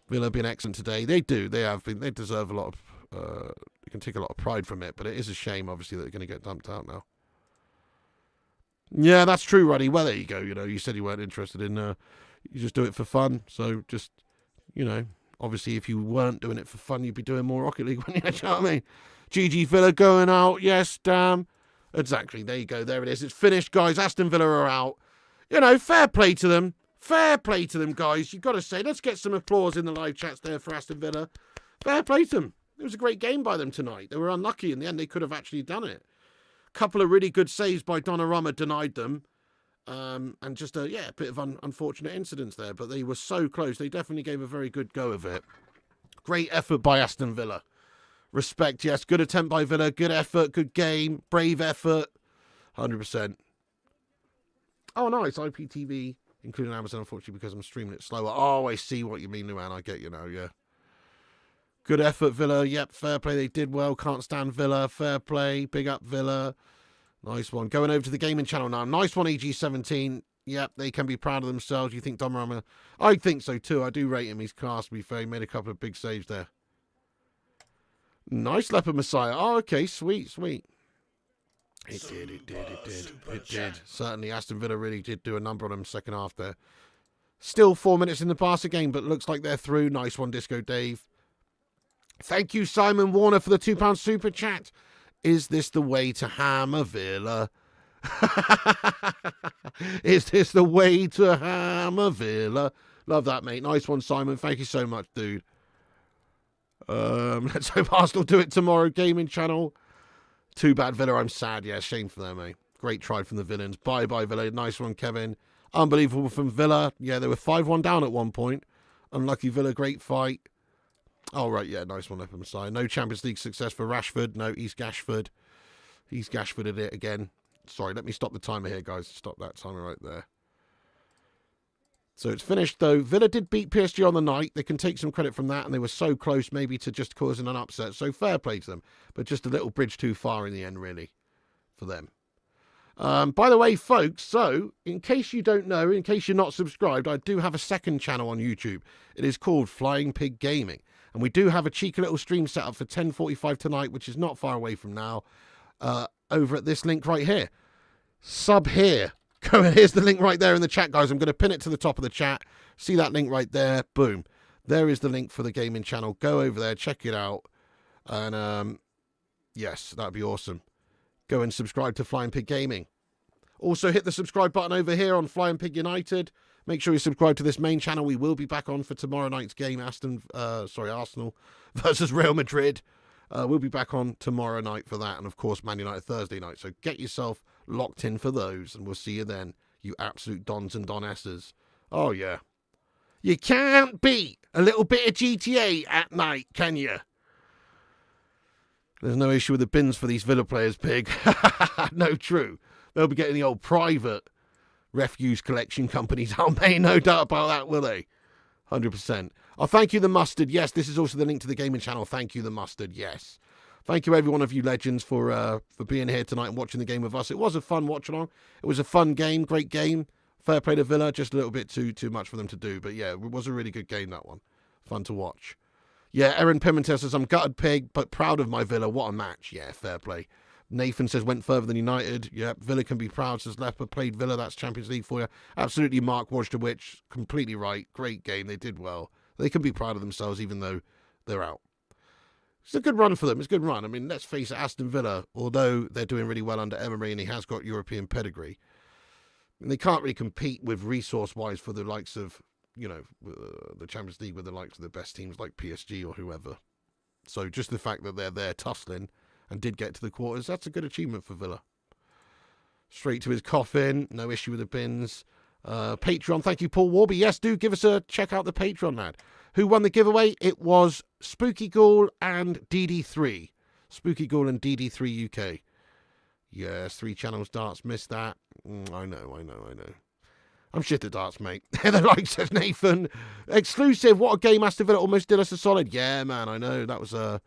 Villa have been excellent today. They do. They have been. They deserve a lot of... you can take a lot of pride from it, but it is a shame, obviously, that they're going to get dumped out now. Yeah, that's true, Ruddy. Well, there you go. You know, you said you weren't interested in... you just do it for fun. So just, you know... Obviously, if you weren't doing it for fun, you'd be doing more Rocket League, wouldn't you? Do you know what I mean? GG Villa going out. Yes, damn. Exactly. There you go. There it is. It's finished, guys. Aston Villa are out. You know, fair play to them. Fair play to them, guys. You've got to say, let's get some applause in the live chats there for Aston Villa. Fair play to them. It was a great game by them tonight. They were unlucky in the end. They could have actually done it. A couple of really good saves by Donnarumma denied them. And just a bit of unfortunate incidents there, but they were so close. They definitely gave a very good go of it. Great effort by Aston Villa. Respect, yes. Good attempt by Villa. Good effort. Good game. Brave effort. 100%. Oh, nice. IPTV, including Amazon, unfortunately, because I'm streaming it slower. Oh, I see what you mean, Luan. I get you now, yeah. Good effort, Villa. Yep, fair play. They did well. Can't stand Villa. Fair play. Big up, Villa. Nice one. Going over to the gaming channel now. Nice one, EG17. Yep, they can be proud of themselves. You think Donnarumma? I think so, too. I do rate him. He's class, to be fair. He made a couple of big saves there. Nice Leopard Messiah. Oh, okay. Sweet, sweet. It did. Certainly, Aston Villa really did do a number on them second half there. Still 4 minutes in the Barca game, but looks like they're through. Nice one, Disco Dave. Thank you, Simon Warner, for the £2 super chat. Is this the way to hammer Villa? Is this the way to hammer Villa? Love that, mate. Nice one, Simon. Thank you so much, dude. Let's hope Arsenal do it tomorrow. Gaming channel. Too bad, Villa. I'm sad. Yeah, shame for them, mate. Great try from the villains. Bye-bye, Villa. Nice one, Kevin. Unbelievable from Villa. Yeah, they were 5-1 down at one point. Unlucky Villa. Great fight. Oh, right. Yeah, nice one, Leopard Messiah. No Champions League success for Rashford. No, East Gashford. East Gashford at it again. Sorry, let me stop the timer here, guys. Stop that timer right there. So it's finished, though. Villa did beat PSG on the night. They can take some credit from that, and they were so close maybe to just causing an upset. So fair play to them, but just a little bridge too far in the end, really, for them. By the way, folks, so in case you don't know, in case you're not subscribed, I do have a second channel on YouTube. It is called Flying Pig Gaming, and we do have a cheeky little stream set up for 10:45 tonight, which is not far away from now, over at this link right here. Sub here. Here's the link right there in the chat, guys. I'm going to pin it to the top of the chat. See that link right there? Boom. There is the link for the gaming channel. Go over there, check it out. And, yes, that'd be awesome. Go and subscribe to Flying Pig Gaming. Also, hit the subscribe button over here on Flying Pig United. Make sure you subscribe to this main channel. We will be back on for tomorrow night's game, Arsenal versus Real Madrid. We'll be back on tomorrow night for that. And, of course, Man United Thursday night. So get yourself locked in for those, and we'll see you then, you absolute dons and donesses. Oh, yeah. You can't beat a little bit of GTA at night, can you? There's no issue with the bins for these Villa players, Pig. No, true. They'll be getting the old private refuse collection companies out, mate. No doubt about that, will they? 100%. Oh, thank you, The Mustard. Yes, this is also the link to the gaming channel. Thank you, The Mustard. Yes. Thank you, every one of you legends, for being here tonight and watching the game with us. It was a fun watch-along. It was a fun game, great game. Fair play to Villa, just a little bit too much for them to do. But, yeah, it was a really good game, that one. Fun to watch. Yeah, Erin Pimentel says, I'm gutted, Pig, but proud of my Villa. What a match. Yeah, fair play. Nathan says, went further than United. Yeah, Villa can be proud, says Leopard. Played Villa, that's Champions League for you. Absolutely, Mark Wojtowicz. Completely right. Great game. They did well. They can be proud of themselves, even though they're out. It's a good run for them. It's a good run. I mean, let's face it, Aston Villa, although they're doing really well under Emery and he has got European pedigree, and they can't really compete with resource-wise for the likes of, you know, the Champions League with the likes of the best teams like PSG or whoever. So just the fact that they're there tussling and did get to the quarters, that's a good achievement for Villa. Straight to his coffin. No issue with the bins. Patreon, thank you, Paul Warby. Yes, do give us a check out the Patreon, lad. Who won the giveaway? It was Spooky Ghoul and DD3. Spooky Ghoul and DD3 UK. Yes, 3 channels darts. Missed that. I know. I'm shit at darts, mate. The like says Nathan. Exclusive. What a game. Aston Villa almost did us a solid. Yeah, man, I know. That was a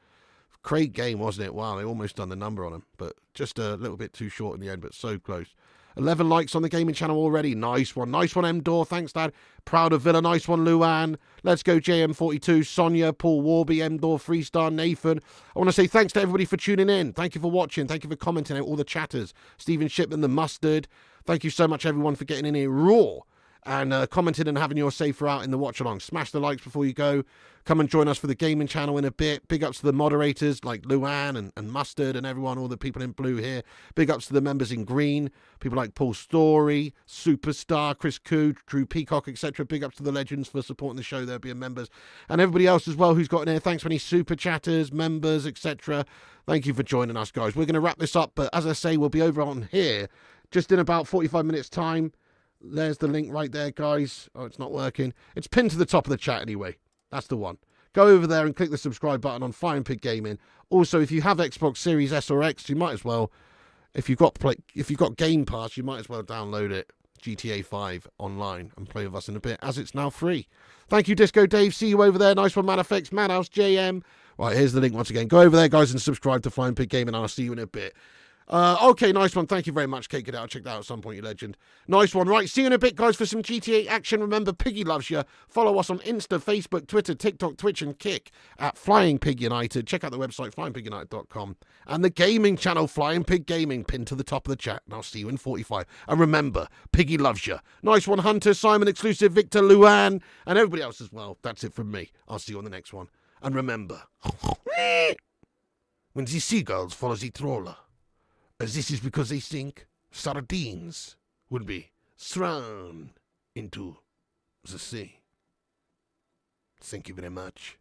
great game, wasn't it? Wow, they almost done the number on him. But just a little bit too short in the end, but so close. 11 likes on the gaming channel already. Nice one. Nice one, M-Door. Thanks, Dad. Proud of Villa. Nice one, Luan. Let's go, JM42. Sonia, Paul Warby, M-Door, Freestar, Nathan. I want to say thanks to everybody for tuning in. Thank you for watching. Thank you for commenting out all the chatters. Stephen Shipman, The Mustard. Thank you so much, everyone, for getting in here raw and commenting and having your say throughout in the watch-along. Smash the likes before you go. Come and join us for the gaming channel in a bit. Big ups to the moderators like Luan and Mustard and everyone, all the people in blue here. Big ups to the members in green. People like Paul Story, Superstar, Chris Koo, Drew Peacock, etc. Big ups to the legends for supporting the show. They're being members. And everybody else as well who's got in here. Thanks for any super chatters, members, etc. Thank you for joining us, guys. We're going to wrap this up, but as I say, we'll be over on here just in about 45 minutes' time. There's the link right there, guys. Oh, it's not working. It's pinned to the top of the chat anyway. That's the one. Go over there and click the subscribe button on Flying Pig Gaming. Also, if you have Xbox Series S or X, you might as well, if you've got Game Pass, you might as well download it, GTA 5 online, and play with us in a bit, as it's now free. Thank you, Disco Dave. See you over there. Nice one, Manifex, Madhouse, JM. Right, here's the link once again. Go over there, guys, and subscribe to Flying Pig Gaming, and I'll see you in a bit. Okay, nice one. Thank you very much, Kate. I'll check that out at some point, you legend. Nice one. Right, see you in a bit, guys, for some GTA action. Remember, Piggy loves you. Follow us on Insta, Facebook, Twitter, TikTok, Twitch, and Kick at Flying Pig United. Check out the website, flyingpigunited.com. And the gaming channel, Flying Pig Gaming, pinned to the top of the chat. And I'll see you in 45. And remember, Piggy loves you. Nice one, Hunter, Simon Exclusive, Victor, Luan, and everybody else as well. That's it from me. I'll see you on the next one. And remember, when the seagulls follow the trawler, this is because they think sardines will be thrown into the sea. Thank you very much.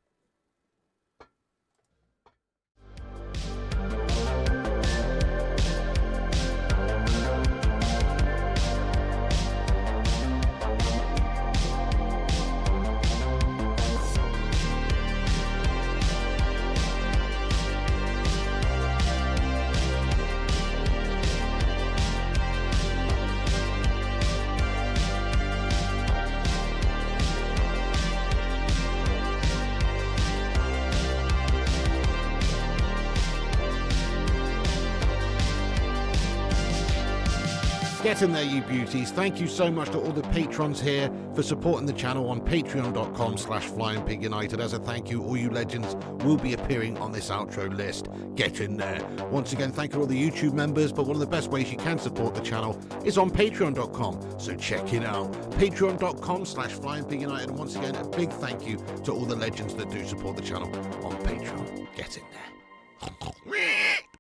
Get in there, you beauties. Thank you so much to all the patrons here for supporting the channel on patreon.com/flyingpigunited. As a thank you, all you legends will be appearing on this outro list. Get in there. Once again, thank you to all the YouTube members, but one of the best ways you can support the channel is on patreon.com, so check it out. Patreon.com/flyingpigunited. And once again, a big thank you to all the legends that do support the channel on Patreon. Get in there.